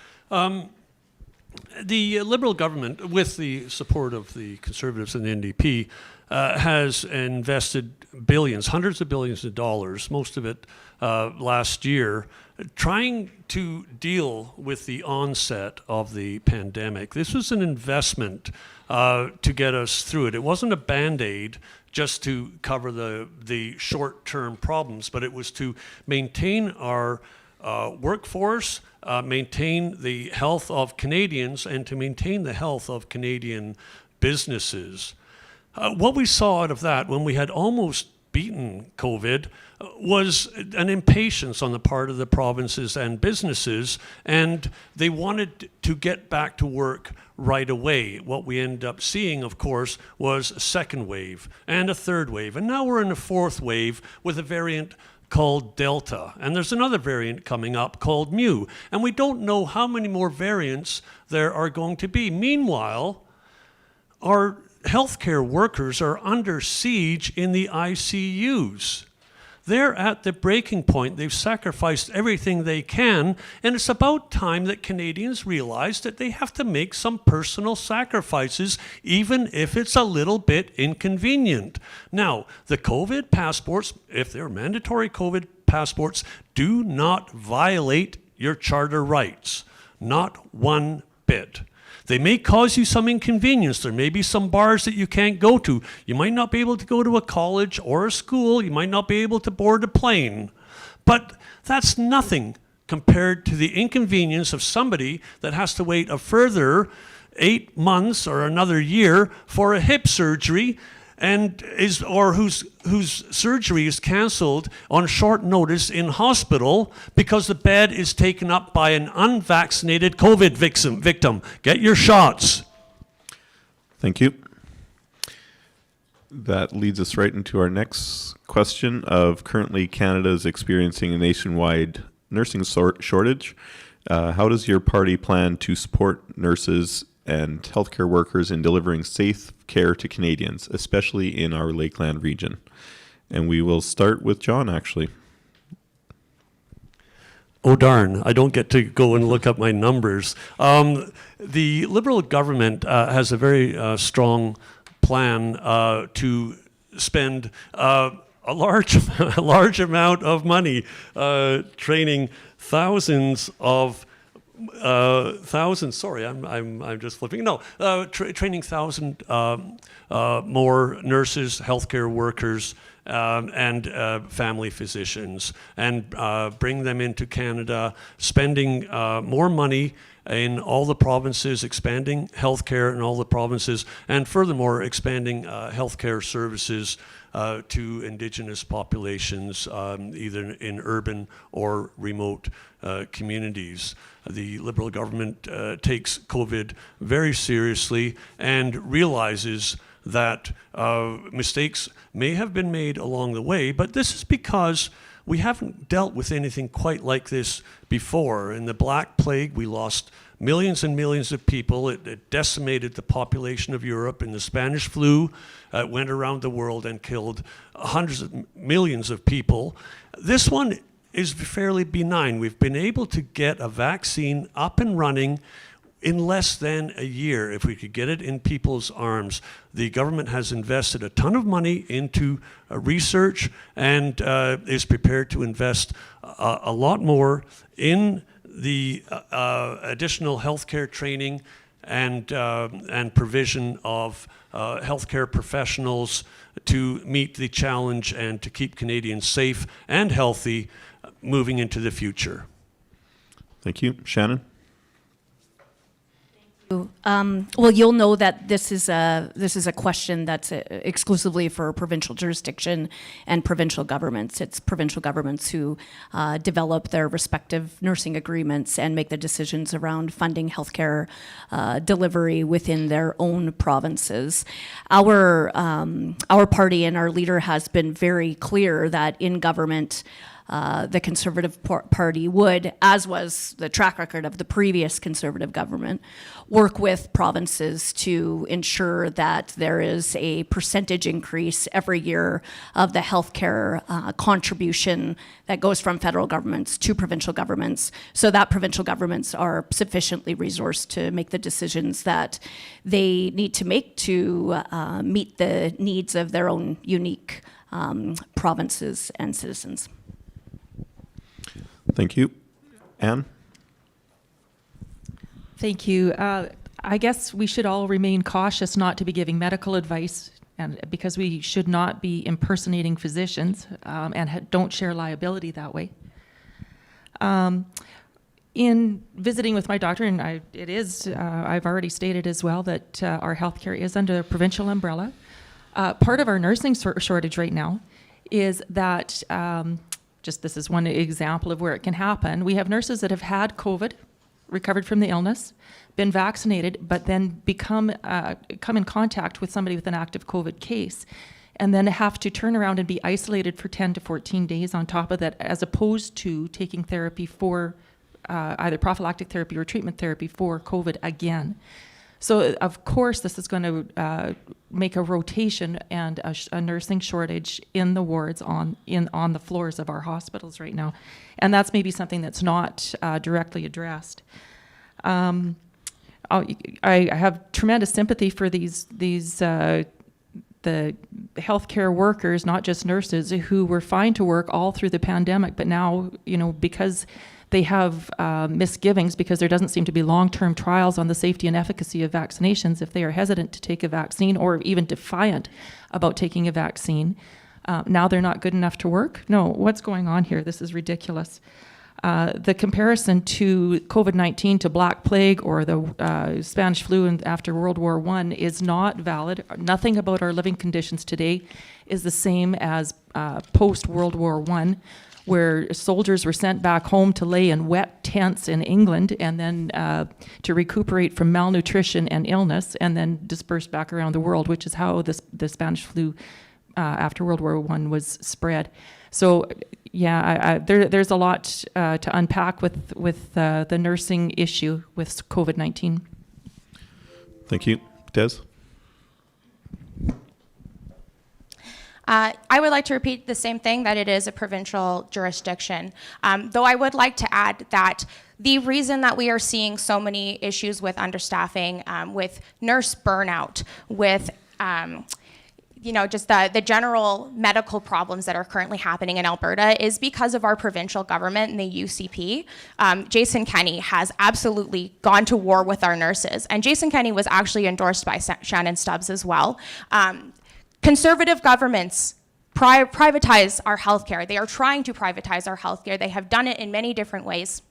The Liberal government, with the support of the Conservatives and the NDP, has invested billions, hundreds of billions of dollars, most of it last year, trying to deal with the onset of the pandemic. This was an investment to get us through it. It wasn't a Band-Aid just to cover the short-term problems, but it was to maintain our workforce, maintain the health of Canadians, and to maintain the health of Canadian businesses. What we saw out of that when we had almost beaten COVID was an impatience on the part of the provinces and businesses, and they wanted to get back to work right away. What we ended up seeing, of course, was a second wave and a third wave, and now we're in a fourth wave with a variant called Delta, and there's another variant coming up called Mu, and we don't know how many more variants there are going to be. Meanwhile, our healthcare workers are under siege in the ICUs. They're at the breaking point. They've sacrificed everything they can, and it's about time that Canadians realize that they have to make some personal sacrifices, even if it's a little bit inconvenient. Now, the COVID passports, if they're mandatory COVID passports, do not violate your charter rights. Not one bit. They may cause you some inconvenience. There may be some bars that you can't go to. You might not be able to go to a college or a school. You might not be able to board a plane. But that's nothing compared to the inconvenience of somebody that has to wait a further 8 months or another year for a hip surgery and whose surgery is canceled on short notice in hospital because the bed is taken up by an unvaccinated COVID victim. Get your shots. Thank you. That leads us right into our next question of currently Canada is experiencing a nationwide nursing shortage. How does your party plan to support nurses and healthcare workers in delivering safe care to Canadians, especially in our Lakeland region? And we will start with John, actually. Oh, darn, I don't get to go and look up my numbers. The Liberal government has a very strong plan to spend a large amount of money training thousands. Sorry, I'm just flipping. No, training 1,000 more nurses, healthcare workers, and family physicians, and bring them into Canada, spending more money in all the provinces, expanding healthcare in all the provinces, and furthermore expanding healthcare services to Indigenous populations, either in urban or remote communities. The Liberal government takes COVID very seriously and realizes that mistakes may have been made along the way, but this is because we haven't dealt with anything quite like this before. In the Black Plague, we lost millions and millions of people. It decimated the population of Europe. In the Spanish flu, it went around the world and killed hundreds of millions of people. This one is fairly benign. We've been able to get a vaccine up and running in less than a year, if we could get it in people's arms. The government has invested a ton of money into research and is prepared to invest a lot more in the additional healthcare training and provision of healthcare professionals to meet the challenge and to keep Canadians safe and healthy moving into the future. Thank you. Shannon? Well, you'll know that this is a question that's exclusively for provincial jurisdiction and provincial governments. It's provincial governments who develop their respective nursing agreements and make the decisions around funding healthcare delivery within their own provinces. Our party and our leader has been very clear that in government, the Conservative Party would, as was the track record of the previous Conservative government, work with provinces to ensure that there is a percentage increase every year of the healthcare contribution that goes from federal governments to provincial governments, so that provincial governments are sufficiently resourced to make the decisions that they need to make to meet the needs of their own unique provinces and citizens. Thank you. Anne? Thank you. I guess we should all remain cautious not to be giving medical advice, and because we should not be impersonating physicians and don't share liability that way. In visiting with my doctor, and I've already stated as well that our healthcare is under a provincial umbrella. Part of our nursing shortage right now is that this is one example of where it can happen. We have nurses that have had COVID, recovered from the illness, been vaccinated, but then come in contact with somebody with an active COVID case, and then have to turn around and be isolated for 10 to 14 days on top of that, as opposed to taking therapy for either prophylactic therapy or treatment therapy for COVID again. So of course, this is going to make a rotation and a nursing shortage in the wards on the floors of our hospitals right now, and that's maybe something that's not directly addressed. I have tremendous sympathy for the healthcare workers, not just nurses, who were fine to work all through the pandemic, but now, because they have misgivings because there doesn't seem to be long-term trials on the safety and efficacy of vaccinations. If they are hesitant to take a vaccine or even defiant about taking a vaccine, now they're not good enough to work? No, what's going on here? This is ridiculous. The comparison to COVID-19 to Black Plague or the Spanish flu after World War I is not valid. Nothing about our living conditions today is the same as post-World War I, where soldiers were sent back home to lay in wet tents in England and then to recuperate from malnutrition and illness and then dispersed back around the world, which is how the Spanish flu after World War I was spread. So, yeah, there's a lot to unpack with the nursing issue with COVID-19. Thank you. Des? I would like to repeat the same thing, that it is a provincial jurisdiction. Though I would like to add that the reason that we are seeing so many issues with understaffing, with nurse burnout, with just the general medical problems that are currently happening in Alberta is because of our provincial government and the UCP. Jason Kenney has absolutely gone to war with our nurses, and Jason Kenney was actually endorsed by Shannon Stubbs as well. Conservative governments privatize our healthcare. They are trying to privatize our healthcare. They have done it in many different ways.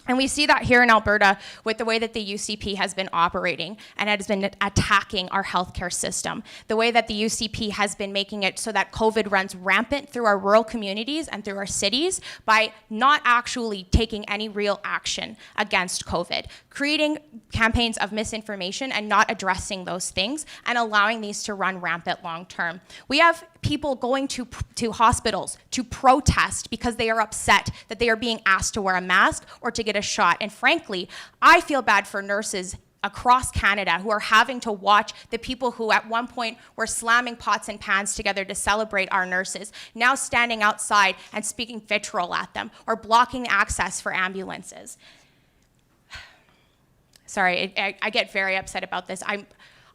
And we see that here in Alberta with the way that the UCP has been operating and has been attacking our healthcare system. The way that the UCP has been making it so that COVID runs rampant through our rural communities and through our cities by not actually taking any real action against COVID, creating campaigns of misinformation and not addressing those things and allowing these to run rampant long term. We have people going to hospitals to protest because they are upset that they are being asked to wear a mask or to get a shot. And frankly, I feel bad for nurses across Canada who are having to watch the people who at one point were slamming pots and pans together to celebrate our nurses, now standing outside and speaking vitriol at them or blocking access for ambulances. Sorry, I get very upset about this.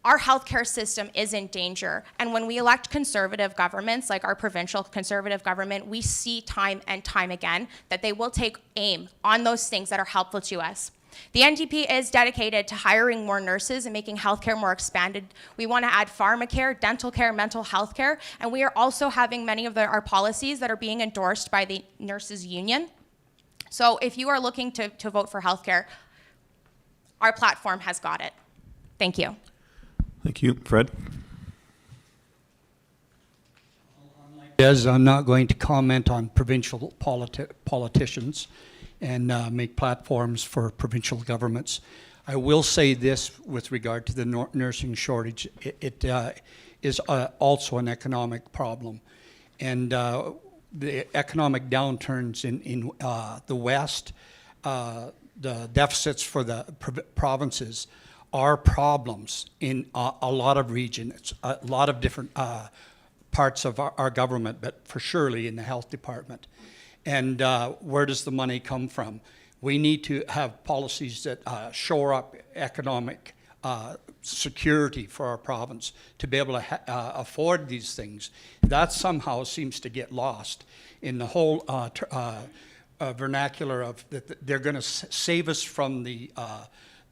Our healthcare system is in danger. And when we elect conservative governments, like our provincial conservative government, we see time and time again that they will take aim on those things that are helpful to us. The NDP is dedicated to hiring more nurses and making healthcare more expanded. We want to add pharmacare, dental care, mental health care, and we are also having many of our policies that are being endorsed by the nurses union. So if you are looking to vote for healthcare, our platform has got it. Thank you. Thank you. Fred? Yes, I'm not going to comment on provincial politicians and make platforms for provincial governments. I will say this with regard to the nursing shortage. It is also an economic problem. And the economic downturns in the West, the deficits for the provinces are problems in a lot of regions, a lot of different parts of our government, but for surely in the health department. And where does the money come from? We need to have policies that shore up economic security for our province to be able to afford these things. That somehow seems to get lost in the whole vernacular of that they're going to save us from the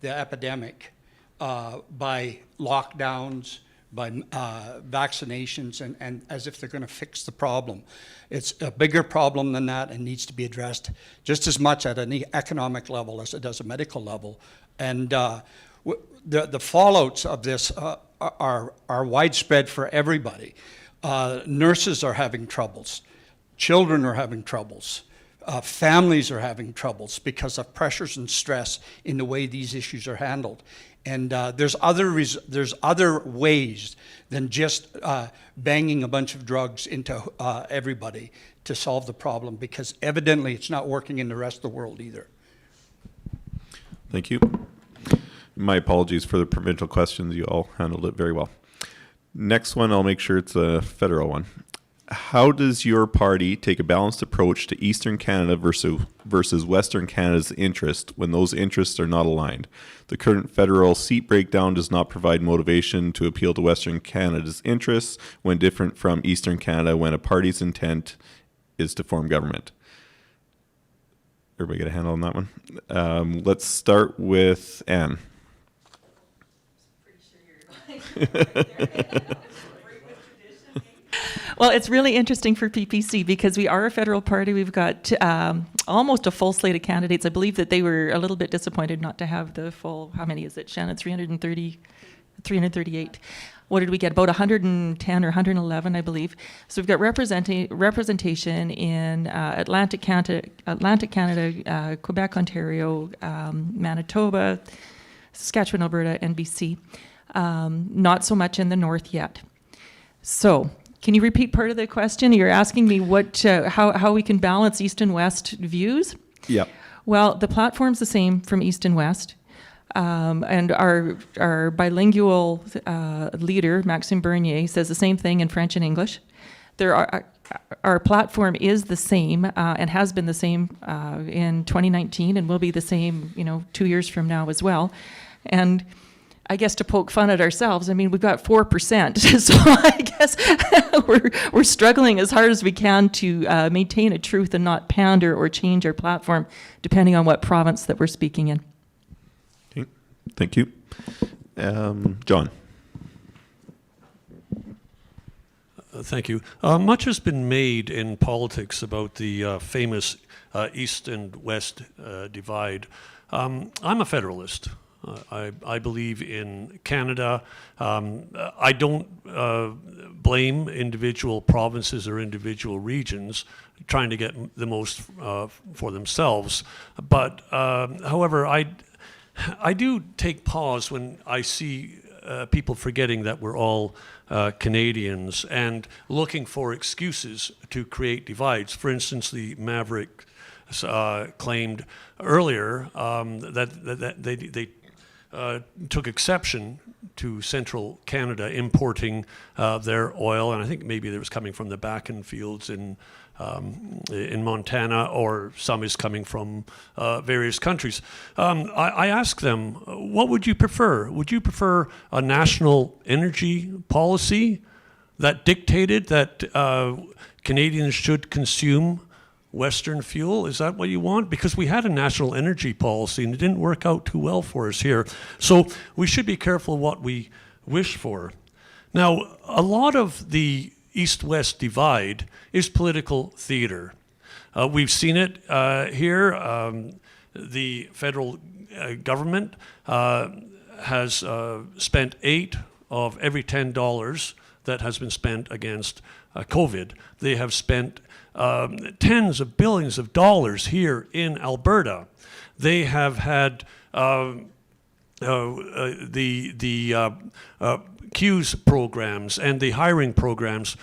epidemic by lockdowns, by vaccinations, and as if they're going to fix the problem. It's a bigger problem than that and needs to be addressed just as much at an economic level as it does a medical level. And the fallouts of this are widespread for everybody. Nurses are having troubles. Children are having troubles. Families are having troubles because of pressures and stress in the way these issues are handled. And there's other ways than just banging a bunch of drugs into everybody to solve the problem, because evidently it's not working in the rest of the world either. Thank you. My apologies for the provincial questions. You all handled it very well. Next one, I'll make sure it's a federal one. How does your party take a balanced approach to Eastern Canada versus Western Canada's interest when those interests are not aligned? The current federal seat breakdown does not provide motivation to appeal to Western Canada's interests when different from Eastern Canada when a party's intent is to form government. Everybody get a handle on that one? Let's start with Anne. Well, it's really interesting for PPC because we are a federal party. We've got almost a full slate of candidates. I believe that they were a little bit disappointed not to have the full, how many is it, Shannon? 338. What did we get? About 110 or 111, I believe. So we've got representation in Atlantic Canada, Quebec, Ontario, Manitoba, Saskatchewan, Alberta, and BC. Not so much in the north yet. So, can you repeat part of the question? You're asking me what, how we can balance east and west views? Yeah. Well, the platform's the same from east and west. And our bilingual leader, Maxime Bernier, says the same thing in French and English. Our platform is the same and has been the same in 2019 and will be the same, 2 years from now as well. And I guess to poke fun at ourselves, I mean, we've got 4%. So I guess we're struggling as hard as we can to maintain a truth and not pander or change our platform depending on what province that we're speaking in. Okay. Thank you. John. Thank you. Much has been made in politics about the famous East and West divide. I'm a federalist. I believe in Canada. I don't blame individual provinces or individual regions trying to get the most for themselves. But however, I do take pause when I see people forgetting that we're all Canadians and looking for excuses to create divides. For instance, the Maverick claimed earlier that they took exception to central Canada importing their oil, and I think maybe it was coming from the Bakken fields in Montana, or some is coming from various countries. I asked them, what would you prefer? Would you prefer a national energy policy that dictated that Canadians should consume Western fuel? Is that what you want? Because we had a national energy policy and it didn't work out too well for us here. So we should be careful what we wish for. Now, a lot of the East-West divide is political theater. We've seen it here. The federal government has spent $8 of every $10 that has been spent against COVID. They have spent tens of billions of dollars here in Alberta. They have had the CEWS programs and the hiring programs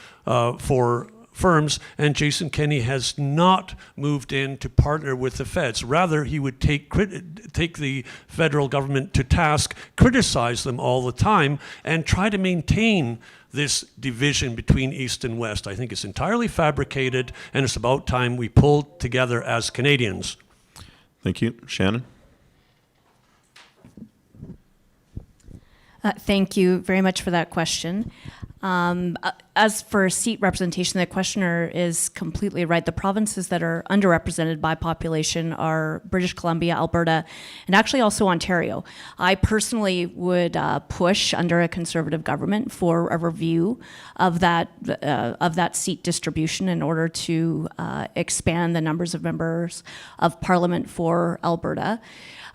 for firms, and Jason Kenney has not moved in to partner with the feds. Rather, he would take the federal government to task, criticize them all the time, and try to maintain this division between East and West. I think it's entirely fabricated, and it's about time we pulled together as Canadians. Thank you. Shannon? Thank you very much for that question. As for seat representation, the questioner is completely right. The provinces that are underrepresented by population are British Columbia, Alberta, and actually also Ontario. I personally would push under a Conservative government for a review of that seat distribution in order to expand the numbers of members of Parliament for Alberta.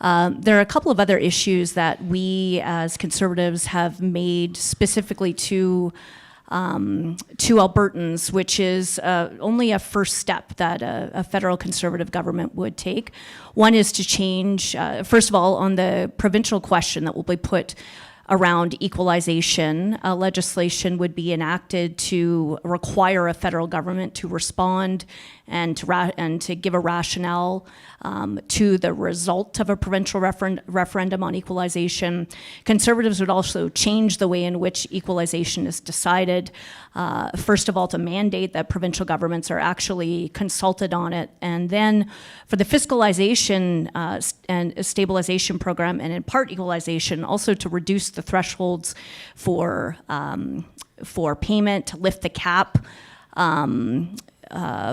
There are a couple of other issues that we as Conservatives have made specifically to Albertans, which is only a first step that a federal Conservative government would take. One is to change, first of all, on the provincial question that will be put around equalization, legislation would be enacted to require a federal government to respond and to give a rationale to the result of a provincial referendum on equalization. Conservatives would also change the way in which equalization is decided. First of all, to mandate that provincial governments are actually consulted on it, and then for the fiscalization and stabilization program, and in part equalization, also to reduce the thresholds for payment, to lift the cap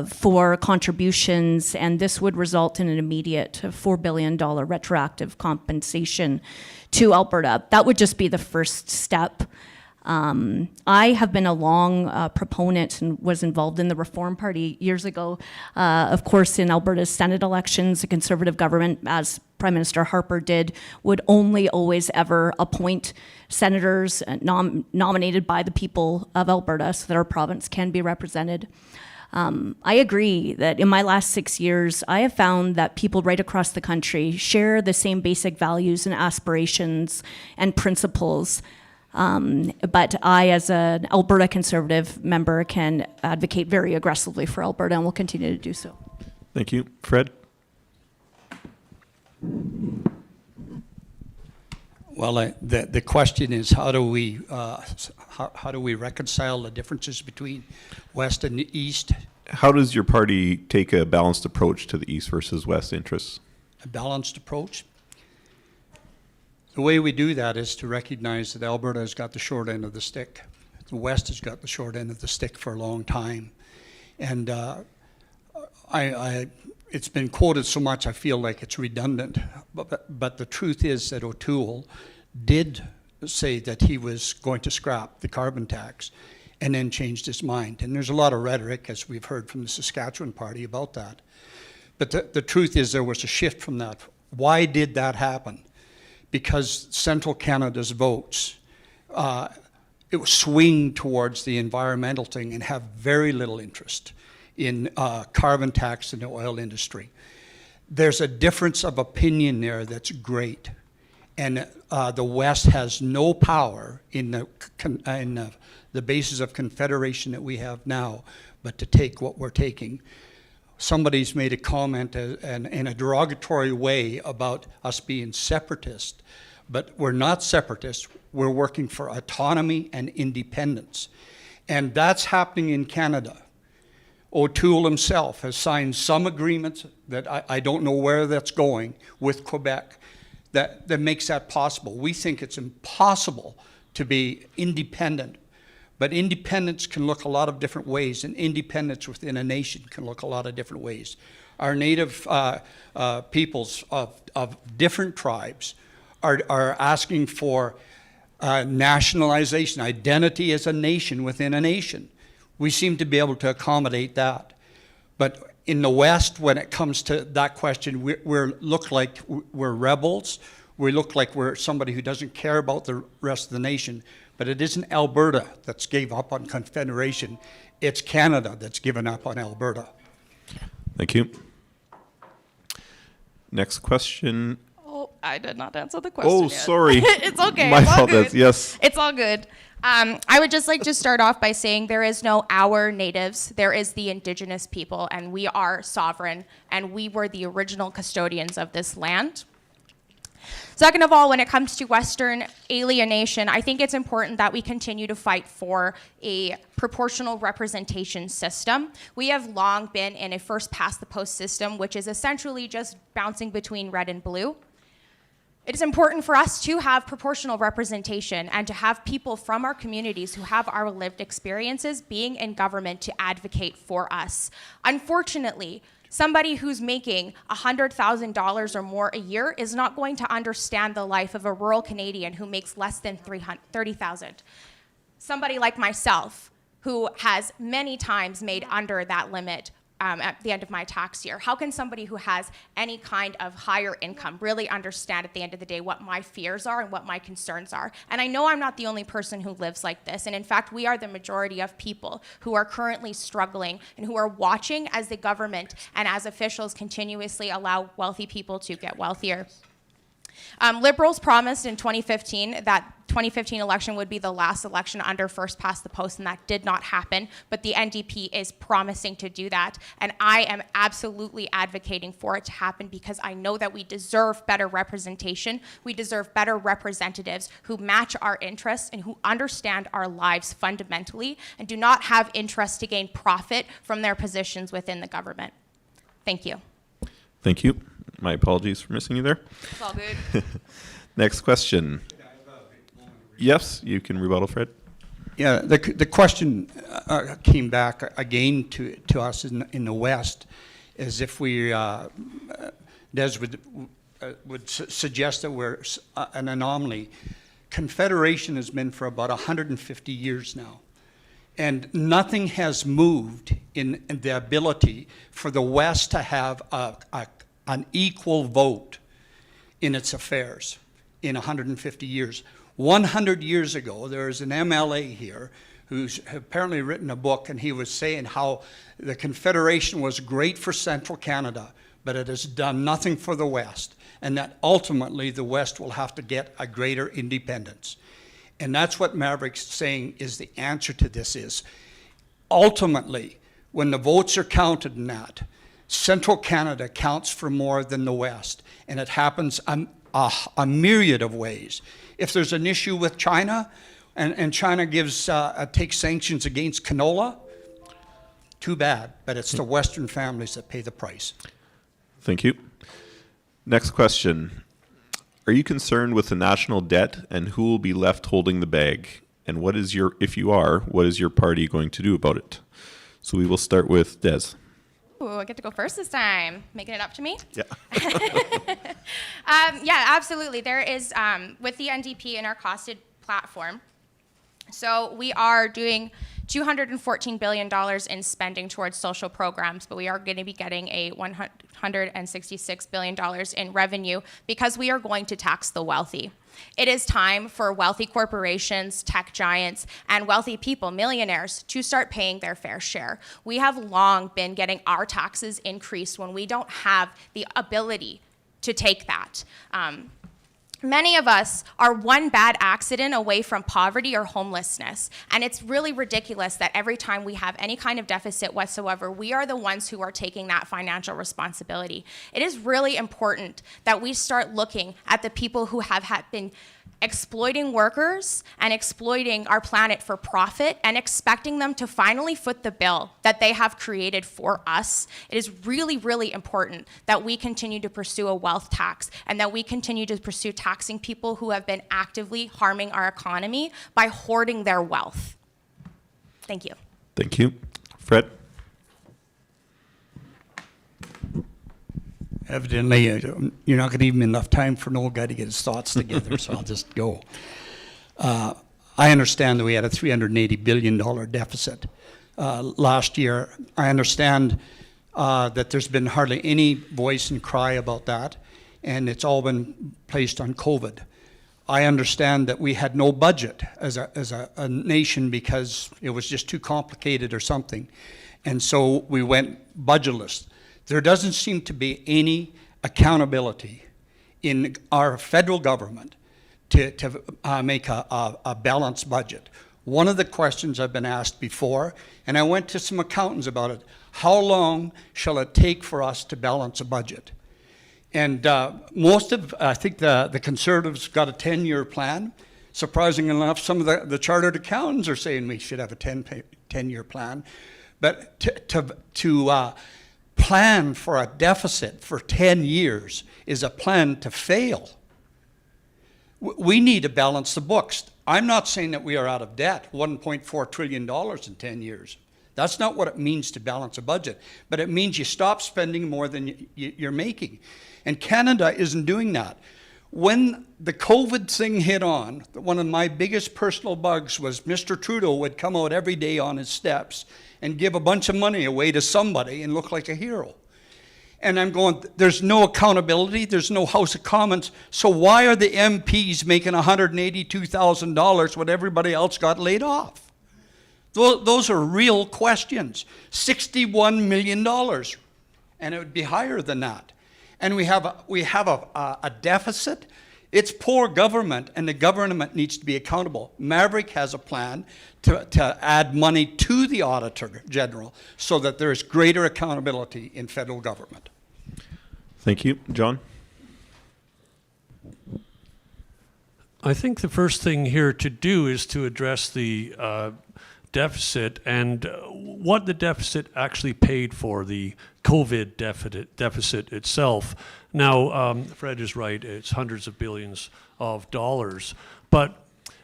for contributions, and this would result in an immediate $4 billion retroactive compensation to Alberta. That would just be the first step. I have been a long proponent and was involved in the Reform Party years ago. Of course, in Alberta's Senate elections, a Conservative government, as Prime Minister Harper did, would only always ever appoint senators nominated by the people of Alberta so that our province can be represented. I agree that in my last 6 years, I have found that people right across the country share the same basic values and aspirations and principles. But I, as an Alberta Conservative member, can advocate very aggressively for Alberta and will continue to do so. Thank you. Fred? Well, the question is, how do we reconcile the differences between West and East? How does your party take a balanced approach to the East versus West interests? A balanced approach? The way we do that is to recognize that Alberta has got the short end of the stick. The West has got the short end of the stick for a long time. And it's been quoted so much I feel like it's redundant. But the truth is that O'Toole did say that he was going to scrap the carbon tax and then changed his mind. And there's a lot of rhetoric, as we've heard from the Saskatchewan party, about that. But the truth is there was a shift from that. Why did that happen? Because Central Canada's votes, it was swing towards the environmental thing and have very little interest in carbon tax in the oil industry. There's a difference of opinion there that's great. And the West has no power in the basis of confederation that we have now, but to take what we're taking. Somebody's made a comment in a derogatory way about us being separatist, but we're not separatists. We're working for autonomy and independence. And that's happening in Canada. O'Toole himself has signed some agreements that I don't know where that's going with Quebec that makes that possible. We think it's impossible to be independent, but independence can look a lot of different ways, and independence within a nation can look a lot of different ways. Our native peoples of different tribes are asking for nationalization, identity as a nation within a nation. We seem to be able to accommodate that. But in the West, when it comes to that question, we look like we're rebels. We look like we're somebody who doesn't care about the rest of the nation. But it isn't Alberta that's gave up on Confederation. It's Canada that's given up on Alberta. Thank you. Next question. Oh, I did not answer the question Oh, yet. sorry. It's okay. My it's all fault. good. Yes. It's all good. I would just like to start off by saying there is no our natives, there is the Indigenous people, and we are sovereign, and we were the original custodians of this land. Second of all, when it comes to Western alienation, I think it's important that we continue to fight for a proportional representation system. We have long been in a first past the post system, which is essentially just bouncing between red and blue. It is important for us to have proportional representation and to have people from our communities who have our lived experiences being in government to advocate for us. Unfortunately, somebody who's making $100,000 or more a year is not going to understand the life of a rural Canadian who makes less than $30,000. Somebody like myself, who has many times made under that limit at the end of my tax year. How can somebody who has any kind of higher income really understand at the end of the day what my fears are and what my concerns are? And I know I'm not the only person who lives like this. And in fact, we are the majority of people who are currently struggling and who are watching as the government and as officials continuously allow wealthy people to get wealthier. Liberals promised in 2015 that 2015 election would be the last election under first past the post, and that did not happen, but the NDP is promising to do that, and I am absolutely advocating for it to happen because I know that we deserve better representation. We deserve better representatives who match our interests and who understand our lives fundamentally and do not have interest to gain profit from their positions within the government. Thank you. Thank you. My apologies for missing you there. It's all good. Next question. Yes, you can rebuttal, Fred. Yeah, the question came back again to us in the West, as if we, Des would suggest that we're an anomaly. Confederation has been for about 150 years now. And nothing has moved in the ability for the West to have an equal vote in its affairs in 150 years. 100 years ago, there was an MLA here who's apparently written a book, and he was saying how the Confederation was great for Central Canada, but it has done nothing for the West, and that ultimately the West will have to get a greater independence. And that's what Maverick's saying is the answer to this is. Ultimately, when the votes are counted in that, Central Canada counts for more than the West, and it happens a myriad of ways. If there's an issue with China, and China takes sanctions against canola, too bad, but it's the Western families that pay the price. Thank you. Next question. Are you concerned with the national debt and who will be left holding the bag? And if you are, what is your party going to do about it? So we will start with Des. Ooh, I get to go first this time. Making it up to me? Yeah. Yeah, absolutely. There is, with the NDP in our costed platform, so we are doing $214 billion in spending towards social programs, but we are going to be getting a $166 billion in revenue because we are going to tax the wealthy. It is time for wealthy corporations, tech giants, and wealthy people, millionaires, to start paying their fair share. We have long been getting our taxes increased when we don't have the ability to take that. Many of us are one bad accident away from poverty or homelessness, and it's really ridiculous that every time we have any kind of deficit whatsoever, we are the ones who are taking that financial responsibility. It is really important that we start looking at the people who have been exploiting workers and exploiting our planet for profit and expecting them to finally foot the bill that they have created for us. It is really, really important that we continue to pursue a wealth tax and that we continue to pursue taxing people who have been actively harming our economy by hoarding their wealth. Thank you. Thank you. Fred? Evidently, you're not going to give me enough time for an old guy to get his thoughts together, so I'll just go. I understand that we had a $380 billion deficit last year. I understand that there's been hardly any voice and cry about that, and it's all been placed on COVID. I understand that we had no budget as a nation because it was just too complicated or something, and so we went budgetless. There doesn't seem to be any accountability in our federal government to make a balanced budget. One of the questions I've been asked before, and I went to some accountants about it, how long shall it take for us to balance a budget? And I think the Conservatives got a 10-year plan. Surprisingly enough, some of the chartered accountants are saying we should have a 10-year plan. But to plan for a deficit for 10 years is a plan to fail. We need to balance the books. I'm not saying that we are out of debt, $1.4 trillion in 10 years. That's not what it means to balance a budget, but it means you stop spending more than you're making. And Canada isn't doing that. When the COVID thing hit on, one of my biggest personal bugs was Mr. Trudeau would come out every day on his steps and give a bunch of money away to somebody and look like a hero. And I'm going, there's no accountability, there's no House of Commons, so why are the MPs making $182,000 when everybody else got laid off? Those are real questions. $61 million, and it would be higher than that. And we have a deficit. It's poor government, and the government needs to be accountable. Maverick has a plan to add money to the Auditor General so that there is greater accountability in federal government. Thank you. John? I think the first thing here to do is to address the deficit and what the deficit actually paid for, the COVID deficit itself. Now, Fred is right, it's hundreds of billions of dollars, but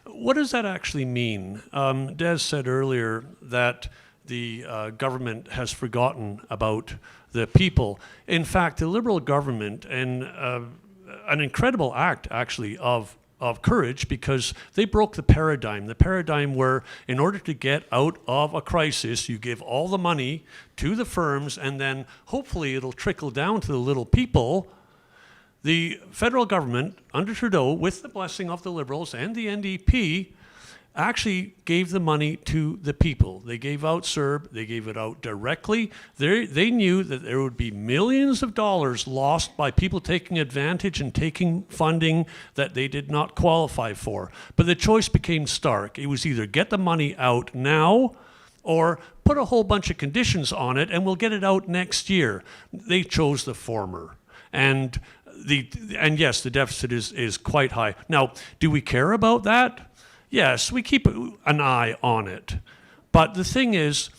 what does that actually mean? Des said earlier that the government has forgotten about the people. In fact, the Liberal government, and an incredible act actually of of courage, because they broke the paradigm where in order to get out of a crisis, you give all the money to the firms and then hopefully it'll trickle down to the little people. The federal government, under Trudeau, with the blessing of the Liberals and the NDP, actually gave the money to the people. They gave out CERB, they gave it out directly. They knew that there would be millions of dollars lost by people taking advantage and taking funding that they did not qualify for. But the choice became stark. It was either get the money out now or put a whole bunch of conditions on it and we'll get it out next year. They chose the former. And yes, the deficit is quite high. Now, do we care about that? Yes, we keep an eye on it. But the thing is,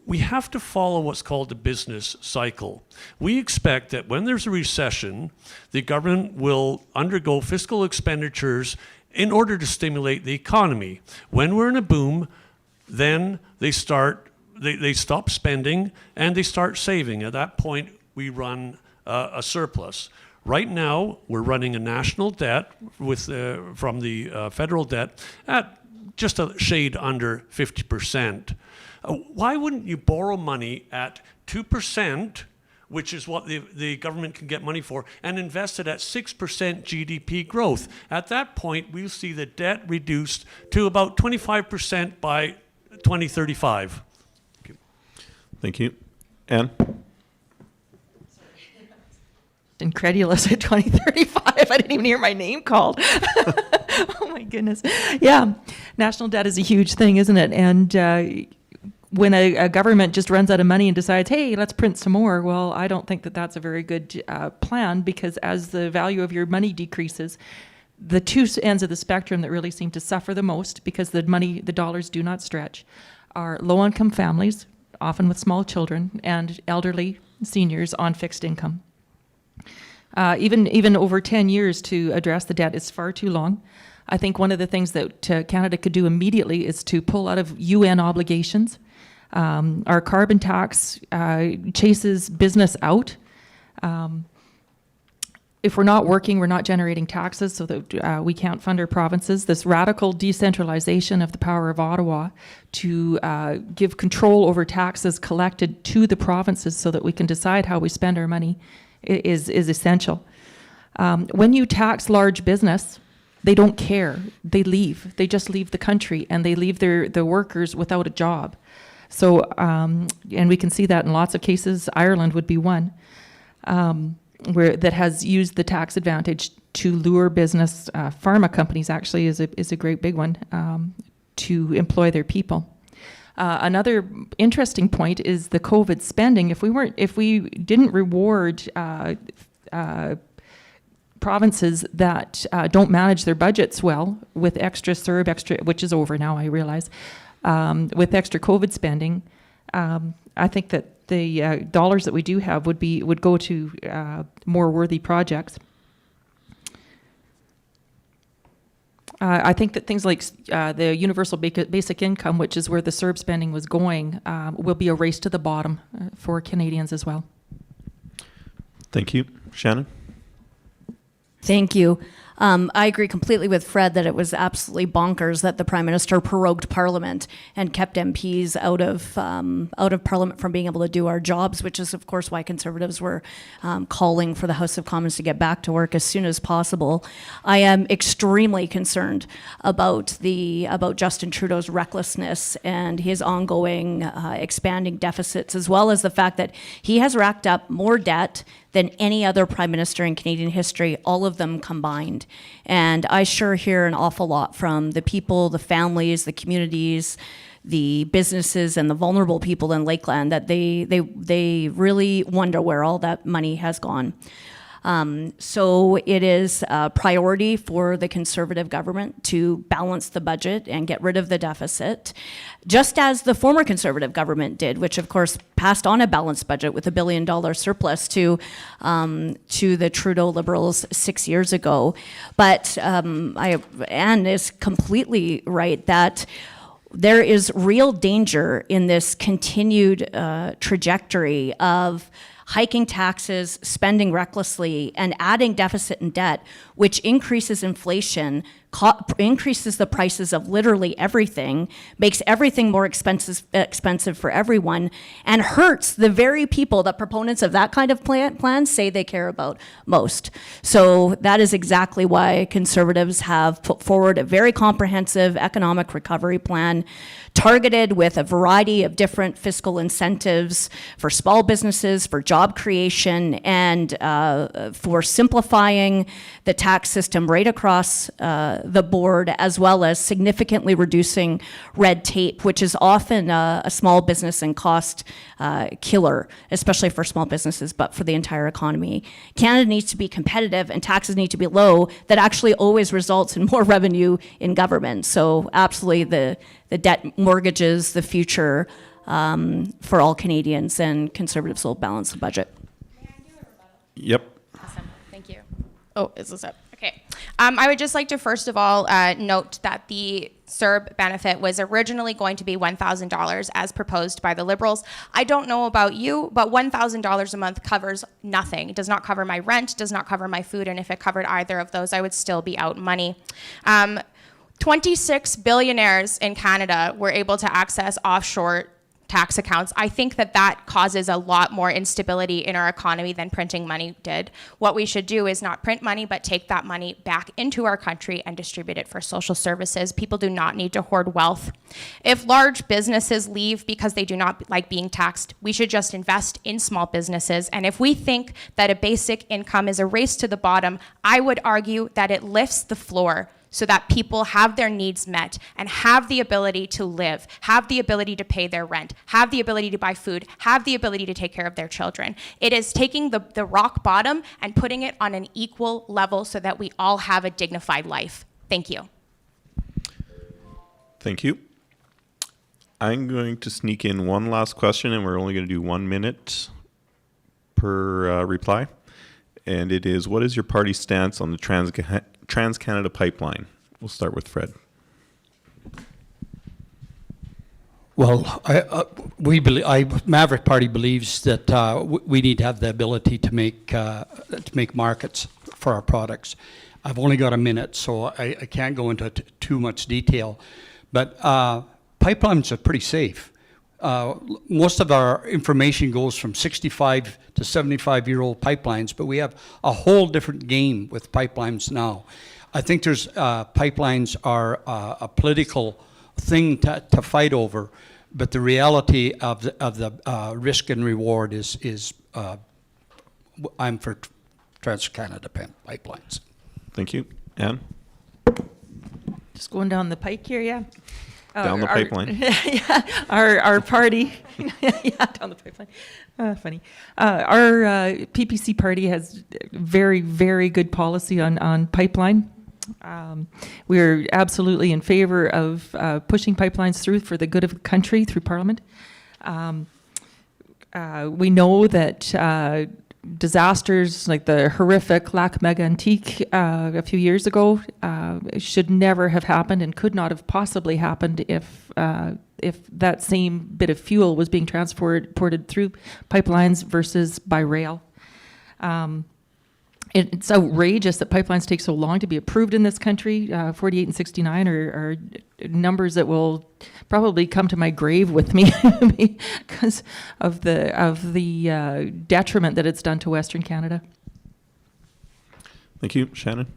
we have to follow what's called the business cycle. We expect that when there's a recession, the government will undergo fiscal expenditures in order to stimulate the economy. When we're in a boom, then they stop spending and they start saving. At that point, we run a surplus. Right now, we're running a national debt from the federal debt at just a shade under 50%. Why wouldn't you borrow money at 2%, which is what the government can get money for, and invest it at 6% GDP growth? At that point, we'll see the debt reduced to about 25% by 2035. Thank you. Anne? Incredulous at 2035. I didn't even hear my name called. Oh my goodness. Yeah, national debt is a huge thing, isn't it? And when a government just runs out of money and decides, hey, let's print some more, well, I don't think that that's a very good plan, because as the value of your money decreases, the two ends of the spectrum that really seem to suffer the most, because the dollars do not stretch, are low-income families, often with small children, and elderly seniors on fixed income. Even over 10 years to address the debt is far too long. I think one of the things that Canada could do immediately is to pull out of UN obligations. Our carbon tax chases business out. If we're not working, we're not generating taxes, so that we can't fund our provinces. This radical decentralization of the power of Ottawa to give control over taxes collected to the provinces so that we can decide how we spend our money is essential. When you tax large business, they don't care. They leave. They just leave the country, and they leave their workers without a job. So, and we can see that in lots of cases. Ireland would be one, that has used the tax advantage to lure business. Pharma companies actually is a great big one, to employ their people. Another interesting point is the COVID spending. If we didn't reward provinces that don't manage their budgets well with extra CERB, which is over now, I realize, with extra COVID spending, I think that the dollars that we do have would go to more worthy projects. I think that things like the universal basic income, which is where the CERB spending was going, will be a race to the bottom for Canadians as well. Thank you. Shannon? Thank you. I agree completely with Fred that it was absolutely bonkers that the Prime Minister prorogued Parliament and kept MPs out of Parliament from being able to do our jobs, which is, of course, why Conservatives were calling for the House of Commons to get back to work as soon as possible. I am extremely concerned about Justin Trudeau's recklessness and his ongoing expanding deficits, as well as the fact that he has racked up more debt than any other Prime Minister in Canadian history, all of them combined. And I sure hear an awful lot from the people, the families, the communities, the businesses, and the vulnerable people in Lakeland that they really wonder where all that money has gone. So it is a priority for the Conservative government to balance the budget and get rid of the deficit, just as the former Conservative government did, which of course passed on a balanced budget with $1 billion surplus to the Trudeau Liberals 6 years ago. But Anne is completely right that there is real danger in this continued trajectory of hiking taxes, spending recklessly, and adding deficit and debt, which increases inflation, increases the prices of literally everything, makes everything more expensive for everyone, and hurts the very people that proponents of that kind of plan say they care about most. So that is exactly why Conservatives have put forward a very comprehensive economic recovery plan, targeted with a variety of different fiscal incentives for small businesses, for job creation, and for simplifying the tax system right across the board, as well as significantly reducing red tape, which is often a small business and cost killer, especially for small businesses, but for the entire economy. Canada needs to be competitive and taxes need to be low. That actually always results in more revenue in government. So absolutely the debt mortgages the future for all Canadians, and Conservatives will balance the budget. Yep. Awesome. Thank you. Oh, is this up? Okay. I would just like to first of all note that the CERB benefit was originally going to be $1,000 as proposed by the Liberals. I don't know about you, but $1,000 a month covers nothing. It does not cover my rent, does not cover my food, and if it covered either of those, I would still be out money. 26 billionaires in Canada were able to access offshore tax accounts. I think that that causes a lot more instability in our economy than printing money did. What we should do is not print money, but take that money back into our country and distribute it for social services. People do not need to hoard wealth. If large businesses leave because they do not like being taxed, we should just invest in small businesses. And if we think that a basic income is a race to the bottom, I would argue that it lifts the floor so that people have their needs met and have the ability to live, have the ability to pay their rent, have the ability to buy food, have the ability to take care of their children. It is taking the rock bottom and putting it on an equal level so that we all have a dignified life. Thank you. Thank you. I'm going to sneak in one last question, and we're only going to do 1 minute per reply. And it is, what is your party's stance on the Trans-Canada Pipeline? We'll start with Fred. Well, Maverick Party believes that we need to have the ability to make markets for our products. I've only got a minute, so I can't go into too much detail. But pipelines are pretty safe. Most of our information goes from 65 to 75-year-old pipelines, but we have a whole different game with pipelines now. I think pipelines are a political thing to fight over, but the reality of the risk and reward is I'm for Trans-Canada pipelines. Thank you. Anne? Just going down the pike here, yeah. Down the pipeline. Yeah, our party, yeah, down the pipeline. Funny. Our PPC party has very, very good policy on pipeline. We're absolutely in favor of pushing pipelines through for the good of the country through Parliament. We know that disasters like the horrific Lac Mégantic a few years ago should never have happened and could not have possibly happened if that same bit of fuel was being transported through pipelines versus by rail. It's outrageous that pipelines take so long to be approved in this country. 48 and 69 are numbers that will probably come to my grave with me because of the detriment that it's done to Western Canada. Thank you. Shannon?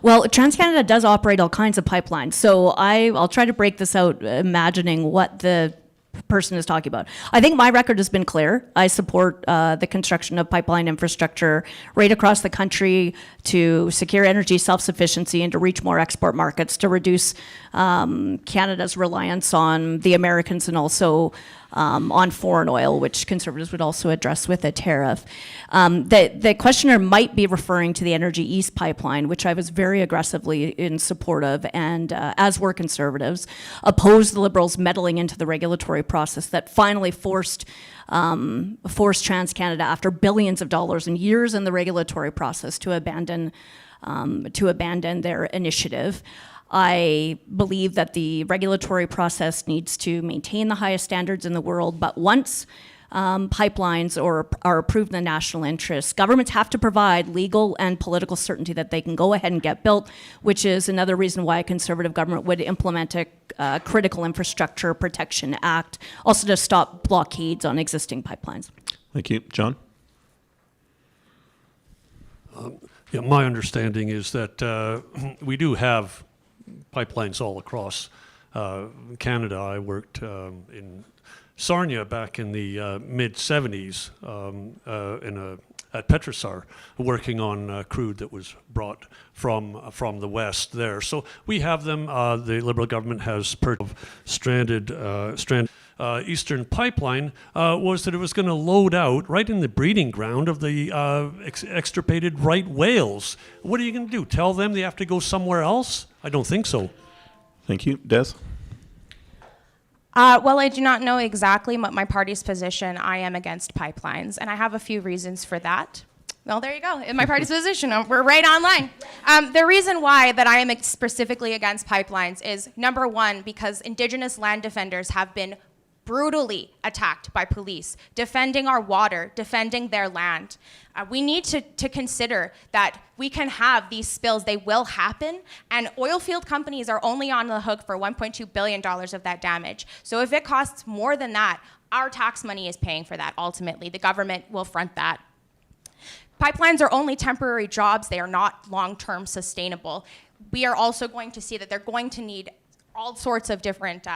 Well, TransCanada does operate all kinds of pipelines, so I'll try to break this out, imagining what the person is talking about. I think my record has been clear. I support the construction of pipeline infrastructure right across the country to secure energy self-sufficiency and to reach more export markets, to reduce Canada's reliance on the Americans and also on foreign oil, which Conservatives would also address with a tariff. The questioner might be referring to the Energy East pipeline, which I was very aggressively in support of, and as were Conservatives, opposed the Liberals meddling into the regulatory process that finally forced TransCanada, after billions of dollars and years in the regulatory process, to abandon their initiative. I believe that the regulatory process needs to maintain the highest standards in the world, but once pipelines or are approved in the national interest, governments have to provide legal and political certainty that they can go ahead and get built, which is another reason why a conservative government would implement a Critical Infrastructure Protection Act, also to stop blockades on existing pipelines. Thank you. John? Yeah, my understanding is that we do have pipelines all across Canada. I worked in Sarnia back in the mid-'70s at Petrosar, working on crude that was brought from the west there. So we have them. The Liberal government has purchased stranded Eastern Pipeline was that it was going to load out right in the breeding ground of the extirpated right whales. What are you going to do? Tell them they have to go somewhere else? I don't think so. Thank you. Des? Well, I do not know exactly what my party's position. I am against pipelines, and I have a few reasons for that. Well, there you go. In my party's position, we're right online. The reason why that I am specifically against pipelines is, number one, because Indigenous land defenders have been brutally attacked by police, defending our water, defending their land. We need to consider that we can have these spills, they will happen, and oil field companies are only on the hook for $1.2 billion of that damage. So if it costs more than that, our tax money is paying for that ultimately. The government will front that. Pipelines are only temporary jobs, they are not long-term sustainable. We are also going to see that they're going to need all sorts of different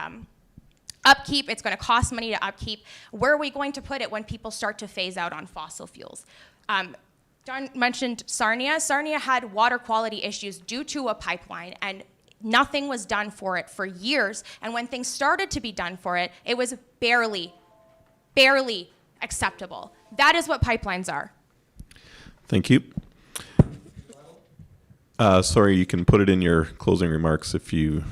upkeep. It's going to cost money to upkeep. Where are we going to put it when people start to phase out on fossil fuels? Don mentioned Sarnia. Sarnia had water quality issues due to a pipeline, and nothing was done for it for years. And when things started to be done for it, it was barely acceptable. That is what pipelines are. Thank you. Sorry, you can put it in your closing remarks if you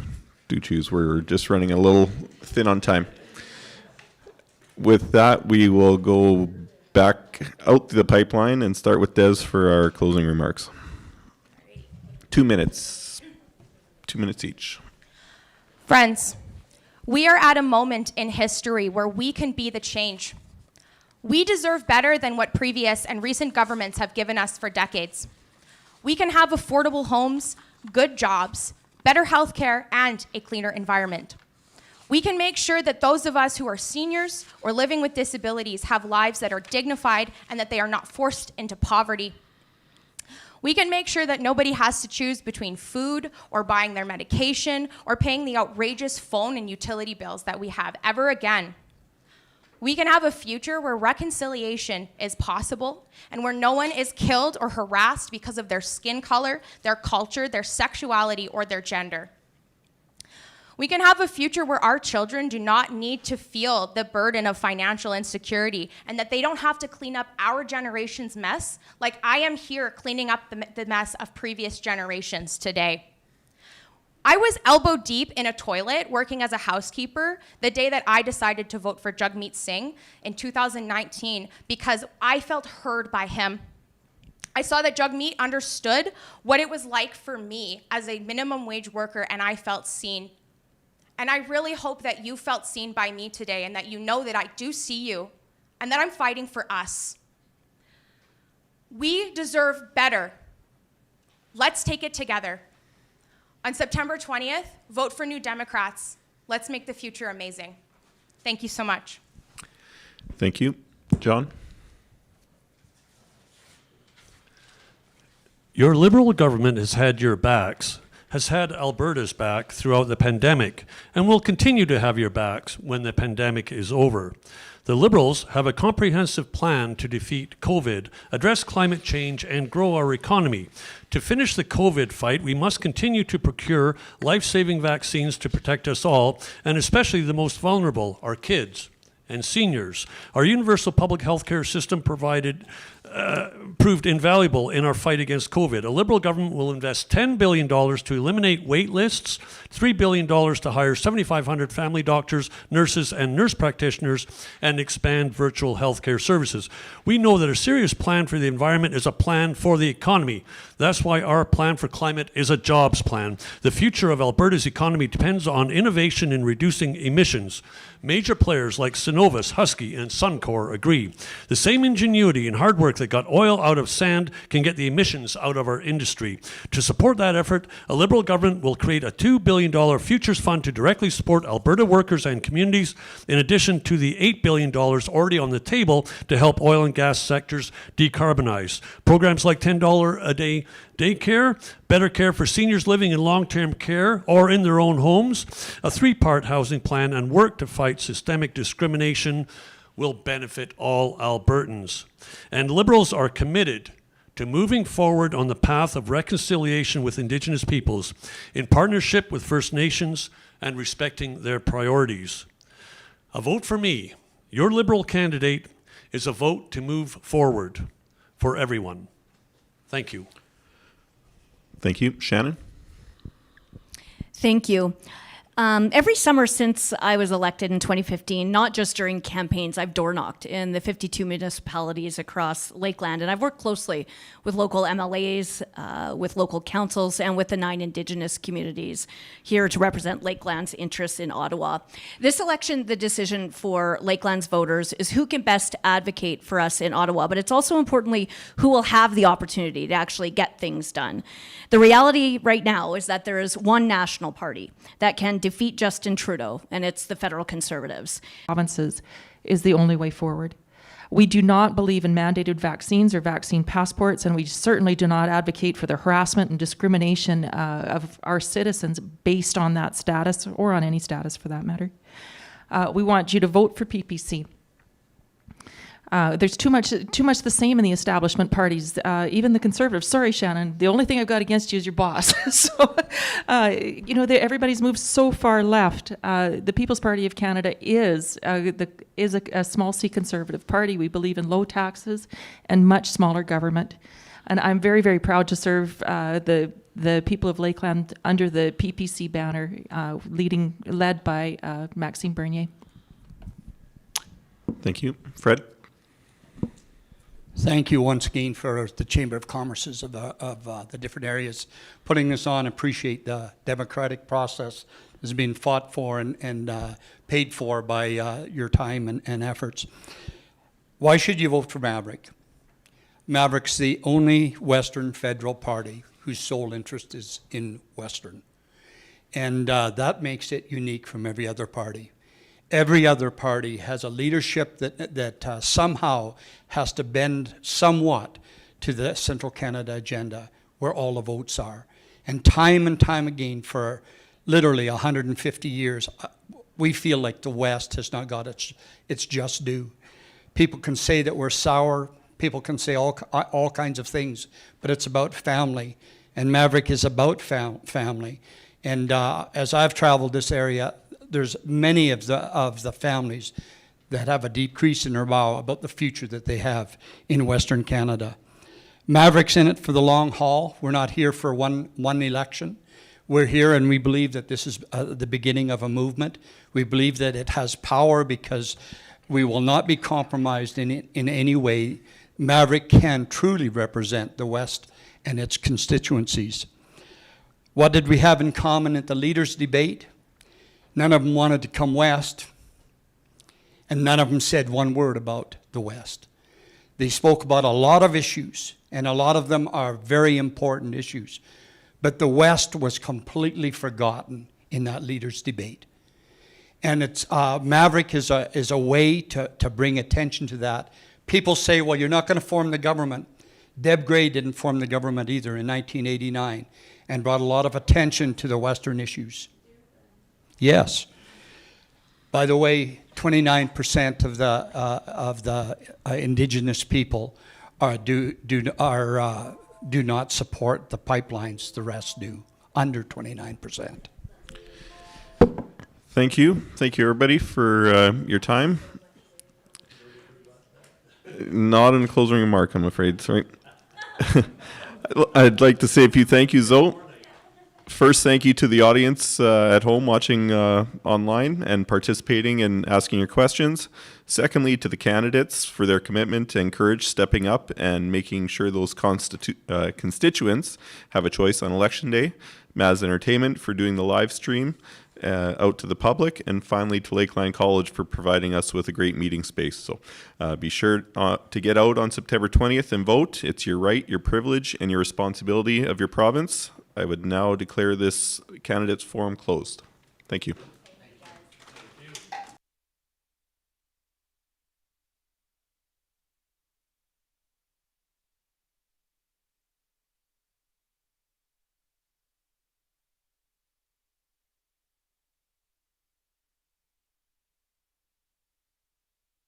do choose. We're just running a little thin on time. With that, we will go back out the pipeline and start with Des for our closing remarks. 2 minutes. 2 minutes each. Friends, we are at a moment in history where we can be the change. We deserve better than what previous and recent governments have given us for decades. We can have affordable homes, good jobs, better health care, and a cleaner environment. We can make sure that those of us who are seniors or living with disabilities have lives that are dignified and that they are not forced into poverty. We can make sure that nobody has to choose between food or buying their medication or paying the outrageous phone and utility bills that we have ever again. We can have a future where reconciliation is possible and where no one is killed or harassed because of their skin color, their culture, their sexuality, or their gender. We can have a future where our children do not need to feel the burden of financial insecurity and that they don't have to clean up our generation's mess like I am here cleaning up the mess of previous generations today. I was elbow deep in a toilet working as a housekeeper the day that I decided to vote for Jagmeet Singh in 2019 because I felt heard by him. I saw that Jagmeet understood what it was like for me as a minimum wage worker, and I felt seen. And I really hope that you felt seen by me today and that you know that I do see you and that I'm fighting for us. We deserve better. Let's take it together. On September 20th, vote for New Democrats. Let's make the future amazing. Thank you so much. Thank you. John? Your Liberal government has had your backs, has had Alberta's back throughout the pandemic, and will continue to have your backs when the pandemic is over. The Liberals have a comprehensive plan to defeat COVID, address climate change, and grow our economy. To finish the COVID fight, we must continue to procure life-saving vaccines to protect us all, and especially the most vulnerable, our kids and seniors. Our universal public health care system provided proved invaluable in our fight against COVID. A Liberal government will invest $10 billion to eliminate wait lists, $3 billion to hire 7,500 family doctors, nurses, and nurse practitioners, and expand virtual healthcare services. We know that a serious plan for the environment is a plan for the economy. That's why our plan for climate is a jobs plan. The future of Alberta's economy depends on innovation in reducing emissions. Major players like Cenovus, Husky, and Suncor agree. The same ingenuity and hard work that got oil out of sand can get the emissions out of our industry. To support that effort, a Liberal government will create a $2 billion futures fund to directly support Alberta workers and communities, in addition to the $8 billion already on the table to help oil and gas sectors decarbonize. Programs like $10 a day daycare, better care for seniors living in long-term care or in their own homes, a 3-part housing plan, and work to fight systemic discrimination will benefit all Albertans. And Liberals are committed to moving forward on the path of reconciliation with Indigenous peoples in partnership with First Nations and respecting their priorities. A vote for me, your Liberal candidate, is a vote to move forward for everyone. Thank you. Thank you. Shannon? Thank you. Every summer since I was elected in 2015, not just during campaigns, I've door knocked in the 52 municipalities across Lakeland, and I've worked closely with local MLAs, with local councils, and with the 9 Indigenous communities here to represent Lakeland's interests in Ottawa. This election, the decision for Lakeland's voters is who can best advocate for us in Ottawa, but it's also importantly who will have the opportunity to actually get things done. The reality right now is that there is one national party that can defeat Justin Trudeau, and it's the federal Conservatives. Provinces is the only way forward. We do not believe in mandated vaccines or vaccine passports, and we certainly do not advocate for the harassment and discrimination of our citizens based on that status, or on any status for that matter. We want you to vote for PPC. There's too much the same in the establishment parties, even the Conservatives. Sorry, Shannon, the only thing I've got against you is your boss. So, everybody's moved so far left. The People's Party of Canada is a small C Conservative party. We believe in low taxes and much smaller government. And I'm very, very proud to serve the people of Lakeland under the PPC banner, led by Maxime Bernier. Thank you. Fred? Thank you once again for the Chamber of Commerce's of the different areas putting this on. Appreciate the democratic process that's been fought for and paid for by your time and efforts. Why should you vote for Maverick? Maverick's the only Western federal party whose sole interest is in Western. And that makes it unique from every other party. Every other party has a leadership that somehow has to bend somewhat to the Central Canada agenda where all the votes are. And time again for literally 150 years, we feel like the West has not got its just due. People can say that we're sour, people can say all kinds of things, but it's about family. And Maverick is about family. And as I've traveled this area, there's many of the families that have a deep crease in their bow about the future that they have in Western Canada. Maverick's in it for the long haul. We're not here for one election. We're here and we believe that this is the beginning of a movement. We believe that it has power because we will not be compromised in any way. Maverick can truly represent the West and its constituencies. What did we have in common at the leaders' debate? None of them wanted to come west, and none of them said one word about the West. They spoke about a lot of issues, and a lot of them are very important issues. But the West was completely forgotten in that leaders' debate. And it's Maverick is a way to bring attention to that. People say, well, you're not going to form the government. Deb Gray didn't form the government either in 1989 and brought a lot of attention to the Western issues. Yes. By the way, 29% of the Indigenous people do not support the pipelines. The rest do, under 29%. Thank you. Thank you, everybody, for your time. Not in closing remark, I'm afraid. Sorry. I'd like to say a few thank yous, though. First, thank you to the audience at home watching online and participating and asking your questions. Secondly, to the candidates for their commitment and courage stepping up and making sure those constituents have a choice on Election Day. Maz Entertainment for doing the live stream out to the public. And finally, to Lakeland College for providing us with a great meeting space. So be sure to get out on September 20th and vote. It's your right, your privilege, and your responsibility of your province. I would now declare this candidates forum closed. Thank you.